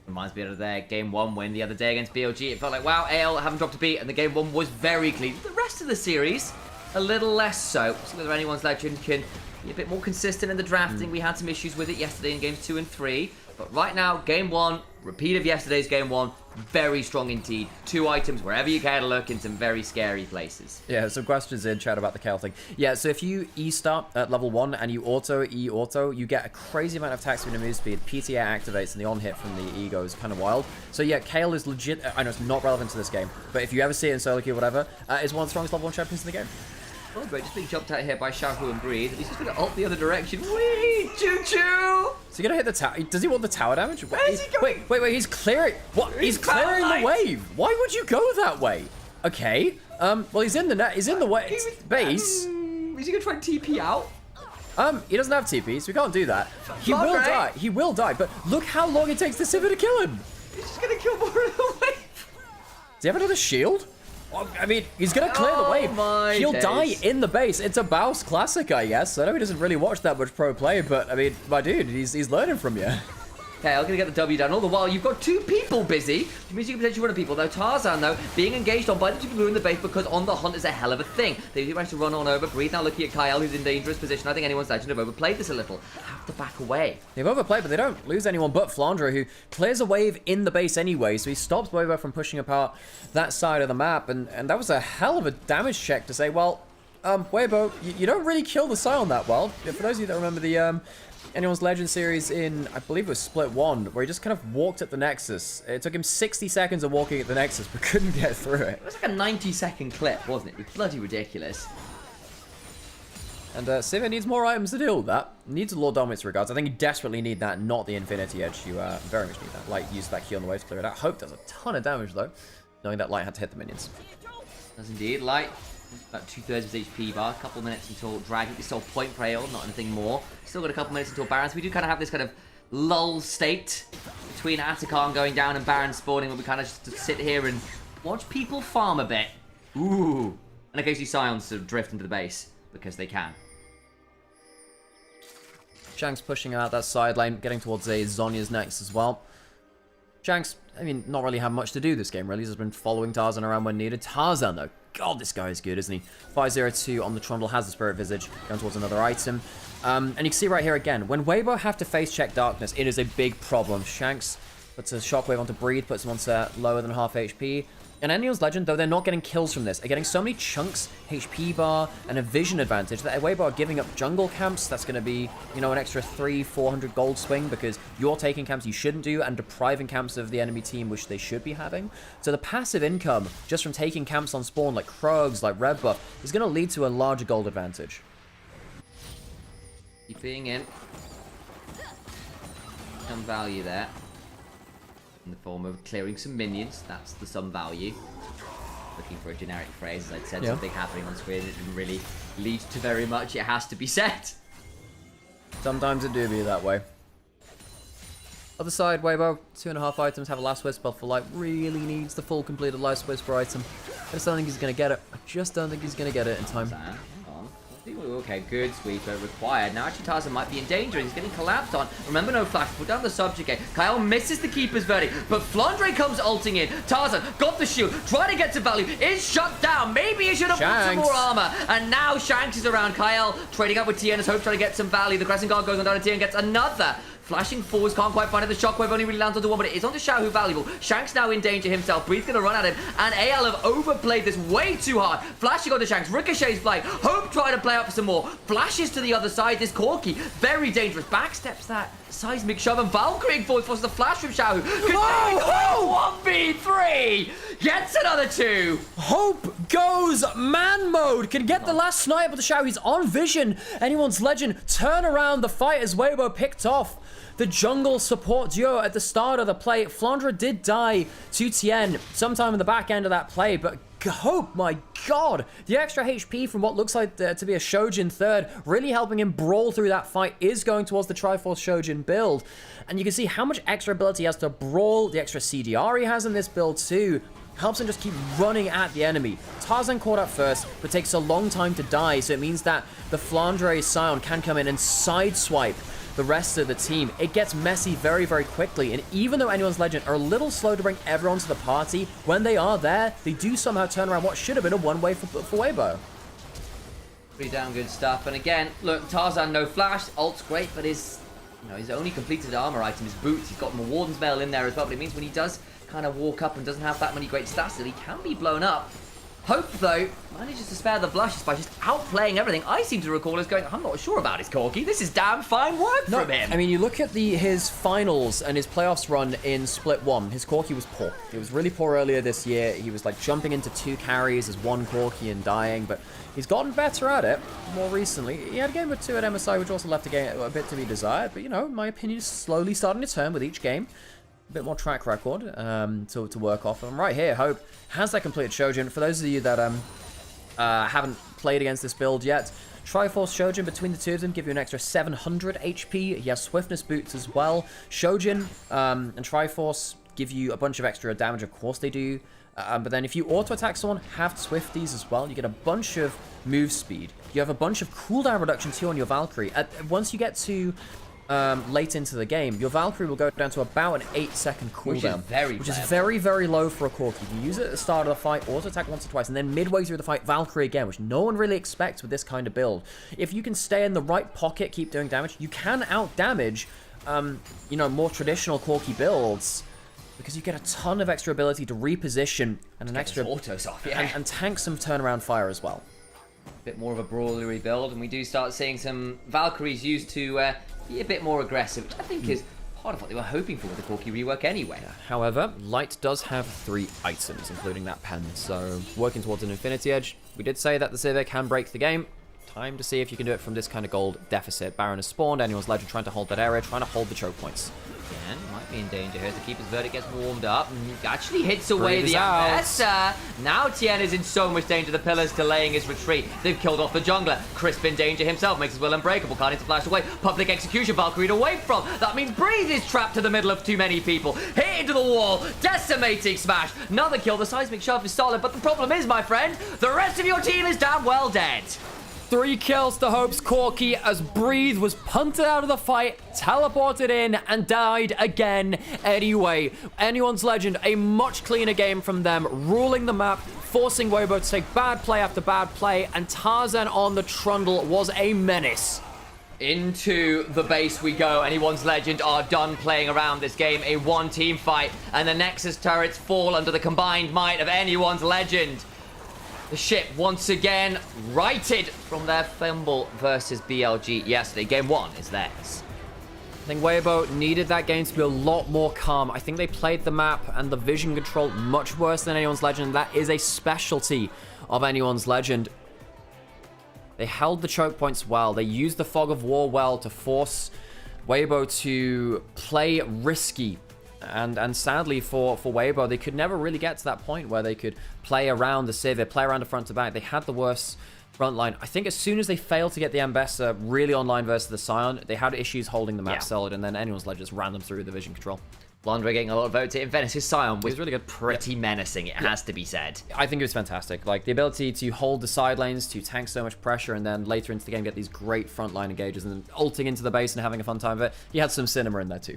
Reminds me of their Game 1 win the other day against BLG. It felt like, wow, AL haven't dropped a beat, and the Game 1 was very clean. The rest of the series, a little less so. See whether anyone's Legend can be a bit more consistent in the drafting. We had some issues with it yesterday in Games 2 and 3. But right now, Game 1, repeat of yesterday's Game 1, very strong indeed. 2 items wherever you care to look in some very scary places. Yeah, some questions in chat about the Kayle thing. Yeah, so if you E-start at level 1 and you E-auto, you get a crazy amount of attack speed and move speed. PTA activates and the on-hit from the E goes kind of wild. So yeah, Kayle is legit. I know it's not relevant to this game, but if you ever see it in solo queue or whatever, is one of the strongest level 1 champions in the game. Oh, great, just being jumped out here by Xiaohu and Breeze. He's just going to ult the other direction. Whee! Choo-choo! Is he going to hit the tower? Does he want the tower damage? Where is he going? Wait, he's clearing... What? He's clearing the wave! Why would you go that way? Okay. Well, he's in the net. He's in the way base. Is he gonna try and TP out? He doesn't have TP, so we can't do that. He will Flandre. die. He will die. But look how long it takes the Sivir to kill him. He's just gonna kill more of the wave. Does he have another shield? Well, I mean, he's gonna clear the wave. My He'll days. die in the base. It's a Baus classic, I guess. I know he doesn't really watch that much pro play, but I mean, my dude, he's learning from you. Okay, I'm gonna get the W down. All the while, you've got 2 people busy, which means you can potentially run people. Though Tarzan, though, being engaged on by the 2 people in the base because on the hunt is a hell of a thing. They do manage to run on over. Breathe now looking at Kyle, who's in dangerous position. I think anyone's legend have overplayed this a little. Have to back away. They've overplayed, but they don't lose anyone but Flandre, who clears a wave in the base anyway, so he stops Weibo from pushing apart that side of the map, and that was a hell of a damage check to say, well, Weibo, you don't really kill the Scion that well. For those of you that remember the Anyone's Legend series in, I believe it was Split 1, where he just kind of walked at the Nexus. It took him 60 seconds of walking at the Nexus, but couldn't get through it. It was like a 90-second clip, wasn't it? It was bloody ridiculous. And Sivir needs more items to deal with that. Needs a Lord Dominate's Regards. I think you desperately need that, not the Infinity Edge. You very much need that. Light used that key on the way to clear it out. Hope does a ton of damage, though, knowing that Light had to hit the minions. Does indeed. Light, about 2/3 of his HP bar. A couple minutes until Dragon is still point Prail, not anything more. Still got a couple minutes until Baron. So we do kind of have this kind of lull state between Atakan going down and Baron spawning, where we kind of just sit here and watch people farm a bit. Ooh. And occasionally Scions sort of drift into the base because they can. Shanks pushing out that side lane, getting towards a Zhonya's next as well. Shanks, I mean, not really had much to do this game, really. He's just been following Tarzan around when needed. Tarzan, though, God, this guy is good, isn't he? 502 on the Trundle, has the Spirit Visage, going towards another item. And you can see right here again, when Weibo have to face check Darkness, it is a big problem. Shanks puts a Shockwave onto Breathe, puts him onto lower than half HP. And Anyone's Legend, though they're not getting kills from this, are getting so many chunks, HP bar, and a vision advantage that Weibo are giving up jungle camps. That's going to be, you know, an extra 300-400 gold swing because you're taking camps you shouldn't do and depriving camps of the enemy team, which they should be having. So the passive income, just from taking camps on spawn, like Krugs, like Red Buff, is going to lead to a larger gold advantage. Keep being in. Some value there. In the form of clearing some minions. That's the some value. Looking for a generic phrase, as I'd said, something happening on screen. It didn't really lead to very much. It has to be said. Sometimes it do be that way. Other side, Weibo, 2.5 items, have a Last Whisper for Light. Really needs the full completed Last Whisper item. I just don't think he's going to get it. I just don't think he's going to get it in time. Okay, good sweeper required. Now actually Tarzan might be in danger. He's getting collapsed on. Remember, no flash. Put down the subjugate. Kyle misses the keeper's verdict, but Flandre comes ulting in. Tarzan got the shield, trying to get to value. Is shut down. Maybe he should have put some more armor. And now Shanks is around. Kyle trading up with Tien as hope trying to get some value. The Crescent Guard goes on down and Tien gets another. Flashing forwards, can't quite find it. The Shockwave only really lands onto one, but it is onto Xiao, who valuable. Shanks now in danger himself. Breeze's gonna run at him, and AL have overplayed this way too hard. Flashing onto Shanks, Ricochet's flight. Hope trying to play up for some more. Flashes to the other side. This Corki, very dangerous. Backsteps that seismic shove, and Valkyrie forwards forces the flash from Xiao. Oh, 1v3! Gets another 2. Hope goes man mode. Can get the last snipe with the Xiao. He's on vision. Anyone's Legend turn around the fight as Weibo picked off the jungle support duo at the start of the play. Flandre did die to Tien sometime in the back end of that play, but Hope, my god, the extra HP from what looks like to be a Shojin third, really helping him brawl through that fight, is going towards the Triforce Shojin build. And you can see how much extra ability he has to brawl, the extra CDR he has in this build too, helps him just keep running at the enemy. Tarzan caught up first, but takes a long time to die, so it means that the Flandre Scion can come in and sideswipe the rest of the team. It gets messy very, very quickly, and even though Anyone's Legend are a little slow to bring everyone to the party, when they are there, they do somehow turn around what should have been a one-way for Weibo. Pretty damn good stuff. And again, look, Tarzan no flash, ult's great, but his only completed armor item is boots. He's got the Warden's Mail in there as well, but it means when he does kind of walk up and doesn't have that many great stats, that he can be blown up. Hope, though, manages to spare the blushes by just outplaying everything. I seem to recall as going, I'm not sure about his Corki. This is damn fine work from him. I mean, you look at his finals and his playoffs run in Split 1. His Corki was poor. It was really poor earlier this year. He was like jumping into 2 carries as 1 Corki and dying, but he's gotten better at it more recently. He had a game or 2 at MSI, which also left a bit to be desired, but you know, my opinion is slowly starting to turn with each game. a bit more track record to work off. And right here, Hope has that completed Shojin. For those of you that haven't played against this build yet, Triforce Shojin, between the two of them, give you an extra 700 HP. He has Swiftness boots as well. Shojin and Triforce give you a bunch of extra damage, of course they do. But then if you auto-attack someone, have Swifties as well, you get a bunch of move speed. You have a bunch of cooldown reduction too on your Valkyrie. Once you get to late into the game, your Valkyrie will go down to about an 8-second cooldown. Which is very, very low for a Corki. You use it at the start of the fight, auto-attack once or twice, and then midway through the fight, Valkyrie again, which no one really expects with this kind of build. If you can stay in the right pocket, keep doing damage, you can out-damage, you know, more traditional Corki builds, because you get a ton of extra ability to reposition and an extra autos off, yeah. and tank some turnaround fire as well. A bit more of a brawlery build, and we do start seeing some Valkyries used to be a bit more aggressive, which I think is part of what they were hoping for with the Corki rework anyway. However, Light does have 3 items, including that pen, so working towards an Infinity Edge. We did say that the Sivir can break the game. Time to see if you can do it from this kind of gold deficit. Baron has spawned, Anyone's Legend trying to hold that area, trying to hold the choke points. Again, might be in danger here. The Keeper's Verdict gets warmed up and actually hits away Breathe the out. Ambessa. Now Tien is in so much danger. The Pillars delaying his retreat. They've killed off the jungler. Crisp in danger himself, makes his will unbreakable. Can't need to flash away. Public execution, Valkyrie away from. That means Breathe is trapped to the middle of too many people. Hit into the wall. Decimating smash. Another kill. The seismic shove is solid, but the problem is, my friend, the rest of your team is damn well dead. 3 kills to Hope's Corki as Breathe was punted out of the fight, teleported in, and died again anyway. Anyone's Legend, a much cleaner game from them, ruling the map, forcing Weibo to take bad play after bad play, and Tarzan on the Trundle was a menace. Into the base we go. Anyone's Legend are done playing around this game. A 1-team fight, and the Nexus turrets fall under the combined might of Anyone's Legend. The ship, once again, righted from their fumble versus BLG yesterday. Game 1 is theirs. I think Weibo needed that game to be a lot more calm. I think they played the map and the vision control much worse than Anyone's Legend. That is a specialty of Anyone's Legend. They held the choke points well. They used the Fog of War well to force Weibo to play risky. And sadly for Weibo, they could never really get to that point where they could play around the Sivir, play around the front to back. They had the worst front line. I think as soon as they failed to get the Ambessa really online versus the Scion, they had issues holding the map solid, and then Anyone's Legend just ran them through the vision control. Flandre getting a lot of votes in Venice. His Scion was really good. Pretty menacing, it has to be said. I think it was fantastic. Like, the ability to hold the side lanes, to tank so much pressure, and then later into the game get these great frontline engages, and then ulting into the base and having a fun time of it. He had some cinema in there too.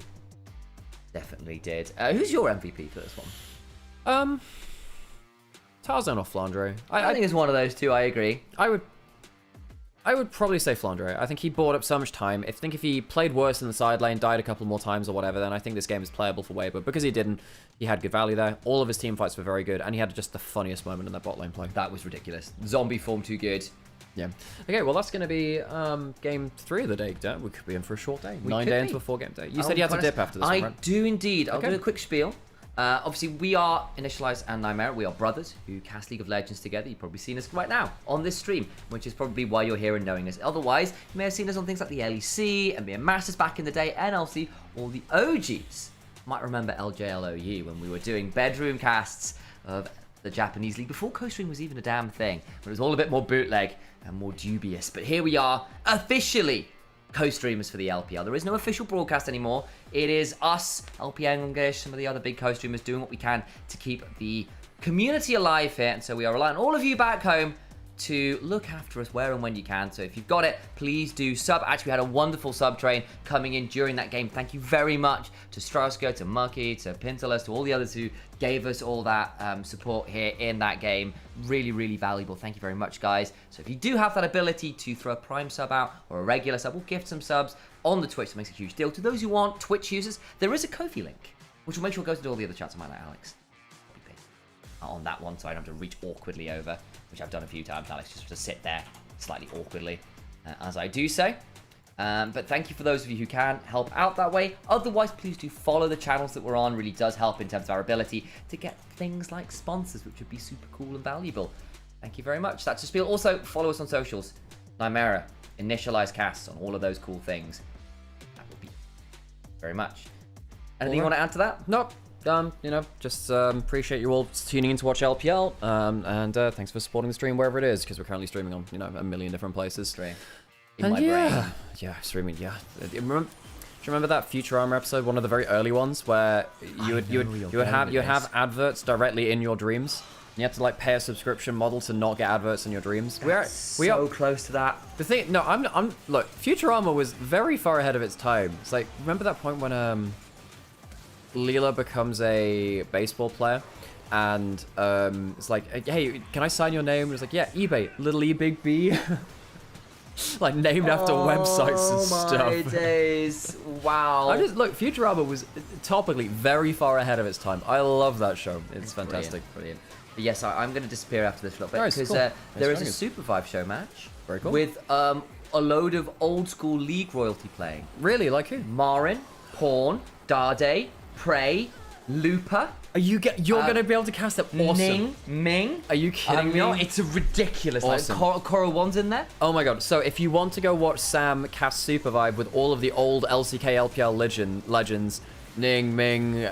Definitely did. Who's your MVP for this one? Tarzan or Flandre? I think it's one of those two, I agree. I would probably say Flandre. I think he bought up so much time. If he played worse in the side lane, died a couple more times or whatever, then I think this game is playable for Weibo. Because he didn't, he had good value there. All of his team fights were very good, and he had just the funniest moment in that bot lane play. That was ridiculous. Zombie form too good. Yeah. Okay, well, that's going to be game 3 of the day. We could be in for a short day. 9 day into a 4-game day. You said you had to dip after this one, right? I do indeed. I'll do a quick spiel. Obviously, we are Initialise and Nymaera. We are brothers who cast League of Legends together. You've probably seen us right now on this stream, which is probably why you're here and knowing us. Otherwise, you may have seen us on things like the LEC, NBA Masters back in the day, NLC, all the OGs. Might remember LJLOU when we were doing bedroom casts of the Japanese League before co-stream was even a damn thing. But it was all a bit more bootleg and more dubious. But here we are, officially co-streamers for the LPL. There is no official broadcast anymore. It is us, LPL English, some of the other big co-streamers doing what we can to keep the community alive here. And so we are relying on all of you back home to look after us where and when you can. So if you've got it, please do sub. Actually, we had a wonderful sub train coming in during that game. Thank you very much to Strauska, to Mucky, to Pintalas, to all the others who gave us all that support here in that game. Really, really valuable. Thank you very much, guys. So if you do have that ability to throw a Prime sub out or a regular sub, we'll gift some subs on the Twitch. That makes a huge deal. To those who aren't Twitch users, there is a Ko-fi link, which will make sure it goes into all the other chats. I might let Alex on that one, so I don't have to reach awkwardly over, which I've done a few times. Alex just to sit there slightly awkwardly as I do so. But thank you for those of you who can help out that way. Otherwise, please do follow the channels that we're on. Really does help in terms of our ability to get things like sponsors, which would be super cool and valuable. Thank you very much. That's the spiel. Also, follow us on socials. Nymaera, Initialise casts on all of those cool things. That would be very much. Anything you want to add to that? Nope. You know, just appreciate you all tuning in to watch LPL, and thanks for supporting the stream wherever it is, because we're currently streaming on, you know, a million different places. Stream. And yeah, streaming. Yeah. Do you remember that Futurama episode, one of the very early ones, where you would have adverts directly in your dreams? You have to like pay a subscription model to not get adverts in your dreams. We are so close to that. The thing, no, I'm look. Futurama was very far ahead of its time. It's like, remember that point when Leela becomes a baseball player, and it's like, hey, can I sign your name? And it's like, yeah, eBay, little E, big B. Like named after websites and stuff. Oh my days! Wow. I just look. Futurama was topically very far ahead of its time. I love that show. It's fantastic. Brilliant. But yes, I'm going to disappear after this a little bit Nice, because cool. there is Nice a Super 5 show match Very cool. with a load of old school League royalty playing. Really, like who? Marin, Pawn, Dade, Prey, Looper. You're gonna be able to cast it. Awesome. Ning, Ming. Are you kidding me? No, it's a ridiculous. Awesome. Like, Coral One's in there. Oh my god. So if you want to go watch Sam cast Super Vibe with all of the old LCK LPL legends, Ning, Ming,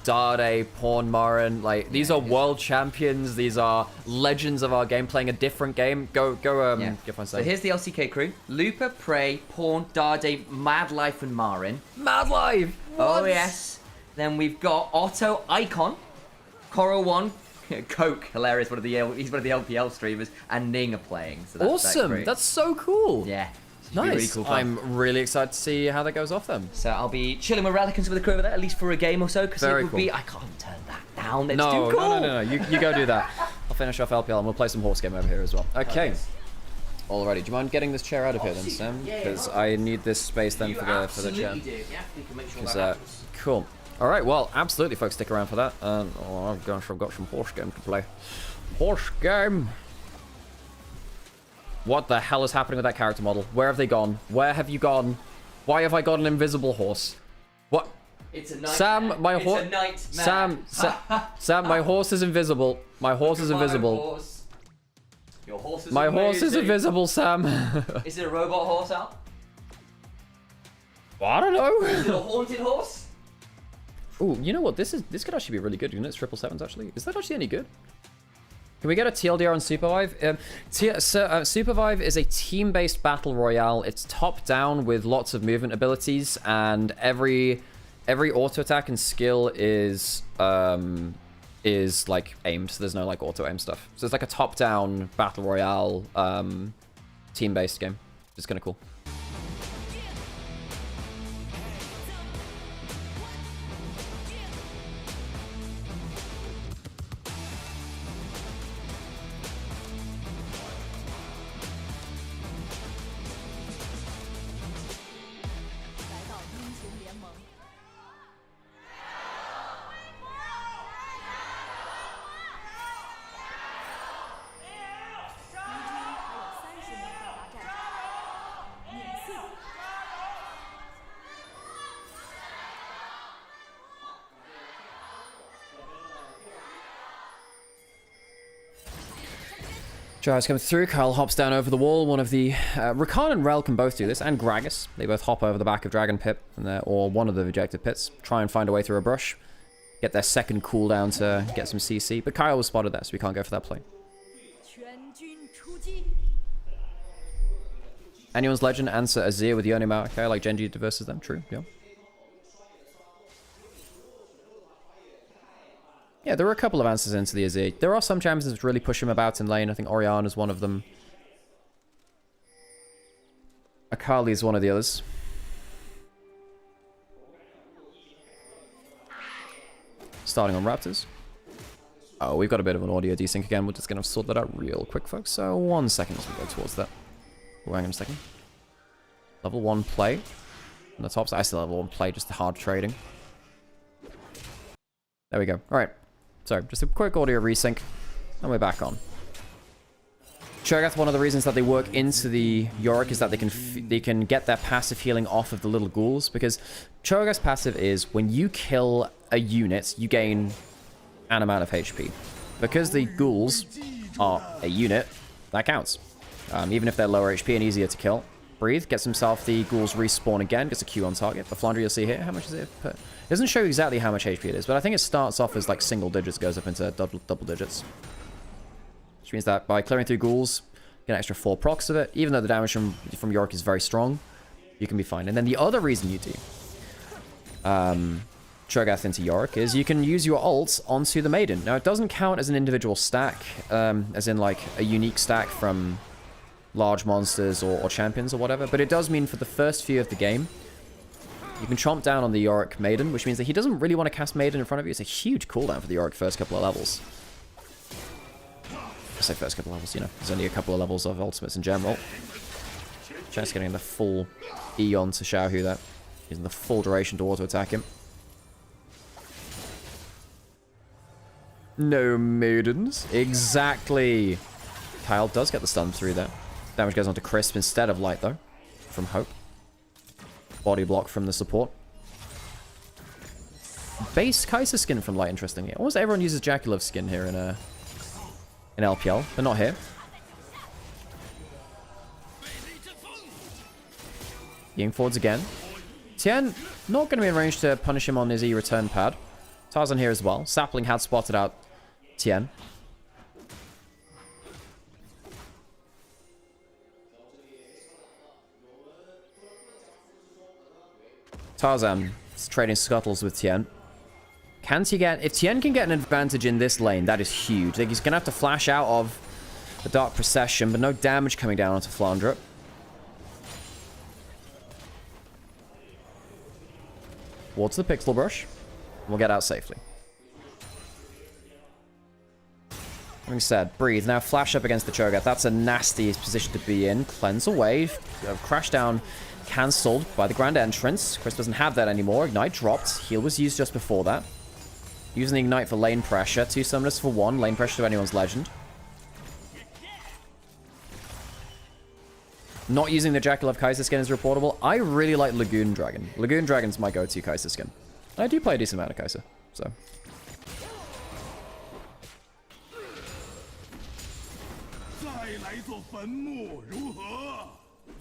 Dade, Pawn, Marin, like these are world champions. These are legends of our game playing a different game. Go find So here's the LCK crew: Looper, Prey, Pawn, Dade, Mad Life, and Marin. Mad Live. Oh yes. Then we've got Otto, Icon, Coral One, Coke, hilarious. He's one of the LPL streamers, and Ning are playing. So that's Awesome. That's so cool. yeah. Nice. Really cool fun. I'm really excited to see how that goes off then. So I'll be chilling with Relicants with the crew over there, at least for a game or so, because it Very would cool. be. I can't turn that down. It's No, too cool. no. You go do that. I'll finish off LPL and we'll play some horse game over here as well. Okay. Alrighty. Do you mind getting this chair out of here then, Sam? Because I need this space then for the chair. Cool. All right. Well, absolutely, folks. Stick around for that. Oh gosh, I've got some horse game to play. Horse game. What the hell is happening with that character model? Where have they gone? Where have you gone? Why have I got an invisible horse? What? It's a nightmare. Sam, my horse. It's a nightmare. Sam, my horse is invisible. My horse is invisible. Your horse is My horse is amazing. invisible, Sam. Is it a robot horse, Al? I don't know. Is it a haunted horse? Ooh, you know what? This could actually be really good. You know, it's 777s actually. Is that actually any good? Can we get a TLDR on Supervive? Supervive is a team-based battle royale. It's top-down with lots of movement abilities, and every auto attack and skill is like aimed. So there's no like auto aim stuff. So it's like a top-down battle royale team-based game. It's kind of cool. Gyro's coming through. Kyle hops down over the wall. One of the Rakan and Rel can both do this, and Gragas. They both hop over the back of Dragon Pit, or one of the rejected pits. Try and find a way through a brush. Get their second cooldown to get some CC. But Kyle was spotted there, so we can't go for that play. Anyone's legend answer Azir with Nymaera. Okay, like Genji versus them. True. Yeah. Yeah, there are a couple of answers into the Azir. There are some champions that really push him about in lane. I think Orianna is one of them. Akali is one of the others. Starting on Raptors. Oh, we've got a bit of an audio desync again. We're just going to sort that out real quick, folks. So 1 second as we go towards that. Oh, hang on a second. Level 1 play. On the top side, I still level 1 play, just the hard trading. There we go. All right. So, just a quick audio resync, and we're back on. Cho'Gath, one of the reasons that they work into the Yorick is that they can get their passive healing off of the little ghouls, because Cho'Gath's passive is when you kill a unit, you gain an amount of HP. Because the ghouls are a unit, that counts. Even if they're lower HP and easier to kill, Breathe, gets himself the ghouls respawn again, gets a Q on target. But Flandre, you'll see here, how much is it per? It doesn't show you exactly how much HP it is, but I think it starts off as like single digits, goes up into double digits. Which means that by clearing through ghouls, get an extra 4 procs of it. Even though the damage from Yorick is very strong, you can be fine. And then the other reason you do Cho'Gath into Yorick is you can use your ult onto the Maiden. Now, it doesn't count as an individual stack, as in like a unique stack from large monsters or champions or whatever, but it does mean for the first few of the game, you can chomp down on the Yorick Maiden, which means that he doesn't really want to cast Maiden in front of you. It's a huge cooldown for the Yorick first couple of levels. I say first couple of levels, you know. There's only a couple of levels of ultimates in general. Just getting the full Eon to Xiaohu there. Using the full duration to auto-attack him. No Maidens. Exactly. Kyle does get the stun through there. Damage goes on to Crisp instead of Light, though. From Hope. Body block from the support. Base Kai'Sa skin from Light, interestingly. Almost everyone uses Jaculov skin here in LPL, but not here. Ying forwards again. Tian, not going to be in range to punish him on his E-return pad. Tarzan here as well. Sapling had spotted out Tian. Tarzan is trading scuttles with Tian. Can he get... If Tian can get an advantage in this lane, that is huge. Like, he's going to have to flash out of the Dark Procession, but no damage coming down onto Flandre. Towards the Pixel Brush. We'll get out safely. Having said, breathe. Now flash up against the Cho'Gath. That's a nasty position to be in. Cleanse away. Crash down. Cancelled by the Grand Entrance. Chris doesn't have that anymore. Ignite dropped. Heal was used just before that. Using the Ignite for lane pressure. 2 summoners for 1. Lane pressure to anyone's legend. Not using the Jaculov Kai'Sa skin is reportable. I really like Lagoon Dragon. Lagoon Dragon's my go-to Kai'Sa skin. I do play a decent amount of Kai'Sa, so...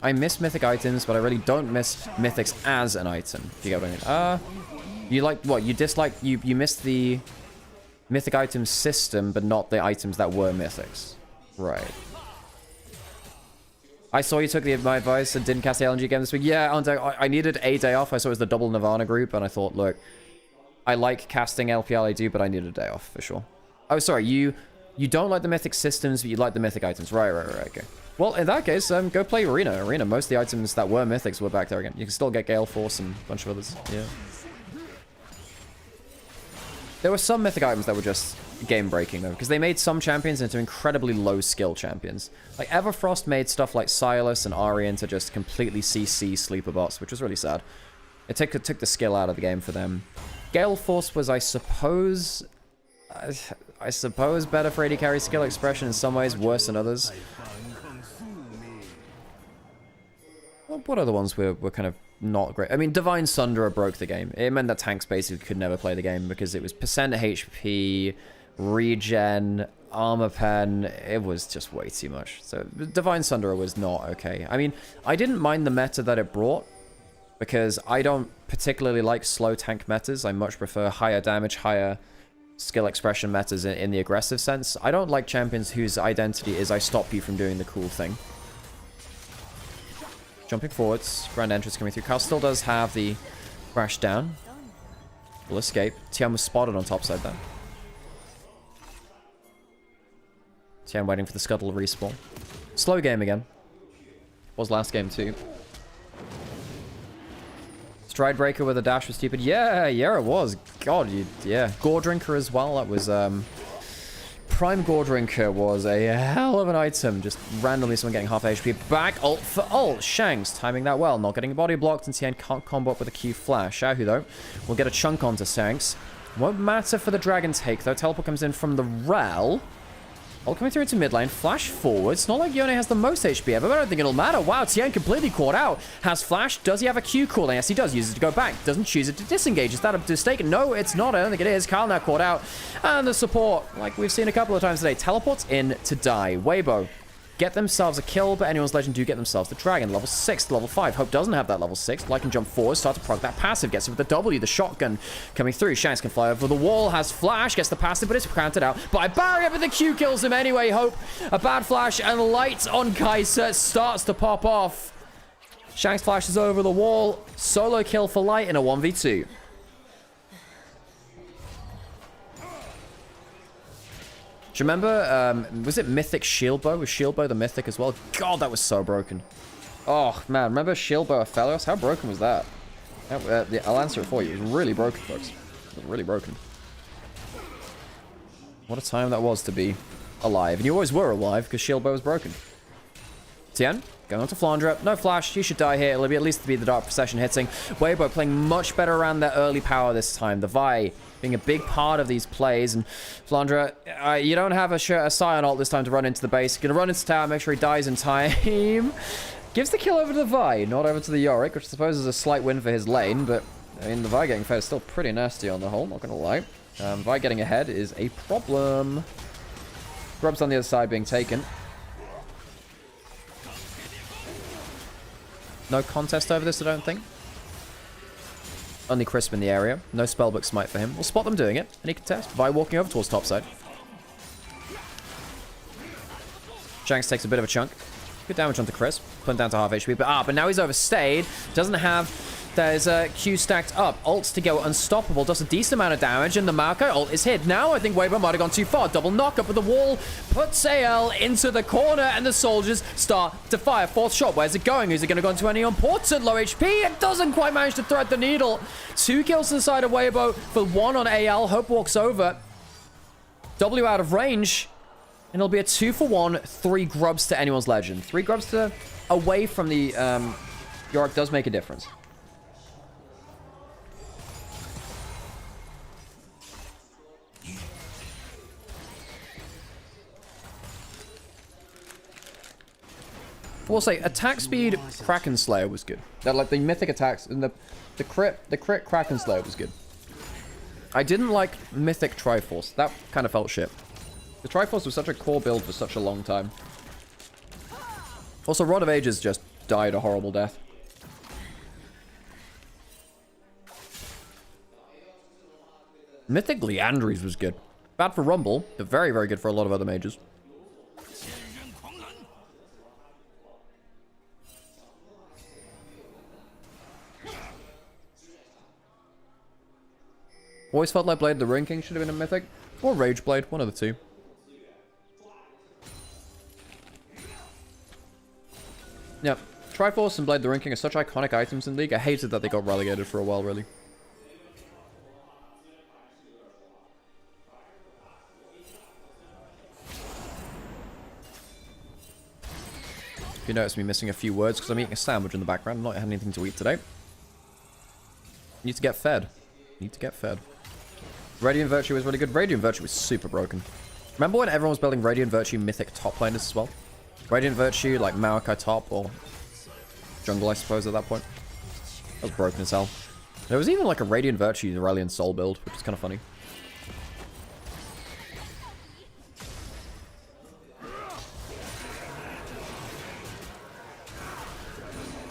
I miss mythic items, but I really don't miss mythics as an item. If you get what I mean. You like what? You dislike you missed the mythic item system, but not the items that were mythics. Right. I saw you took my advice and didn't cast the LNG game this week. Yeah, I needed a day off. I saw it was the double Nirvana group, and I thought, look, I like casting LPL, I do, but I needed a day off for sure. Oh, sorry, you don't like the mythic systems, but you like the mythic items. Right, okay. Well, in that case, go play Arena. Most of the items that were mythics were back there again. You can still get Gale Force and a bunch of others. Yeah. There were some mythic items that were just game-breaking, though, because they made some champions into incredibly low-skill champions. Like, Everfrost made stuff like Silas and Ari into just completely CC sleeper bots, which was really sad. It took the skill out of the game for them. Gale Force was, I suppose, better for AD carry skill expression in some ways, worse than others. What other ones were kind of not great? I mean, Divine Sunderer broke the game. It meant that tanks basically could never play the game because it was percent HP, regen, armor pen. It was just way too much. So Divine Sunderer was not okay. I mean, I didn't mind the meta that it brought because I don't particularly like slow tank metas. I much prefer higher damage, higher skill expression metas in the aggressive sense. I don't like champions whose identity is I stop you from doing the cool thing. Jumping forwards, Grand Entrance coming through. Kyle still does have the crash down. Will escape. Tian was spotted on top side there. Tian waiting for the scuttle respawn. Slow game again. Was last game too. Stride Breaker with a dash was stupid. Yeah, it was. God, yeah. Gore Drinker as well. That was, Prime Gore Drinker was a hell of an item. Just randomly someone getting half HP. Back ult for ult. Shanks timing that well. Not getting body blocked, and Tian can't combo up with a Q flash. Xiaohu, though, will get a chunk onto Shanks. Won't matter for the dragon take, though. Teleport comes in from the Rel. Ult coming through into mid lane. Flash forward. It's not like Yone has the most HP ever, but I don't think it'll matter. Wow, Tian completely caught out. Has flash. Does he have a Q cooldown? Yes, he does. Uses it to go back. Doesn't choose it to disengage. Is that a mistake? No, it's not. I don't think it is. Kyle now caught out. And the support, like we've seen a couple of times today, teleports in to die. Weibo get themselves a kill, but Anyone's Legend do get themselves the dragon. Level 6 to level 5. Hope doesn't have that level 6. Light can jump forward, start to proc that passive. Gets it with the W, the shotgun coming through. Shanks can fly over the wall, has flash, gets the passive, but it's counted out by barrier, but the Q kills him anyway. Hope, a bad flash, and light on Kaiser starts to pop off. Shanks flashes over the wall. Solo kill for Light in a 1v2. Do you remember, was it Mythic Shield Bow? Was Shield Bow the Mythic as well? God, that was so broken. Oh, man. Remember Shield Bow Aphelios? How broken was that? Yeah, I'll answer it for you. It was really broken, folks. It was really broken. What a time that was to be alive. And you always were alive because Shield Bow was broken. Tien, going on to Flandre. No flash. He should die here. It'll be at least be the Dark Procession hitting. Weibo playing much better around their early power this time. The Vi being a big part of these plays. And Flandre, you don't have a Scion ult this time to run into the base. You're going to run into tower, make sure he dies in time. Gives the kill over to the Vi, not over to the Yorick, which I suppose is a slight win for his lane. But, I mean, the Vi getting fed is still pretty nasty on the whole, not going to lie. Vi getting ahead is a problem. Grubs on the other side being taken. No contest over this, I don't think. Only Crisp in the area. No spellbook smite for him. We'll spot them doing it. Any contest? Vi walking over towards topside. Shanks takes a bit of a chunk. Good damage onto Crisp. Putting down to half HP. But now he's overstayed. Doesn't have... There's a Q stacked up. Ults to go unstoppable. Does a decent amount of damage. And the Maokai ult is hit. Now I think Weibo might have gone too far. Double knock up with the wall. Puts AL into the corner. And the soldiers start to fire. Fourth shot. Where's it going? Is it going to go into any important low HP? It doesn't quite manage to thread the needle. 2 kills to the side of Weibo for 1 on AL. Hope walks over. W out of range. And it'll be a 2-for-1. 3 Grubs to Anyone's Legend. 3 Grubs to away from the Yorick does make a difference. We'll say attack speed Kraken Slayer was good. That, like, the mythic attacks and the crit Kraken Slayer was good. I didn't like mythic Triforce. That kind of felt shit. The Triforce was such a core build for such a long time. Also, Rod of Ages just died a horrible death. Mythic Leandries was good. Bad for Rumble, but very, very good for a lot of other mages. Always felt like Blade of the Ruin King should have been a mythic. Or Rage Blade, one of the two. Yeah, Triforce and Blade of the Ruin King are such iconic items in League. I hated that they got relegated for a while, really. If you notice me missing a few words because I'm eating a sandwich in the background. I'm not had anything to eat today. Need to get fed. Need to get fed. Radiant Virtue was really good. Radiant Virtue was super broken. Remember when everyone was building Radiant Virtue mythic top laners as well? Radiant Virtue, like Maokai top or jungle, I suppose, at that point. That was broken as hell. There was even like a Radiant Virtue Aurelion Soul build, which is kind of funny.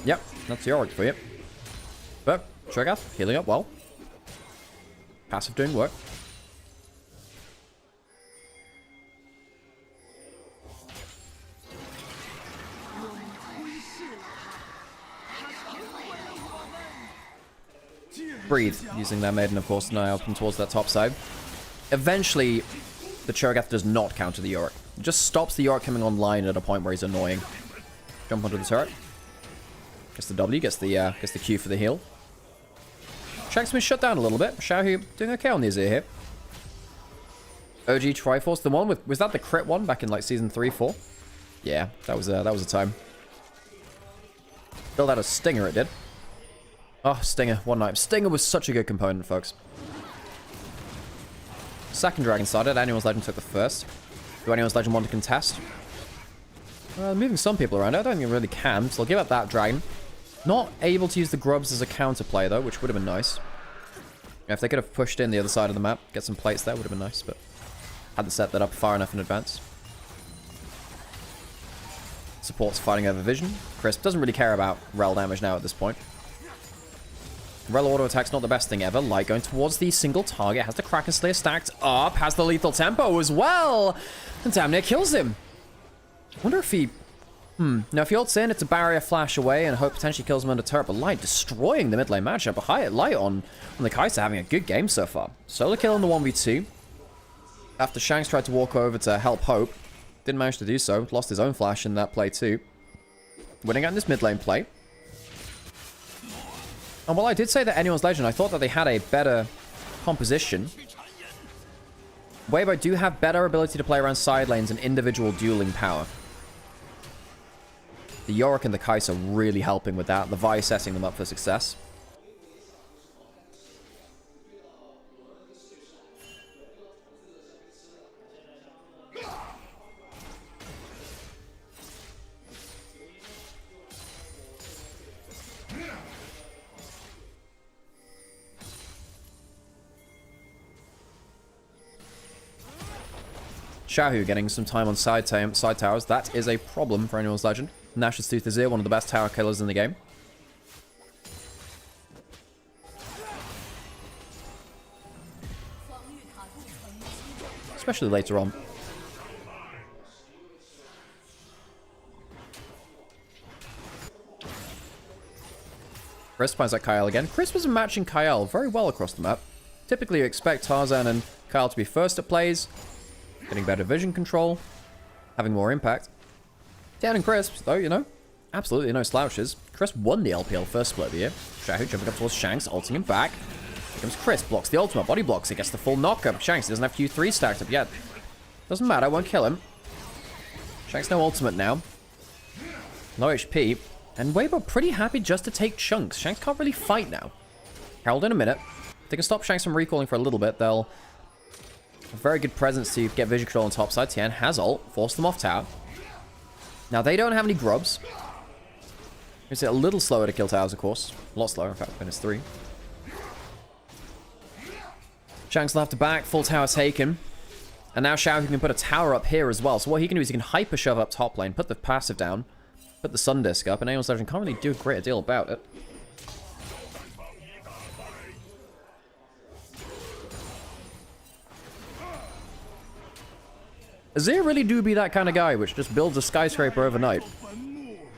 Yep, that's Yorick for you. But Shogath healing up well. Passive doing work. Breathe, using their Maiden, of course, now up and towards that top side. Eventually, the Cho'Gath does not counter the Yorick. It just stops the Yorick coming online at a point where he's annoying. Jump onto the turret. Gets the W, gets the Q for the heal. Shanks been shut down a little bit. Xiaohu doing okay on the Azir here. OG Triforce, the one with... Was that the crit one back in like season 3, 4? Yeah, that was a time. Built out a Stinger, it did. Oh, Stinger, one night. Stinger was such a good component, folks. Second Dragon started. Anyone's Legend took the first. Do Anyone's Legend want to contest? Moving some people around. I don't think it really can, so I'll give up that Dragon. Not able to use the Grubs as a counterplay, though, which would have been nice. Yeah, if they could have pushed in the other side of the map, get some plates there, would have been nice, but hadn't set that up far enough in advance. Support's fighting over vision. Crisp doesn't really care about rel damage now at this point. Rel auto attack's not the best thing ever. Light going towards the single target. Has the Kraken Slayer stacked up. Has the lethal tempo as well. And damn near kills him. Wonder if he... Now, if he ults in, it's a barrier flash away, and Hope potentially kills him under turret, but Light destroying the mid lane matchup. But Light on the Kai'Sa having a good game so far. Solo kill in the 1v2. After Shanks tried to walk over to help Hope. Didn't manage to do so. Lost his own flash in that play too. Winning out in this mid lane play. And while I did say that Anyone's Legend, I thought that they had a better composition. Weibo do have better ability to play around side lanes and individual dueling power. The Yorick and the Kai'Sa are really helping with that. The Vi setting them up for success. Xiaohu getting some time on side towers. That is a problem for Anyone's Legend. Nash's Tooth is here, one of the best tower killers in the game. Especially later on. Crisp finds that Kyle again. Crisp is matching Kyle very well across the map. Typically you expect Tarzan and Kyle to be first at plays. Getting better vision control. Having more impact. Dan and Crisp, though, you know, absolutely no slouches. Crisp won the LPL first split of the year. Xiaohu jumping up towards Shanks, ulting him back. Here comes Crisp, blocks the ultimate, body blocks, he gets the full knockup. Shanks, he doesn't have Q3 stacked up yet. Doesn't matter, won't kill him. Shanks no ultimate now. No HP. And Weibo pretty happy just to take chunks. Shanks can't really fight now. Herald in a minute. If they can stop Shanks from recalling for a little bit, they'll have a very good presence to get vision control on top side. Tian has ult, force them off tower. Now, they don't have any grubs. It's a little slower to kill towers, of course. A lot slower, in fact, -3. Shanks will have to back, full tower taken. And now Xiao can put a tower up here as well. So what he can do is he can hyper shove up top lane, put the passive down, put the Sun Disc up, and Anyone's Legend can't really do a great deal about it. Azir really do be that kind of guy which just builds a skyscraper overnight.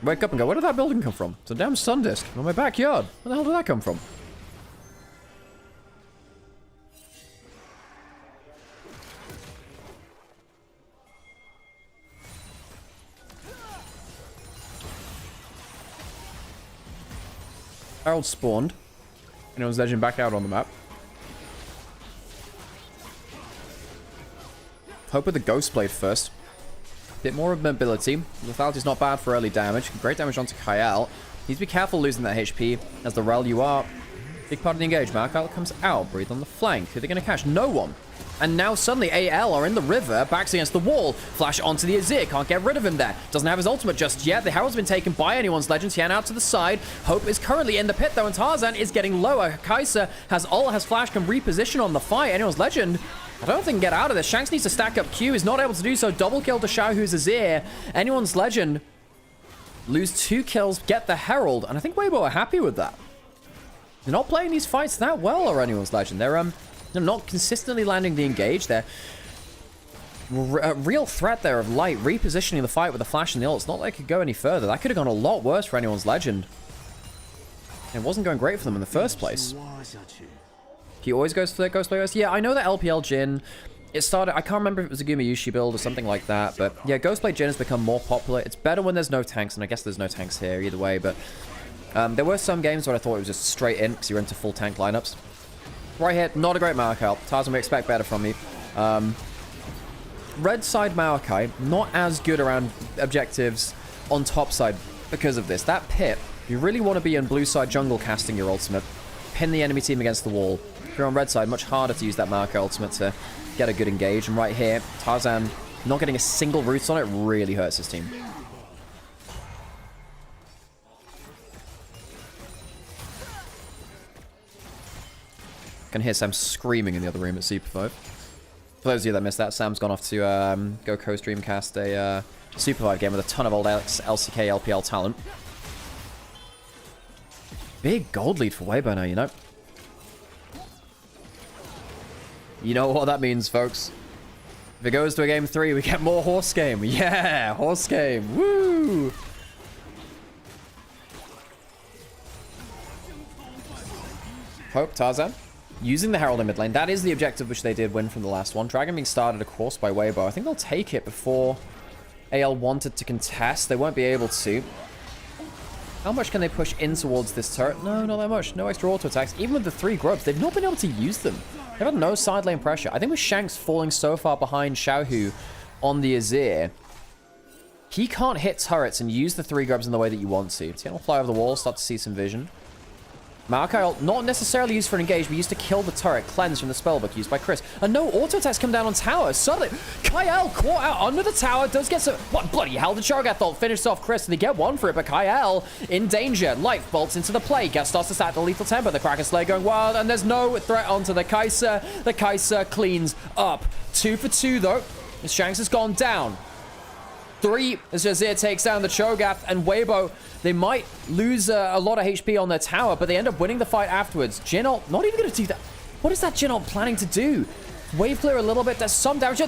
Wake up and go, where did that building come from? It's a damn sun disc in my backyard. Where the hell did that come from? Herald spawned. Anyone's Legend back out on the map. Hope with the Ghost Blade first. Bit more of mobility. Lethality's not bad for early damage. Great damage onto Kyle. Needs to be careful losing that HP. As the Rel you are. Big part of the engagement. Kyle comes out. Breathe on the flank. Who are they going to catch? No one. And now suddenly AL are in the river. Backs against the wall. Flash onto the Azir. Can't get rid of him there. Doesn't have his ultimate just yet. The Herald's been taken by Anyone's Legend. Tian out to the side. Hope is currently in the pit though. And Tarzan is getting lower. Kai'Sa has ult, has flash, can reposition on the fight. Anyone's Legend, I don't think they can get out of this. Shanks needs to stack up Q. Is not able to do so. Double kill to Xiaohu's Azir. Anyone's Legend lose 2 kills, get the Herald. And I think Weibo are happy with that. They're not playing these fights that well, or Anyone's Legend. They're not consistently landing the engage. They're a real threat there of Light repositioning the fight with the flash and the ult. It's not like it could go any further. That could have gone a lot worse for Anyone's Legend. It wasn't going great for them in the first place. He always goes for Ghost Players. Yeah, I know that LPL Jhin, it started, I can't remember if it was a Gumayushi build or something like that, but yeah, Ghostblade Jhin has become more popular. It's better when there's no tanks, and I guess there's no tanks here either way, but there were some games where I thought it was just straight in, because you're into full tank lineups. Right here, not a great Maokai. Tarzan, we expect better from me. Red side Maokai, not as good around objectives on top side because of this. That pit, you really want to be on blue side jungle casting your ultimate. Pin the enemy team against the wall. If you're on red side, much harder to use that Maokai ultimate to get a good engage. And right here, Tarzan not getting a single root on it really hurts his team. Can hear Sam screaming in the other room at Super 5. For those of you that missed that, Sam's gone off to go co-stream cast a Super vibe game with a ton of old LCK LPL talent. Big gold lead for Weibo now, you know. You know what that means, folks. If it goes to a game 3, we get more horse game. Yeah, horse game. Woo! Hope, Tarzan. Using the Herald in mid lane. That is the objective which they did win from the last one. Dragon being started, of course, by Weibo. I think they'll take it before AL wanted to contest. They won't be able to. How much can they push in towards this turret? No, not that much. No extra auto attacks. Even with the 3 Grubs, they've not been able to use them. They've had no side lane pressure. I think with Shanks falling so far behind Xiaohu on the Azir, he can't hit turrets and use the 3 Grubs in the way that you want to. Tien will fly over the wall, start to see some vision. Maokai, not necessarily used for an engage, but used to kill the turret, cleanse from the spellbook used by Chris. And no auto attacks come down on tower. Suddenly, Kyle caught out under the tower, does get some... What bloody hell? The Cho'Gath ult finishes off Chris, and they get one for it, but Kyle in danger. Life bolts into the play. Gat starts to stack the lethal tempo. The Kraken Slayer going wild, and there's no threat onto the Kai'Sa. The Kai'Sa cleans up. 2 for 2, though. Shanks has gone down. 3 as Azir takes down the Cho'Gath, and Weibo, they might lose a lot of HP on their tower, but they end up winning the fight afterwards. Jin'Ult not even going to do that. What is that Jin'Ult planning to do? Wave clear a little bit, does some damage.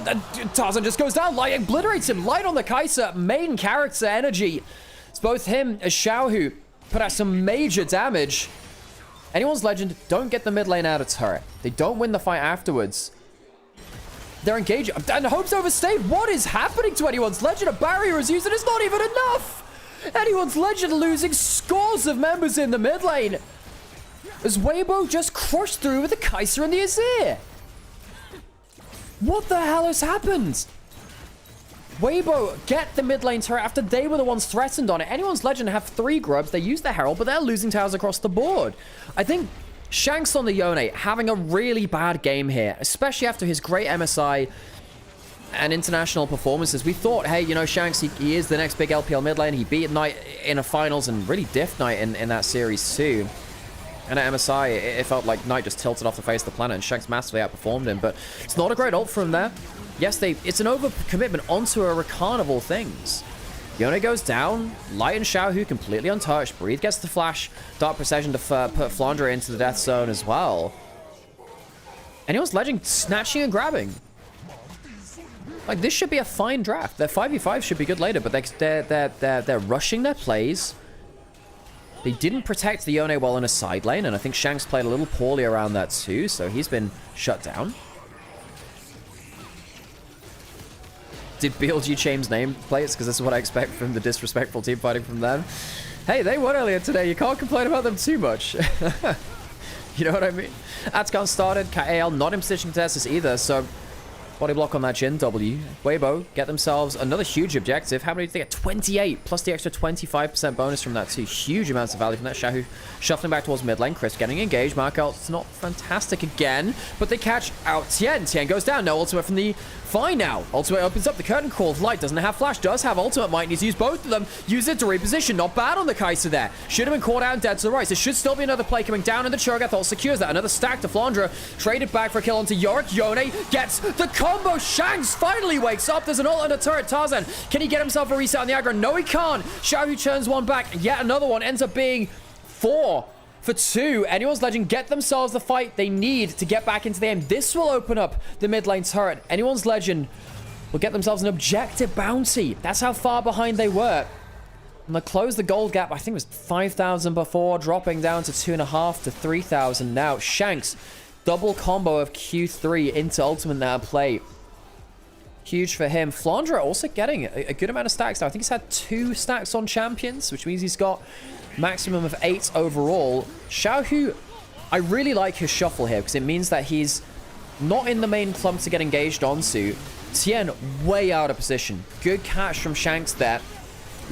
Tarzan just goes down, Light obliterates him. Light on the Kai'Sa, main character energy. It's both him as Xiaohu put out some major damage. Anyone's Legend don't get the mid lane out of turret. They don't win the fight afterwards. They're engaging, and Hope's overstayed. What is happening to Anyone's Legend? A barrier is used, and it's not even enough. Anyone's Legend losing scores of members in the mid lane as Weibo just crushed through with the Kai'Sa and the Azir. What the hell has happened? Weibo get the mid lane turret after they were the ones threatened on it. Anyone's Legend have 3 Grubs. They use the Herald, but they're losing towers across the board. I think Shanks on the Yone having a really bad game here, especially after his great MSI and international performances. We thought, hey, you know, Shanks, he is the next big LPL mid lane. He beat Knight in a finals and really diffed Knight in that series too. And at MSI, it felt like Knight just tilted off the face of the planet and Shanks massively outperformed him. But it's not a great ult from there. Yes, it's an overcommitment onto a Rakan of all things. Yone goes down. Light and Xiaohu completely untouched. Breathe gets the flash. Dark Precision to put Flandre into the death zone as well. Anyone's Legend snatching and grabbing. Like, this should be a fine draft. Their 5v5 should be good later, but they're rushing their plays. They didn't protect the Yone well in a side lane, and I think Shanks played a little poorly around that too, so he's been shut down. Did BLG change nameplates? Because this is what I expect from the disrespectful team fighting from them. Hey, they won earlier today. You can't complain about them too much. You know what I mean? Atkan started. KAL not in position to test this either, so body block on that Jhin W. Weibo get themselves another huge objective. How many do they get? 28, plus the extra 25% bonus from that too. Huge amounts of value from that. Xiaohu shuffling back towards mid lane. Chris getting engaged. Markel's not fantastic again, but they catch out Tien. Tien goes down. No ultimate from the Fine now. Ultimate opens up the curtain call. Light doesn't have flash, does have ultimate. Might need to use both of them. Use it to reposition. Not bad on the Kai'Sa there. Should have been caught out and dead to the right. There should still be another play coming down, and the Cho'Gath ult secures that. Another stack to Flandre. Traded back for a kill onto Yorick. Yone gets the combo. Shanks finally wakes up. There's an ult under turret. Tarzan, can he get himself a reset on the aggro? No, he can't. Xiaohu turns one back. Yet another one ends up being 4 for 2. Anyone's Legend get themselves the fight they need to get back into the game. This will open up the mid lane turret. Anyone's Legend will get themselves an objective bounty. That's how far behind they were. And they closed the gold gap. I think it was 5,000 before, dropping down to 2,500 to 3,000 now. Shanks, double combo of Q3 into ultimate now play. Huge for him. Flandre also getting a good amount of stacks now. I think he's had 2 stacks on champions, which means he's got maximum of 8 overall. Xiaohu, I really like his shuffle here because it means that he's not in the main clump to get engaged onto. Tien way out of position. Good catch from Shanks there.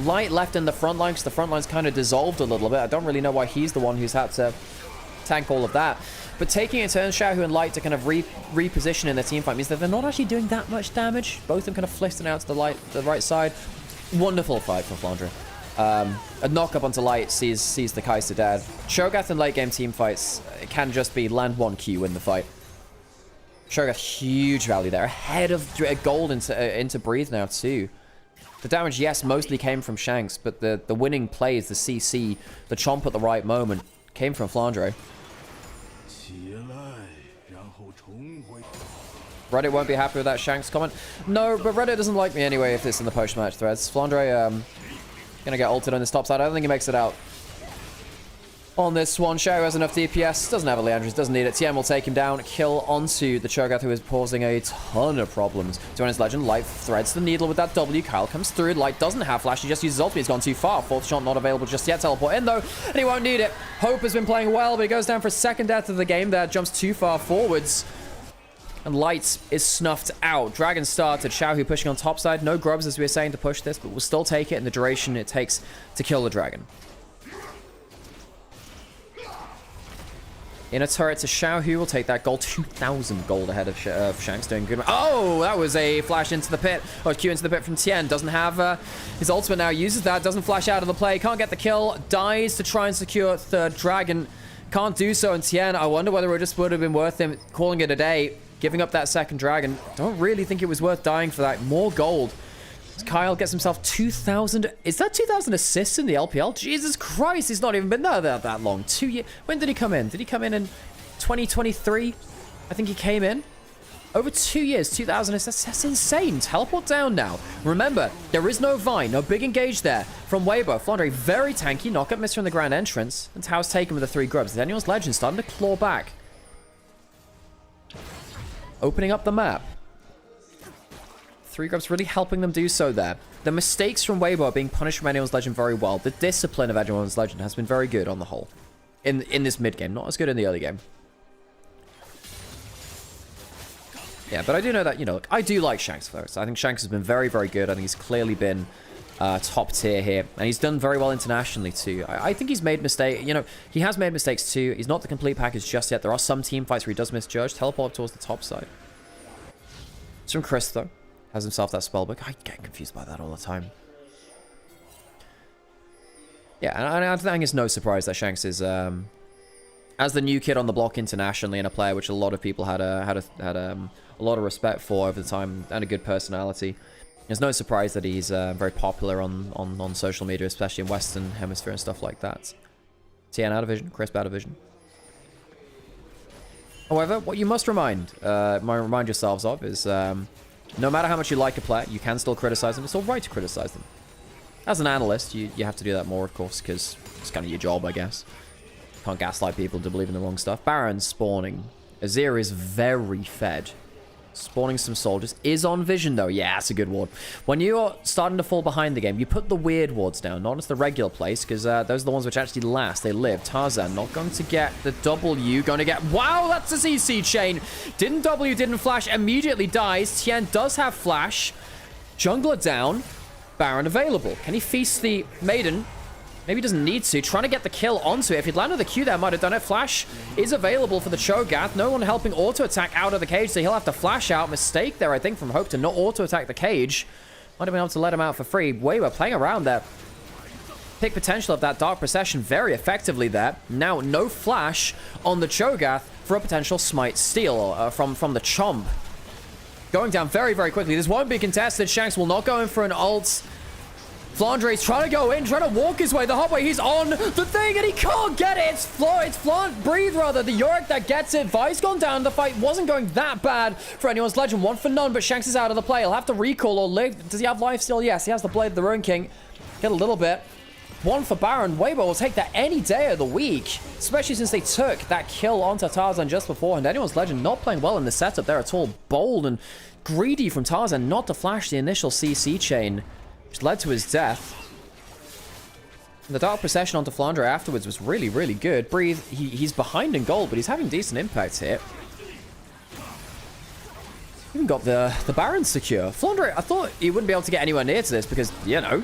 Light left in the front line because the front line's kind of dissolved a little bit. I don't really know why he's the one who's had to tank all of that. But taking it turns Xiaohu and Light to kind of reposition in the team fight means that they're not actually doing that much damage. Both of them kind of flisting out to the right side. Wonderful fight from Flandre. A knock-up onto Light sees the Kai'Sa dead. Cho'Gath in late-game team fights can just be land 1 Q, win the fight. Cho'Gath, huge value there. Ahead of gold into Breathe now, too. The damage, yes, mostly came from Shanks, but the winning plays, the CC, the chomp at the right moment, came from Flandre. Reddit won't be happy with that Shanks comment. No, but Reddit doesn't like me anyway if it's in the post-match threads. Flandre, gonna get ulted on this top side. I don't think he makes it out on this one. Xiao has enough DPS. Doesn't have a Leandris, doesn't need it. Tien will take him down. Kill onto the Cho'Gath, who is causing a ton of problems to his Legend. Light threads the needle with that W. Kyle comes through. Light doesn't have flash. He just uses ultimate. He's gone too far. Fourth shot not available just yet. Teleport in, though, and he won't need it. Hope has been playing well, but he goes down for a second death of the game there. Jumps too far forwards. And Light is snuffed out. Dragon started. Xiaohu pushing on top side. No Grubs, as we were saying, to push this, but we'll still take it in the duration it takes to kill the Dragon. In a turret to Xiaohu will take that gold. 2,000 gold ahead of Shanks, doing good. Oh, that was a flash into the pit. Or Q into the pit from Tien. Doesn't have his ultimate now. Uses that. Doesn't flash out of the play. Can't get the kill. Dies to try and secure third Dragon. Can't do so. And Tien, I wonder whether it just would have been worth him calling it a day. Giving up that second Dragon. Don't really think it was worth dying for that. More gold. Kyle gets himself 2,000. Is that 2,000 assists in the LPL? Jesus Christ, he's not even been there that long. 2 years. When did he come in? Did he come in 2023? I think he came in. Over 2 years, 2,000 assists. That's insane. Teleport down now. Remember, there is no Vine, no big engage there from Weibo. Flandre very tanky. Knockup miss from the grand entrance. And Tao's taken with the 3 Grubs. Anyone's Legend starting to claw back. Opening up the map. 3 Grubs really helping them do so there. The mistakes from Weibo are being punished from anyone's Legend very well. The discipline of anyone's Legend has been very good on the whole. In this mid game, not as good in the early game. Yeah, but I do know that, you know, I do like Shanks first. I think Shanks has been very, very good. I think he's clearly been top tier here. And he's done very well internationally too. I think he's made mistakes. You know, he has made mistakes too. He's not the complete package just yet. There are some team fights where he does misjudge. Teleport towards the top side. It's from Chris, though. Has himself that spellbook. I get confused by that all the time. Yeah, and I think it's no surprise that Shanks is, as the new kid on the block internationally and a player which a lot of people had a lot of respect for over the time and a good personality. It's no surprise that he's very popular on social media, especially in Western Hemisphere and stuff like that. Tien out of vision, Crisp out of vision. However, what you must remind yourselves of is no matter how much you like a player, you can still criticize them. It's all right to criticize them. As an analyst, you have to do that more, of course, because it's kind of your job, I guess. Can't gaslight people to believe in the wrong stuff. Baron spawning. Azir is very fed. Spawning some soldiers. Is on vision, though. Yeah, that's a good ward. When you're starting to fall behind the game, you put the weird wards down, not as the regular place, because those are the ones which actually last. They live. Tarzan not going to get the W. Going to get... Wow, that's a CC chain. Didn't flash. Immediately dies. Tien does have flash. Jungler down. Baron available. Can he feast the Maiden? Maybe he doesn't need to. Trying to get the kill onto it. If he'd landed the Q there, might have done it. Flash is available for the Cho'Gath. No one helping auto-attack out of the cage, so he'll have to flash out. Mistake there, I think, from Hope to not auto-attack the cage. Might have been able to let him out for free. Weibo playing around there. Pick potential of that Dark Procession very effectively there. Now, no flash on the Cho'Gath for a potential smite steal from the Chomp. Going down very, very quickly. This won't be contested. Shanks will not go in for an ult. Flandre's trying to go in, trying to walk his way the hot way. He's on the thing, and he can't get it. It's Breathe, rather. The Yorick that gets it. Vi's gone down. The fight wasn't going that bad for anyone's Legend. 1 for none, but Shanks is out of the play. He'll have to recall or live. Does he have life still? Yes, he has the Blade of the Ruin King. Get a little bit. 1 for Baron. Weibo will take that any day of the week, especially since they took that kill onto Tarzan just before. And anyone's Legend not playing well in the setup there at all. Bold and greedy from Tarzan not to flash the initial CC chain, which led to his death. And the Dark Procession onto Flandre afterwards was really, really good. Breathe, he's behind in gold, but he's having decent impact here. Even got the Baron secure. Flandre, I thought he wouldn't be able to get anywhere near to this because, you know,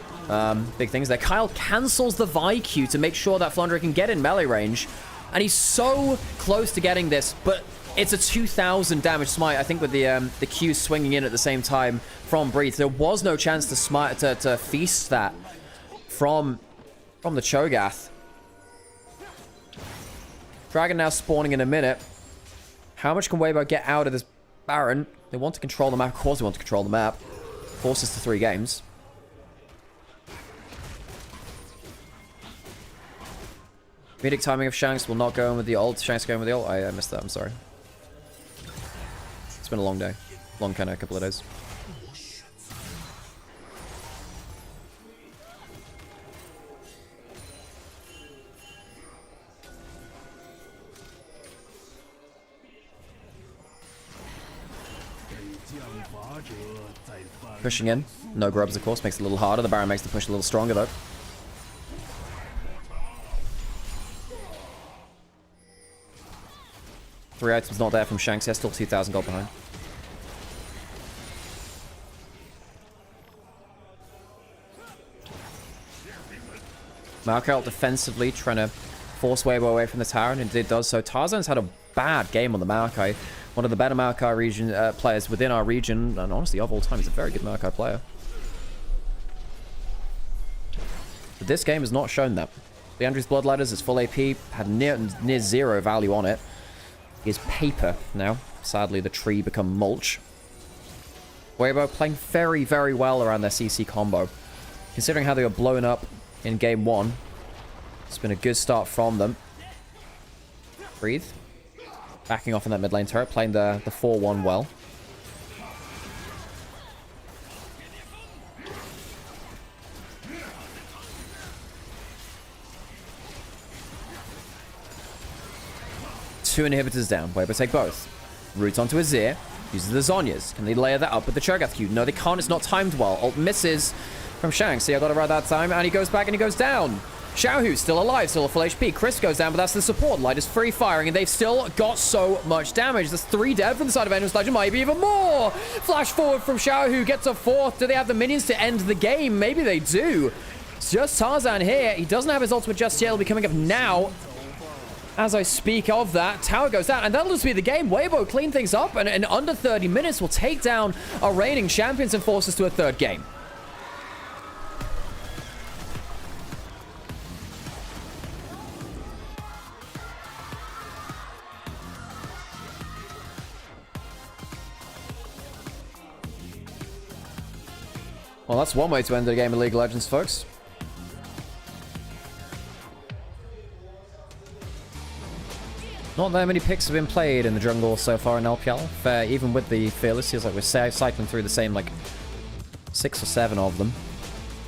big things there. Kyle cancels the Vi Q to make sure that Flandre can get in melee range. And he's so close to getting this, but it's a 2,000 damage smite, I think, with the Q swinging in at the same time from Breathe. There was no chance to smite to feast that from the Cho'Gath. Dragon now spawning in a minute. How much can Weibo get out of this Baron? They want to control the map. Of course they want to control the map. Forces to 3 games. Comedic timing of Shanks will not go in with the ult. Shanks going with the ult. I missed that. I'm sorry. It's been a long day. Long kind of couple of days. Pushing in. No grubs, of course. Makes it a little harder. The Baron makes the push a little stronger, though. Three items not there from Shanks. Yeah, still 2,000 gold behind. Maokai defensively trying to force Weibo away from the tower, and indeed does so. Tarzan's had a bad game on the Maokai. One of the better Maokai region players within our region, and honestly of all time, he's a very good Maokai player. But this game has not shown that. Leandri's Bloodletters is full AP, had near zero value on it. Is paper now. Sadly, the tree become mulch. Weibo playing very, very well around their CC combo. Considering how they were blown up in game 1, it's been a good start from them. Breathe. Backing off in that mid lane turret, playing the 4-1 well. Two inhibitors down. Weibo take both. Root onto Azir. Uses the Zhonya's. Can they layer that up with the Cho'Gath Q? No, they can't. It's not timed well. Ult misses from Shanks. See, I got it right that time. And he goes back and he goes down. Xiaohu's still alive, still at full HP. Chris goes down, but that's the support. Light is free firing, and they've still got so much damage. There's 3 dead from the side of Endless Legend. Might be even more. Flash forward from Xiaohu. Gets a 4th. Do they have the minions to end the game? Maybe they do. It's just Tarzan here. He doesn't have his ultimate just yet. It'll be coming up now. As I speak of that, tower goes down, and that'll just be the game. Weibo clean things up, and in under 30 minutes will take down our reigning champions and force us to a 3rd game. Well, that's one way to end the game of League of Legends, folks. Not that many picks have been played in the jungle so far in LPL. Even with the Fearless, feels like we're cycling through the same, like, 6 or 7 of them.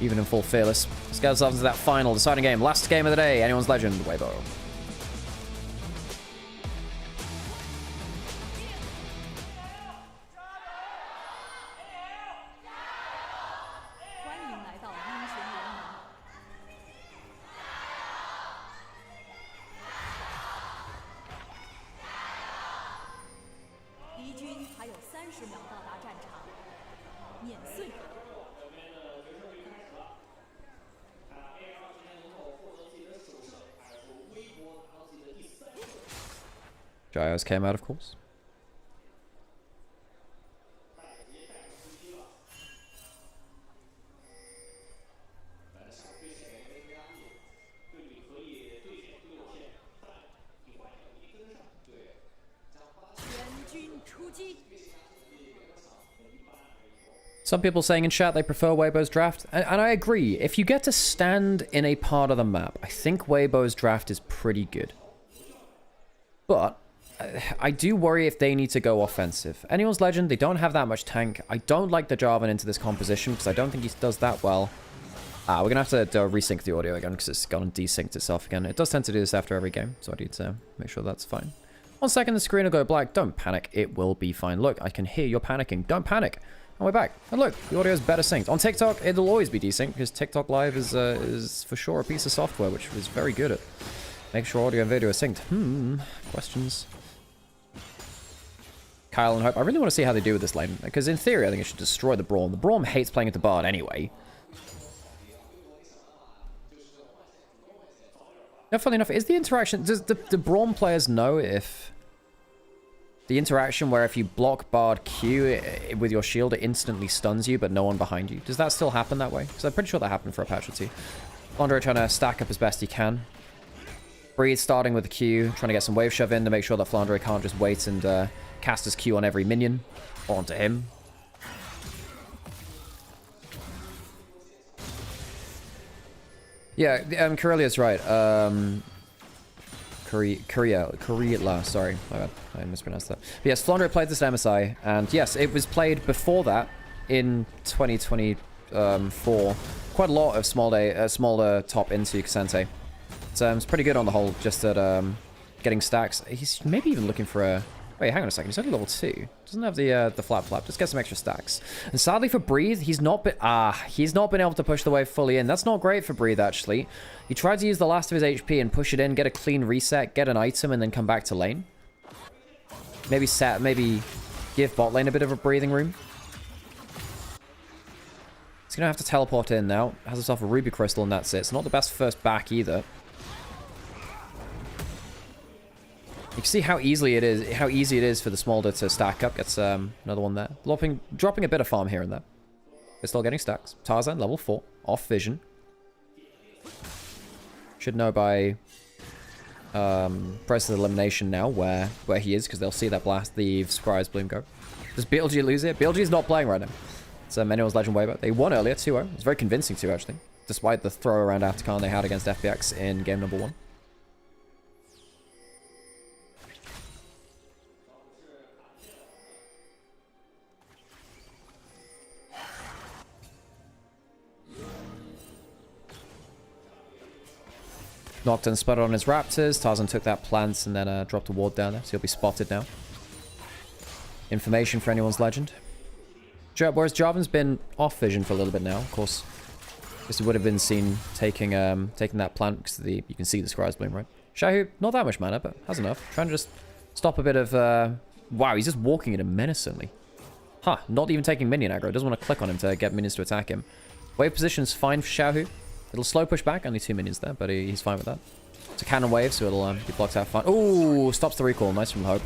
Even in full Fearless. Let's get ourselves into that final deciding game. Last game of the day. Anyone's Legend, Weibo. Gyos came out, of course. Some people saying in chat they prefer Weibo's draft, and I agree. If you get to stand in a part of the map, I think Weibo's draft is pretty good. But I do worry if they need to go offensive. Anyone's Legend, they don't have that much tank. I don't like the Jarvan into this composition because I don't think he does that well. We're going to have to resync the audio again because it's gone and desynced itself again. It does tend to do this after every game, so I need to make sure that's fine. 1 second, the screen will go black. Don't panic. It will be fine. Look, I can hear you're panicking. Don't panic. And we're back. And look, the audio is better synced. On TikTok, it'll always be desynced because TikTok Live is for sure a piece of software which is very good at make sure audio and video are synced. Questions? Kyle and Hope. I really want to see how they do with this lane because in theory I think it should destroy the Braum. The Braum hates playing at the Bard anyway. Now, funny enough, is the interaction... Does the Braum players know if... The interaction where if you block Bard Q with your shield, it instantly stuns you, but no one behind you. Does that still happen that way? Because I'm pretty sure that happened for a patch or two. Flandre trying to stack up as best he can. Breathe starting with the Q, trying to get some wave shove in to make sure that Flandre can't just wait and cast his Q on every minion. Or onto him. Yeah, Corellia's right. Korea, sorry, my bad, I mispronounced that. But yes, Flandre played this MSI, and yes, it was played before that in 2024. Quite a lot of smaller top into K'Sante. So it's pretty good on the whole, just at getting stacks. He's maybe even looking for a... Wait, hang on a second. He's only level 2. Doesn't have the flap. Just get some extra stacks. And sadly for Breathe, he's not been able to push the wave fully in. That's not great for Breathe, actually. He tried to use the last of his HP and push it in, get a clean reset, get an item, and then come back to lane. Maybe give bot lane a bit of a breathing room. He's gonna have to teleport in now. Has himself a ruby crystal, and that's it. It's not the best first back either. You can see how easy it is for the Smolder to stack up. Gets another one there. Dropping a bit of farm here and there. They're still getting stacks. Tarzan, level 4. Off vision. Should know by process of elimination now where he is, because they'll see that blast the Surprise Bloom go. Does BLG lose it? BLG is not playing right now. It's Manuel's Legend Wave. They won earlier, 2-0. It's very convincing too, actually. Despite the throw around Aftercon they had against FPX in game number 1. Nocturne spotted on his Raptors. Tarzan took that plant and then dropped a ward down there, so he'll be spotted now. Information for anyone's Legend. Whereas Jarvan's been off vision for a little bit now. Of course, this would have been seen taking that plant because you can see the Scribe's Bloom, right? Shahu, not that much mana, but has enough. Trying to just stop a bit of... Wow, he's just walking at him menacingly. Huh, not even taking minion aggro. Doesn't want to click on him to get minions to attack him. Wave position's fine for Shahu. It'll slow push back, only 2 minions there, but he's fine with that. It's a cannon wave, so it'll be blocked out fine. Ooh, stops the recall. Nice from Hope.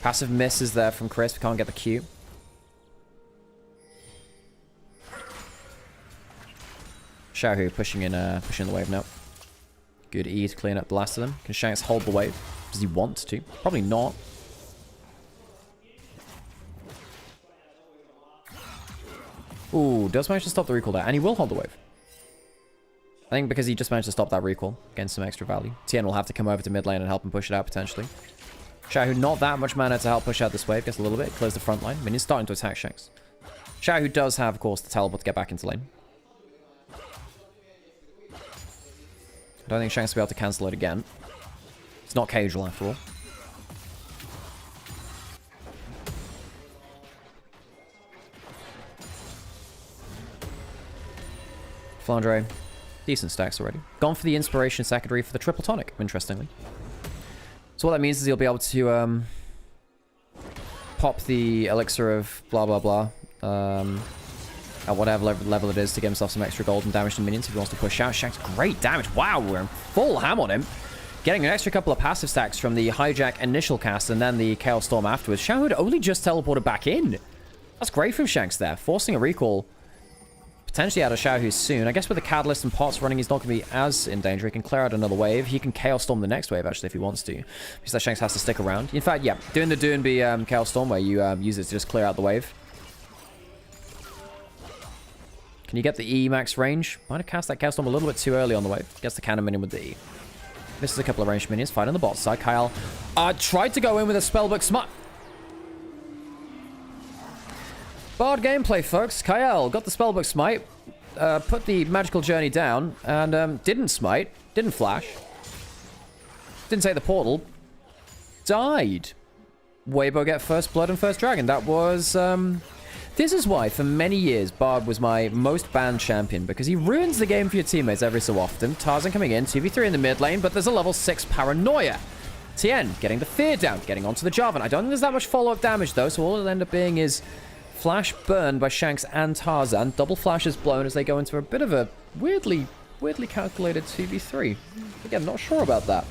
Passive misses there from Chris. We can't get the Q. Shahu pushing in the wave now. Good E to clean up the last of them. Can Shanks hold the wave? Does he want to? Probably not. Ooh, does manage to stop the recall there, and he will hold the wave. I think because he just managed to stop that recall, getting some extra value. Tien will have to come over to mid lane and help him push it out, potentially. Shahu, not that much mana to help push out this wave. Gets a little bit, close the front line. Minions starting to attack Shanks. Shahu does have, of course, the teleport to get back into lane. I don't think Shanks will be able to cancel it again. It's not casual, after all. Flandre. Decent stacks already. Gone for the Inspiration secondary for the triple tonic, interestingly. So what that means is he'll be able to pop the elixir of blah blah blah at whatever level it is to get himself some extra gold and damage to minions if he wants to push out. Shank's great damage. Wow, we're in full ham on him. Getting an extra couple of passive stacks from the hijack initial cast and then the Chaos Storm afterwards. Shao had only just teleported back in. That's great from Shanks there. Forcing a recall potentially out of Xiaohu soon. I guess with the Catalyst and Pots running, he's not going to be as in danger. He can clear out another wave. He can Chaos Storm the next wave, actually, if he wants to. Because that Shanks has to stick around. In fact, yeah, doing the Doonby Chaos Storm where you use it to just clear out the wave. Can you get the E max range? Might have cast that Chaos Storm a little bit too early on the wave. Gets the cannon minion with the E. Misses a couple of ranged minions. Fight on the bot side. Kyle tried to go in with a Spellbook Smite. Bard gameplay, folks. Kyle got the Spellbook Smite, put the Magical Journey down, and didn't smite, didn't flash, didn't take the portal, died. Weibo get first blood and first dragon. That was, this is why, for many years, Bard was my most banned champion, because he ruins the game for your teammates every so often. Tarzan coming in, 2v3 in the mid lane, but there's a level 6 Paranoia. Tien getting the fear down, getting onto the Jarvan. I don't think there's that much follow-up damage, though, so all it'll end up being is flash burned by Shanks and Tarzan. Double flashes blown as they go into a bit of a weirdly calculated 2v3. Again, not sure about that.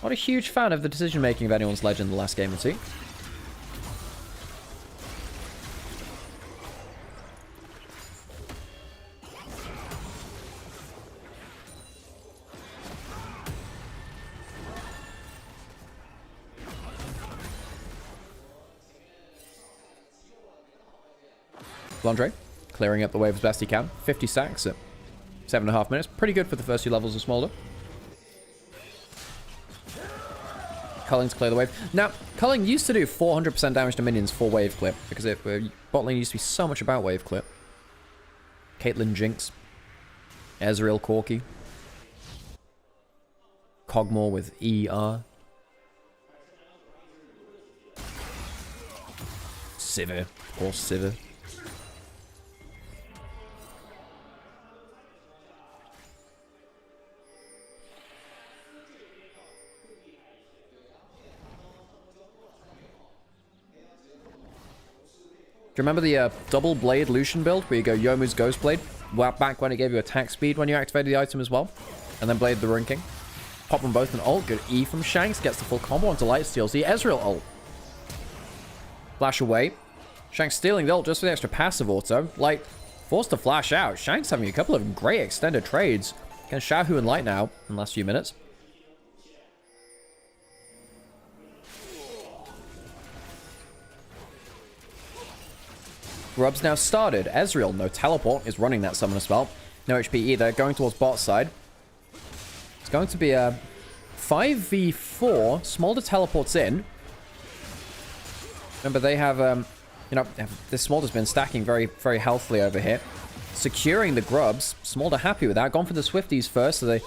Not a huge fan of the decision-making of anyone's Legend in the last game or two. Flandre, clearing up the wave as best he can. 50 stacks at 7.5 minutes. Pretty good for the first 2 levels of Smolder. Culling to clear the wave. Now, Culling used to do 400% damage to minions for wave clip, because bot lane used to be so much about wave clip. Caitlyn Jinx. Ezreal Corki. Cogmore with ER. Sivir. Of course, Sivir. Do you remember the double blade Lucian build where you go Yomu's Ghost Blade? Well, back when it gave you attack speed when you activated the item as well. And then Blade the Rune King. Pop them both an ult. Good E from Shanks. Gets the full combo onto Light Steals the Ezreal ult. Flash away. Shanks stealing the ult just for the extra passive auto. Light forced to flash out. Shanks having a couple of great extended trades against Xiaohu and Light now in the last few minutes. Grubs now started. Ezreal, no teleport, is running that summoner spell. No HP either. Going towards bot side. It's going to be a 5v4. Smolder teleports in. Remember, they have, you know, this Smolder's been stacking very, very healthily over here. Securing the Grubs. Smolder happy with that. Gone for the Swifties first, so they...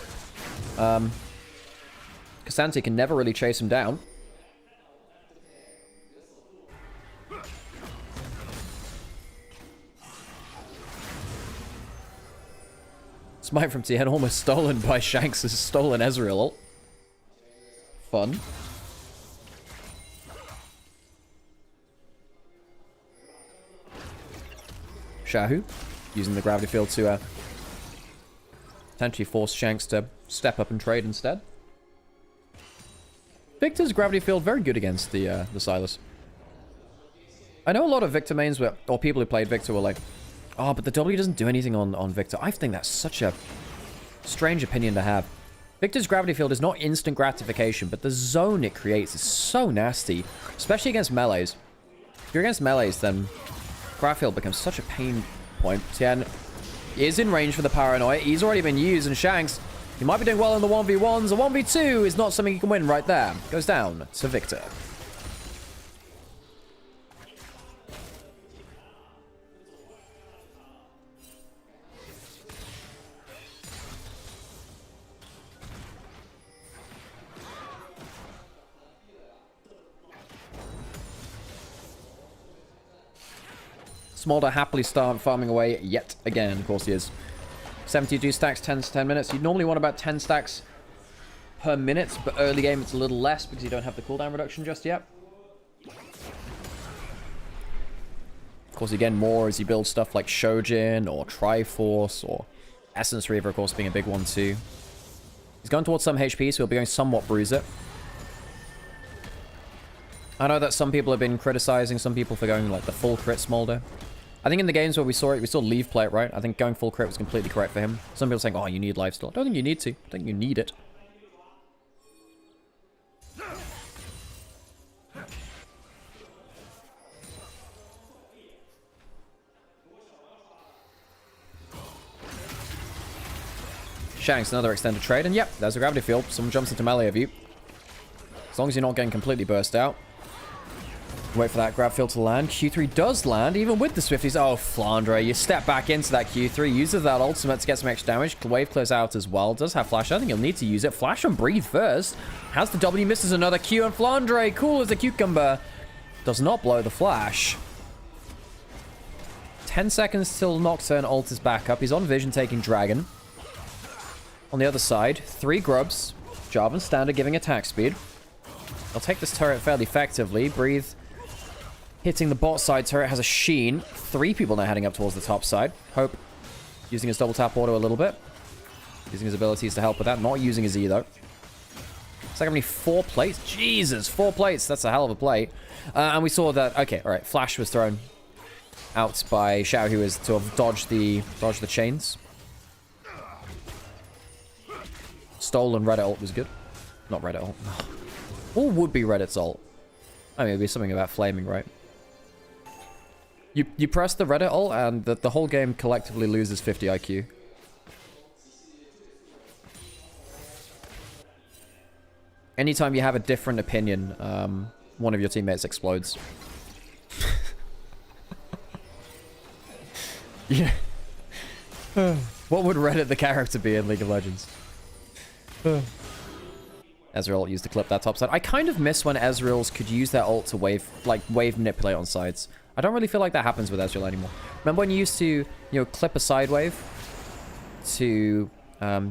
K'Sante can never really chase him down. Smite from Tien almost stolen by Shanks' stolen Ezreal ult. Fun. Xiaohu using the gravity field to potentially force Shanks to step up and trade instead. Victor's gravity field very good against the Sylas. I know a lot of Victor mains were, or people who played Victor were like, oh, but the W doesn't do anything on Victor. I think that's such a strange opinion to have. Victor's gravity field is not instant gratification, but the zone it creates is so nasty, especially against melees. If you're against melees, then gravity field becomes such a pain point. Tien is in range for the paranoia. He's already been used, and Shanks, he might be doing well in the 1v1s. A 1v2 is not something he can win right there. Goes down to Victor. Smolder happily start farming away yet again. Of course he is. 72 stacks, 10 to 10 minutes. You'd normally want about 10 stacks per minute, but early game it's a little less because you don't have the cooldown reduction just yet. Of course, you get more as you build stuff like Shojin or Triforce or Essence Reaver, of course, being a big one too. He's going towards some HP, so he'll be going somewhat Bruiser. I know that some people have been criticizing some people for going like the full crit Smolder. I think in the games where we saw it, we saw Leave play it, right? I think going full crit was completely correct for him. Some people saying, oh, you need lifesteal. I don't think you need to. I think you need it. Shanks, another extended trade. And yep, there's a gravity field. Someone jumps into melee of you. As long as you're not getting completely burst out. Wait for that grab field to land. Q3 does land, even with the Swifties. Oh, Flandre, you step back into that Q3, uses that ultimate to get some extra damage. Wave clears out as well. Does have flash. I think he'll need to use it. Flash and breathe first. Has the W, misses another Q, and Flandre, cool as a cucumber, does not blow the flash. 10 seconds till Nocturne ult is back up. He's on vision, taking Dragon. On the other side, 3 Grubs. Jarvan standard, giving attack speed. They'll take this turret fairly effectively. Breathe. Hitting the bot side turret has a sheen. 3 people now heading up towards the top side. Hope using his double tap auto a little bit. Using his abilities to help with that. Not using his E though. It's like only 4 plates. Jesus, 4 plates. That's a hell of a plate. And we saw that. Okay, all right. Flash was thrown out by Xiao, who is to have dodged the chains. Stolen Reddit ult was good. Not Reddit ult. Or would be Reddit's ult. I mean, it'd be something about flaming, right? You press the Reddit ult and the whole game collectively loses 50 IQ. Anytime you have a different opinion, one of your teammates explodes. Yeah. What would Reddit the character be in League of Legends? Ezreal used to clip that top side. I kind of miss when Ezreals could use their ult to wave manipulate on sides. I don't really feel like that happens with Ezreal anymore. Remember when you used to, clip a side wave to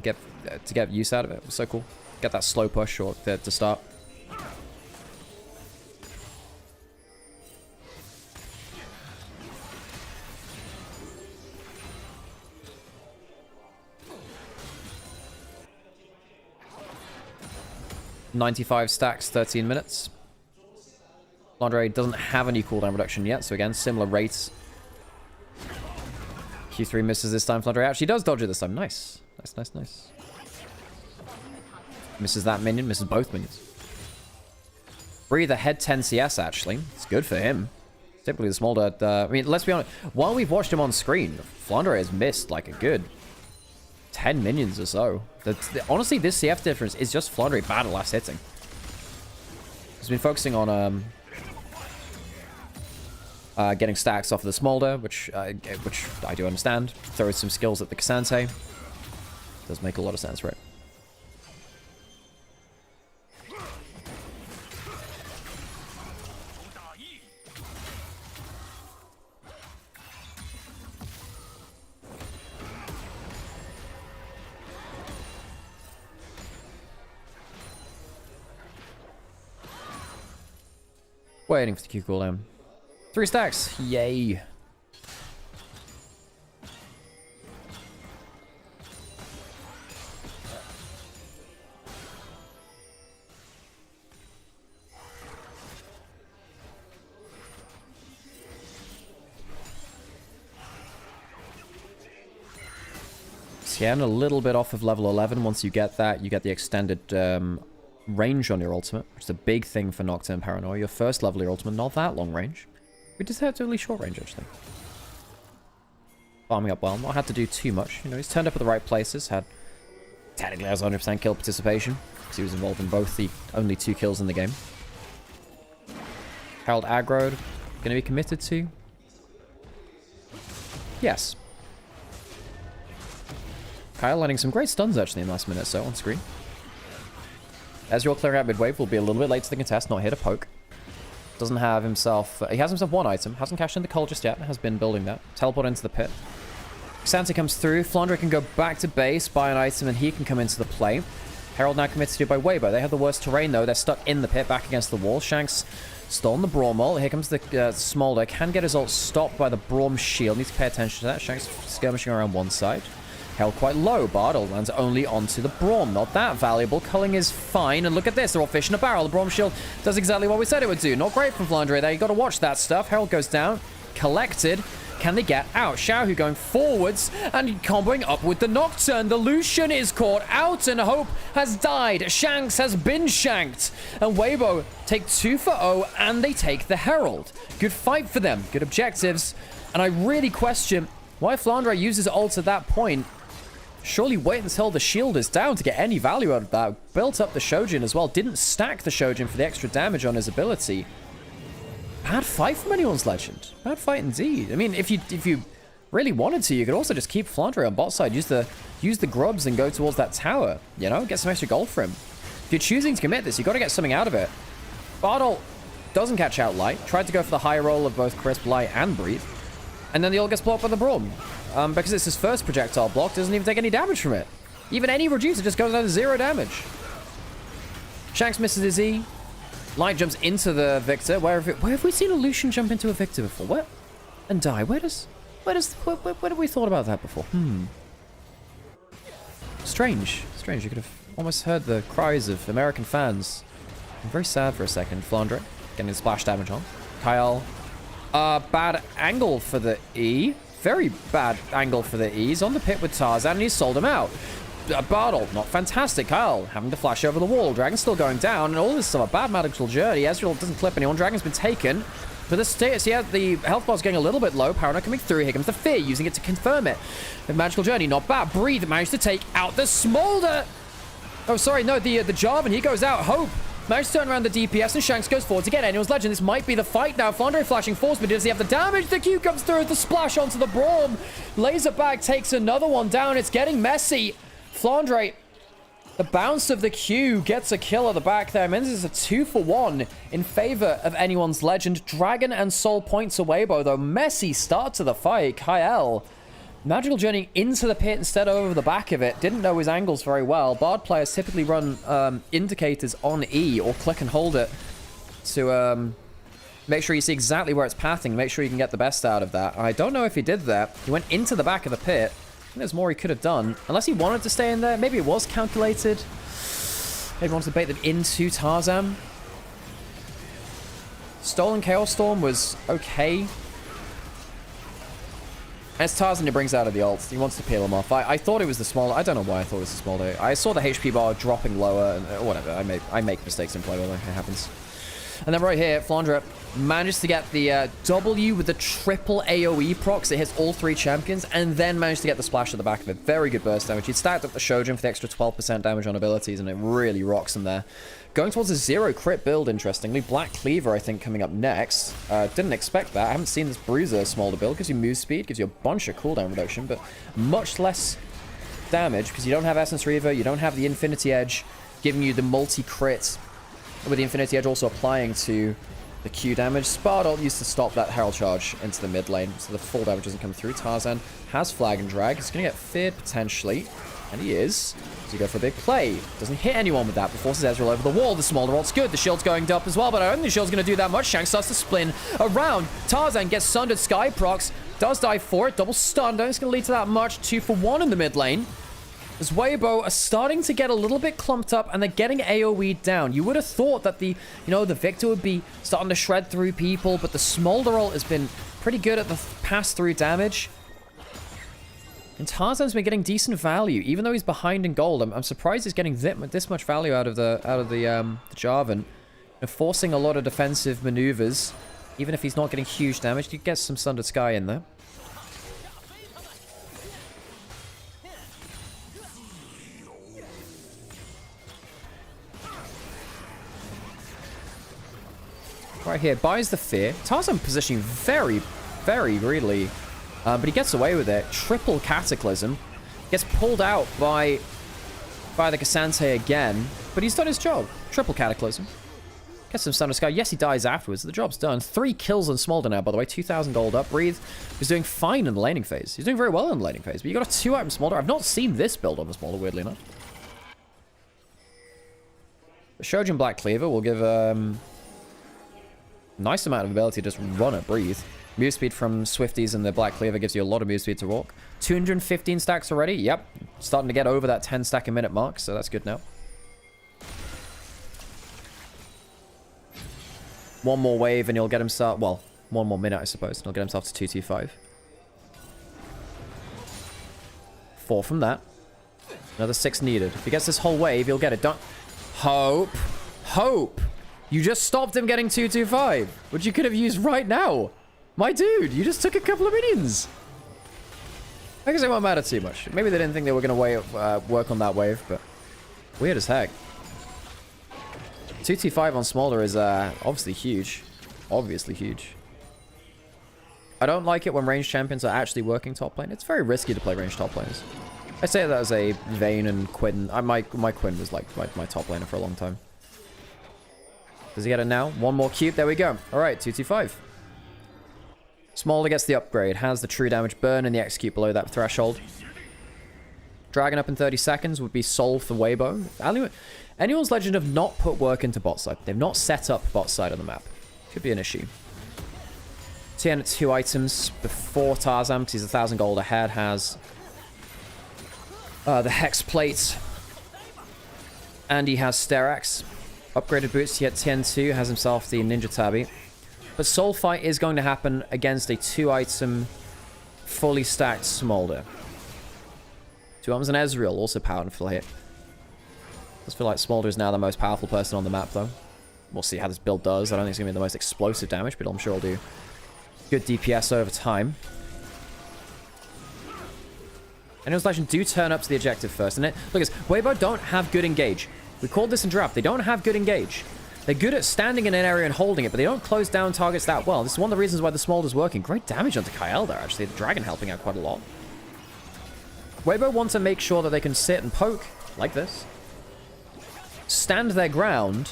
get use out of it? It was so cool. Get that slow push or to start. $95 stacks, 13 minutes. Flandre doesn't have any cooldown reduction yet, so again, similar rates. Q3 misses this time. Flandre actually does dodge it this time. Nice. Nice. Misses that minion, misses both minions. Breathe ahead 10 CS, actually. It's good for him. Typically, the Smolder... I mean, let's be honest. While we've watched him on screen, Flandre has missed, like, a good 10 minions or so. Honestly, this CF difference is just Flandre bad at last hitting. He's been focusing on getting stacks off of the Smolder, which I do understand. Throw some skills at the Cassante. Does make a lot of sense, right? Waiting for the Q cooldown. 3 stacks. Yay. So yeah, I'm a little bit off of level 11. Once you get that, you get the extended range on your ultimate, which is a big thing for Nocturne Paranoia. Your first level of your ultimate, not that long range. We just had totally short range, actually. Farming up well. Not had to do too much. He's turned up at the right places. Technically has 100% kill participation, because he was involved in both the only 2 kills in the game. Herald aggroed. Going to be committed to? Yes. Kyle landing some great stuns, actually, in the last minute or so on screen. Ezreal clearing out mid-wave will be a little bit late to the contest, not here to poke. Doesn't have himself... he has himself 1 item. Hasn't cashed in the Cull just yet. Has been building that. Teleport into the pit. Santa comes through. Flandre can go back to base, buy an item, and he can come into the play. Herald now committed to by Weibo. They have the worst terrain, though. They're stuck in the pit, back against the wall. Shanks stolen the Braum ult. Here comes the Smolder. Can get his ult stopped by the Braum shield. Needs to pay attention to that. Shanks skirmishing around one side. Held quite low. Bartle lands only onto the Braum. Not that valuable. Culling is fine. And look at this. They're all fish in a barrel. The Braum shield does exactly what we said it would do. Not great from Flandre there. You got to watch that stuff. Herald goes down. Collected. Can they get out? Xiaohu going forwards and comboing up with the Nocturne. The Lucian is caught out and Hope has died. Shanks has been shanked. And Weibo take 2-0 and they take the Herald. Good fight for them. Good objectives. And I really question why Flandre uses ult at that point. Surely wait until the shield is down to get any value out of that. Built up the Shojin as well. Didn't stack the Shojin for the extra damage on his ability. Bad fight from anyone's Legend. Bad fight indeed. I mean, if you really wanted to, you could also just keep Flandre on bot side. Use the grubs and go towards that tower. Get some extra gold for him. If you're choosing to commit this, you got to get something out of it. Bartle doesn't catch out Light. Tried to go for the high roll of both Crisp, Light, and Breathe. And then the ult gets blocked by the Braum. Because it's his first projectile block, doesn't even take any damage from it. Even any reducer just goes down to 0 damage. Shanks misses his E. Light jumps into the Victor. Where have we seen a Lucian jump into a Victor before? Where? And die? Where have we thought about that before? Strange. You could have almost heard the cries of American fans. I'm very sad for a second. Flandre getting splash damage on. Kyle. Bad angle for the E. Very bad angle for the E. He's on the pit with Tarzan and he's sold him out. Bartle, not fantastic. Kyle having to flash over the wall. Dragon's still going down, and all this stuff. A bad magical journey. Ezreal doesn't clip anyone. Dragon's been taken. But the status, yeah, the health bar's getting a little bit low. Paranoia coming through. Here comes the Fear, using it to confirm it. The magical journey, not bad. Breathe managed to take out the Smolder. Oh, sorry, no, the Jarvan, he goes out. Hope managed to turn around the DPS, and Shanks goes forward to get Anyone's Legend. This might be the fight now. Flandre flashing force, but does he have the damage? The Q comes through, the splash onto the Braum. Laserbag takes another one down. It's getting messy. Flandre, the bounce of the Q gets a kill at the back there. Menz is a 2-for-1 in favor of Anyone's Legend. Dragon and Soul points away, though. Messy start to the fight. Kyle, Magical Journey into the pit instead of over the back of it. Didn't know his angles very well. Bard players typically run indicators on E or click and hold it to make sure you see exactly where it's pathing. Make sure you can get the best out of that. I don't know if he did that. He went into the back of the pit. I think there's more he could have done. Unless he wanted to stay in there. Maybe it was calculated. Maybe he wanted to bait them into Tarzan. Stolen Chaos Storm was okay. As Tarzan, he brings out of the ult. He wants to peel him off. I thought it was the smaller. I don't know why I thought it was the smaller. I saw the HP bar dropping lower. And whatever. I make mistakes in play, whether it happens. And then right here, Flandre manages to get the W with the triple AoE procs. It hits all 3 champions. And then managed to get the splash at the back of it. Very good burst damage. He'd stacked up the Shojin for the extra 12% damage on abilities. And it really rocks him there. Going towards a 0 crit build, interestingly. Black Cleaver, I think, coming up next. Didn't expect that. I haven't seen this Bruiser Smolder build. Gives you move speed, gives you a bunch of cooldown reduction, but much less damage because you don't have Essence Reaver, you don't have the Infinity Edge giving you the multi-crit, with the Infinity Edge also applying to the Q damage. Spardolt used to stop that Herald Charge into the mid lane, so the full damage doesn't come through. Tarzan has Flag and Drag. He's going to get feared potentially. And he is. Does he go for a big play? Doesn't hit anyone with that, but forces Ezreal over the wall. The Smolder ult's good. The shield's going up as well, but I don't think the shield's going to do that much. Shanks starts to spin around. Tarzan gets Sundered Sky procs. Does die for it. Double stun. Don't think it's going to lead to that much. 2-for-1 in the mid lane. As Weibo are starting to get a little bit clumped up, and they're getting AoE down. You would have thought that the Victor would be starting to shred through people, but the Smolder ult has been pretty good at the pass-through damage. And Tarzan's been getting decent value, even though he's behind in gold. I'm surprised he's getting this much value out of the Jarvan. Forcing a lot of defensive maneuvers, even if he's not getting huge damage. He gets some Sundered Sky in there. Right here, buys the fear. Tarzan positioning very, very greedily. But he gets away with it. Triple Cataclysm. Gets pulled out by the Cassante again. But he's done his job. Triple Cataclysm. Gets some Sundered Sky. Yes, he dies afterwards. The job's done. 3 kills on Smolder now, by the way. 2,000 gold up. Breathe is doing fine in the laning phase. He's doing very well in the laning phase. But you got a 2-item Smolder. I've not seen this build on the Smolder, weirdly enough. The Shojin Black Cleaver will give nice amount of ability to just run at Breathe. Move speed from Swifties and the Black Cleaver gives you a lot of move speed to walk. 215 stacks already. Yep. Starting to get over that 10 stack a minute mark, so that's good now. One more wave and he'll get himself... Well, one more minute, I suppose. And he'll get himself to 225. 4 from that. Another 6 needed. If he gets this whole wave, he'll get it done. Hope. Hope. You just stopped him getting 225, which you could have used right now. My dude, you just took a couple of minions. I guess it won't matter too much. Maybe they didn't think they were going to work on that wave, but weird as heck. 225 on Smolder is obviously huge. Obviously huge. I don't like it when ranged champions are actually working top lane. It's very risky to play ranged top lanes. I say that as a Vayne and Quinn. My Quinn was like my top laner for a long time. Does he get it now? One more cube. There we go. All right, 225. Smolder gets the upgrade. Has the true damage burn and the execute below that threshold. Dragon up in 30 seconds would be Soul for Weibo. Anyone's Legend have not put work into bot side. They've not set up bot side on the map. Could be an issue. TN at 2 items before Tarzan, because he's 1,000 gold ahead, has the Hex Plate. And he has Sterax. Upgraded boots, he had TN2, has himself the Ninja Tabi. But Soul Fight is going to happen against a 2-item, fully stacked Smolder. 2 arms and Ezreal, also powerful here. I just feel like Smolder is now the most powerful person on the map, though. We'll see how this build does. I don't think it's going to be the most explosive damage, but I'm sure it'll do good DPS over time. Anyone's Legend do turn up to the objective first. And look, Weibo don't have good engage. We called this in draft. They don't have good engage. They're good at standing in an area and holding it, but they don't close down targets that well. This is one of the reasons why the Smolder's working. Great damage onto Kyle there, actually. The Dragon helping out quite a lot. Weibo want to make sure that they can sit and poke like this. Stand their ground.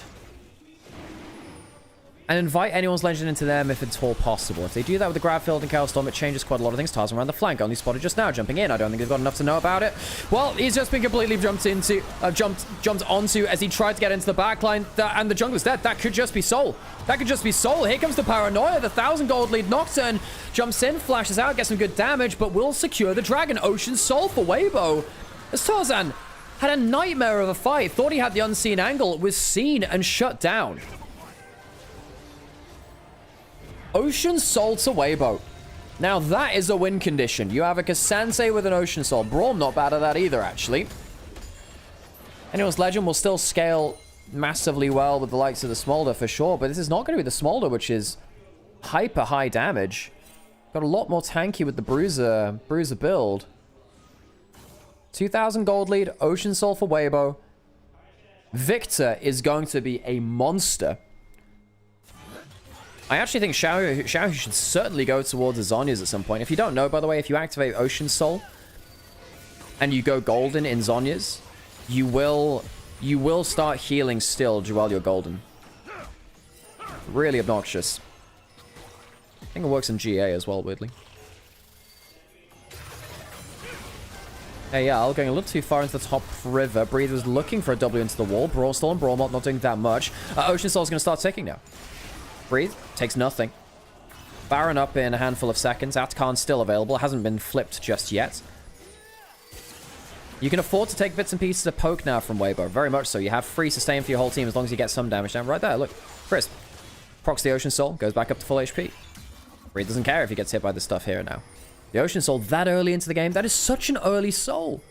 And invite anyone's Legend into them if it's all possible. If they do that with the grab field and Chaos Storm, it changes quite a lot of things. Tarzan around the flank, only spotted just now, jumping in. I don't think they've got enough to know about it. Well, he's just been completely jumped onto as he tried to get into the backline, and the jungler's dead. That could just be Soul. That could just be Soul. Here comes the Paranoia. The 1,000 gold lead. Nocturne jumps in, flashes out, gets some good damage, but will secure the Dragon. Ocean Soul for Weibo. As Tarzan had a nightmare of a fight, thought he had the unseen angle, was seen and shut down. Ocean Soul to Weibo. Now that is a win condition. You have a Kasansei with an Ocean Soul. Braum not bad at that either, actually. Anyone's Legend will still scale massively well with the likes of the Smolder for sure, but this is not going to be the Smolder, which is hyper high damage. Got a lot more tanky with the Bruiser build. 2,000 gold lead, Ocean Soul for Weibo. Victor is going to be a monster. I actually think Xiao should certainly go towards the Zhonya's at some point. If you don't know, by the way, if you activate Ocean Soul and you go golden in Zhonya's, you will start healing still while you're golden. Really obnoxious. I think it works in GA as well, weirdly. Hey, yeah, going a little too far into the top river. Breathe was looking for a W into the wall. Brawl still on Brawl not doing that much. Ocean Soul's going to start ticking now. Breathe takes nothing. Baron up in a handful of seconds. Atkan's still available. Hasn't been flipped just yet. You can afford to take bits and pieces of poke now from Weibo. Very much so. You have free sustain for your whole team as long as you get some damage down. Right there, look. Chris. Procs the Ocean Soul. Goes back up to full HP. Breathe doesn't care if he gets hit by this stuff here and now. The Ocean Soul that early into the game. That is such an early soul.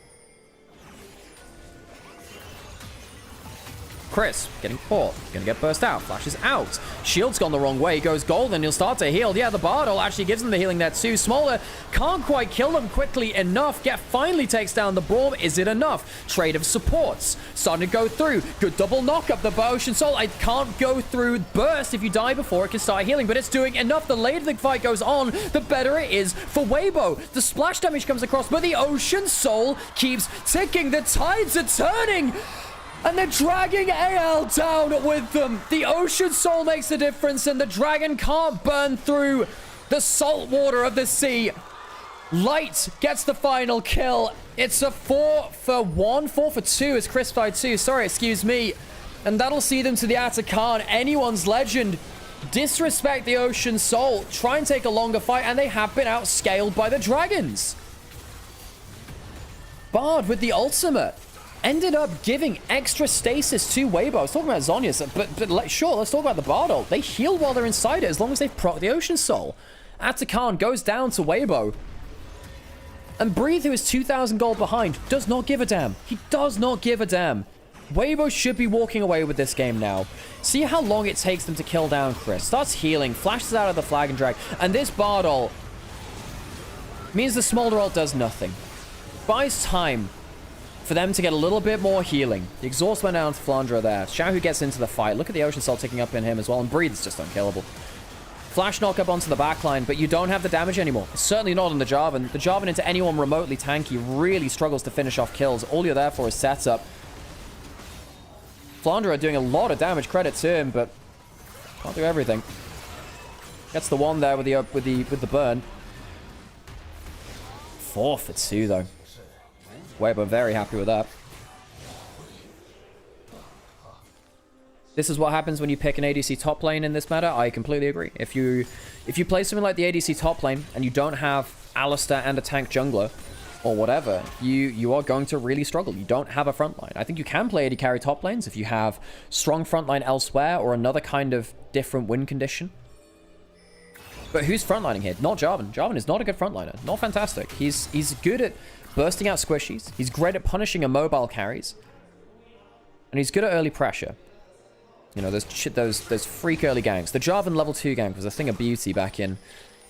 Chris, getting caught. Gonna get burst out. Flashes out. Shield's gone the wrong way. Goes golden. He'll start to heal. Yeah, the Bardol actually gives him the healing there too. Smolder can't quite kill them quickly enough. Finally takes down the Braum. Is it enough? Trade of supports. Starting to go through. Good double knock up the Ocean Soul. I can't go through burst. If you die before, it can start healing, but it's doing enough. The later the fight goes on, the better it is for Weibo. The splash damage comes across, but the Ocean Soul keeps ticking. The tides are turning. And they're dragging AL down with them. The Ocean Soul makes the difference, and the Dragon can't burn through the salt water of the sea. Light gets the final kill. It's a 4 for 1, 4 for 2 as Chris by 2. Sorry, excuse me. And that'll see them to the Atakan. Anyone's Legend disrespect the Ocean Soul. Try and take a longer fight, and they have been outscaled by the Dragons. Bard with the ultimate. Ended up giving extra stasis to Weibo. I was talking about Zhonya's, but sure, let's talk about the Bardol. They heal while they're inside it as long as they've proc the Ocean Soul. Atakan goes down to Weibo. And Breathe, who is 2,000 gold behind, does not give a damn. He does not give a damn. Weibo should be walking away with this game now. See how long it takes them to kill down Chris. Starts healing, flashes out of the flag and drag. And this Bardol means the Smolder ult does nothing. Buys time for them to get a little bit more healing. The exhaust went down to Flandra there. Xiao who gets into the fight. Look at the Ocean Soul ticking up in him as well. And Breathe is just unkillable. Flash knock up onto the backline, but you don't have the damage anymore. Certainly not on the Jarvan. The Jarvan into anyone remotely tanky really struggles to finish off kills. All you're there for is setup. Flandra doing a lot of damage. Credit to him, but can't do everything. Gets the one there with the burn. 4 for 2 though. Weibo very happy with that. This is what happens when you pick an ADC top lane in this meta. I completely agree. If you play something like the ADC top lane and you don't have Alistar and a tank jungler or whatever, you are going to really struggle. You don't have a front line. I think you can play AD carry top lanes if you have strong front line elsewhere or another kind of different win condition. But who's frontlining here? Not Jarvan. Jarvan is not a good frontliner. Not fantastic. He's good at bursting out squishies. He's great at punishing immobile carries. And he's good at early pressure. You know, those freak early ganks. The Jarvan level 2 gank was a thing of beauty back in,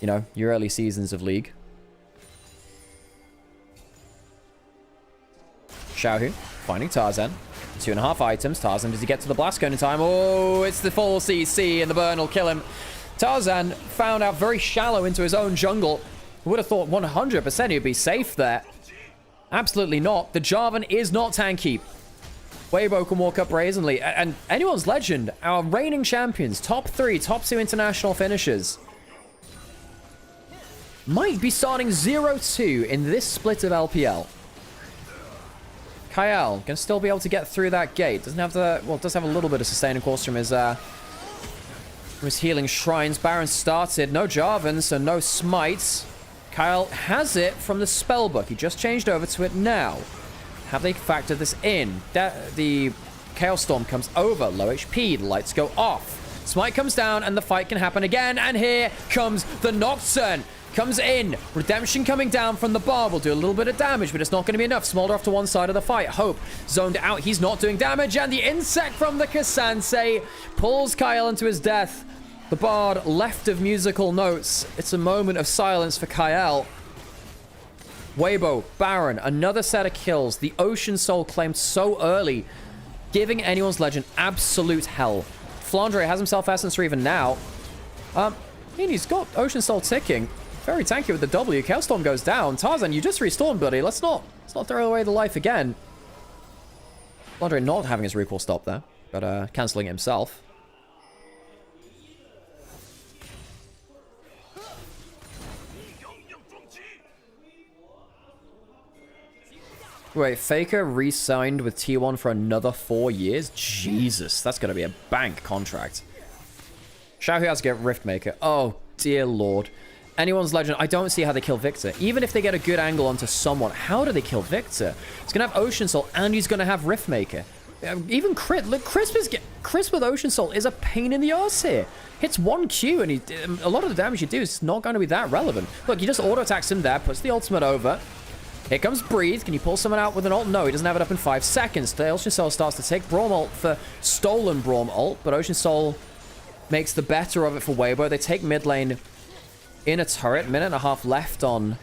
you know, your early seasons of League. Xiaohu finding Tarzan. 2.5 items. Tarzan, does he get to the blast gun in time? Oh, it's the full CC and the burn will kill him. Tarzan found out very shallow into his own jungle. Would have thought 100% he'd be safe there. Absolutely not. The Jarvan is not tanky. Weibo can walk up brazenly. And anyone's legend, our reigning champions, top 3, top 2 international finishers, might be starting 0-2 in this split of LPL. Kyle can still be able to get through that gate. Doesn't have the, well, does have a little bit of sustain, of course, from his healing shrines. Baron started, no Jarvan, so no smites. Kyle has it from the spellbook. He just changed over to it now. Have they factored this in? The Chaos Storm comes over, low HP, the lights go off. Smite comes down and the fight can happen again. And here comes the Nocturne. Comes in. Redemption coming down from the bar. Will do a little bit of damage, but it's not going to be enough. Smolder off to one side of the fight. Hope zoned out. He's not doing damage. And the insect from the Kasansei pulls Kyle into his death. The bard left of musical notes. It's a moment of silence for Kyle. Weibo, Baron, another set of kills. The Ocean Soul claimed so early, giving anyone's legend absolute hell. Flandre has himself Essence for even now. He's got Ocean Soul ticking. Very tanky with the W. Chaos Storm goes down. Tarzan, you just respawned, buddy. Let's not throw away the life again. Flandre not having his recall stop there, but cancelling it himself. Wait, Faker re-signed with T1 for another 4 years? Jesus, that's going to be a bank contract. Xiaohu has to get Riftmaker. Oh, dear lord. Anyone's legend, I don't see how they kill Victor. Even if they get a good angle onto someone, how do they kill Victor? He's going to have Ocean Soul, and he's going to have Riftmaker. Even Crit, look, Crisp with Ocean Soul is a pain in the arse here. Hits 1 Q, and a lot of the damage you do is not going to be that relevant. Look, he just auto-attacks him there, puts the ultimate over. Here comes Breathe. Can you pull someone out with an ult? No, he doesn't have it up in 5 seconds. The Ocean Soul starts to take Braum ult for stolen Braum ult, but Ocean Soul makes the better of it for Weibo. They take mid lane in a turret. Minute and a half left on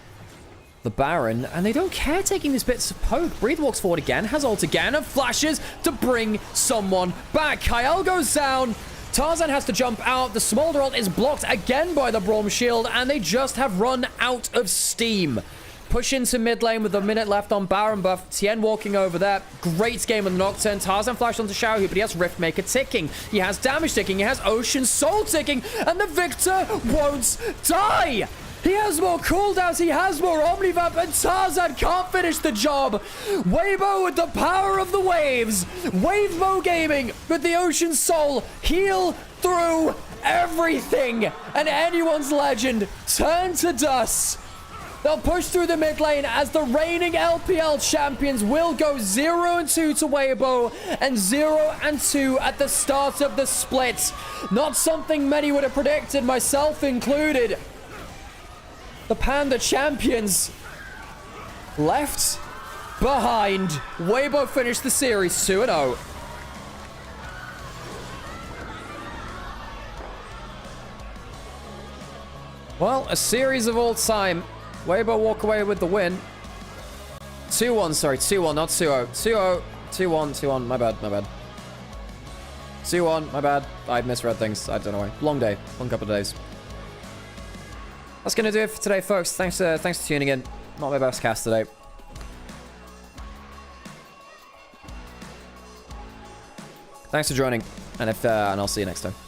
the Baron, and they don't care taking these bits of poke. Breathe walks forward again, has ult again, and flashes to bring someone back. Kyle goes down. Tarzan has to jump out. The Smolder ult is blocked again by the Braum shield, and they just have run out of steam. Push into mid lane with a minute left on Baron buff. Tien walking over there. Great game with the Nocturne. Tarzan flashed onto Xiaohu, but he has Riftmaker ticking. He has damage ticking. He has Ocean Soul ticking. And the Victor won't die. He has more cooldowns. He has more Omnivamp. And Tarzan can't finish the job. Weibo with the power of the waves. Wavemo Gaming with the Ocean Soul. Heal through everything. And anyone's legend turn to dust. They'll push through the mid lane as the reigning LPL champions will go 0-2 to Weibo and 0-2 at the start of the split. Not something many would have predicted, myself included. The Panda champions left behind. Weibo finished the series 2-0. Well, a series of all time. Weibo walk away with the win. 2-1, sorry. 2-1, not 2-0. 2-0. 2-1, 2-1. My bad. 2-1, my bad. I misread things. I don't know why. Long day. Long couple of days. That's going to do it for today, folks. Thanks for tuning in. Not my best cast today. Thanks for joining. And I'll see you next time.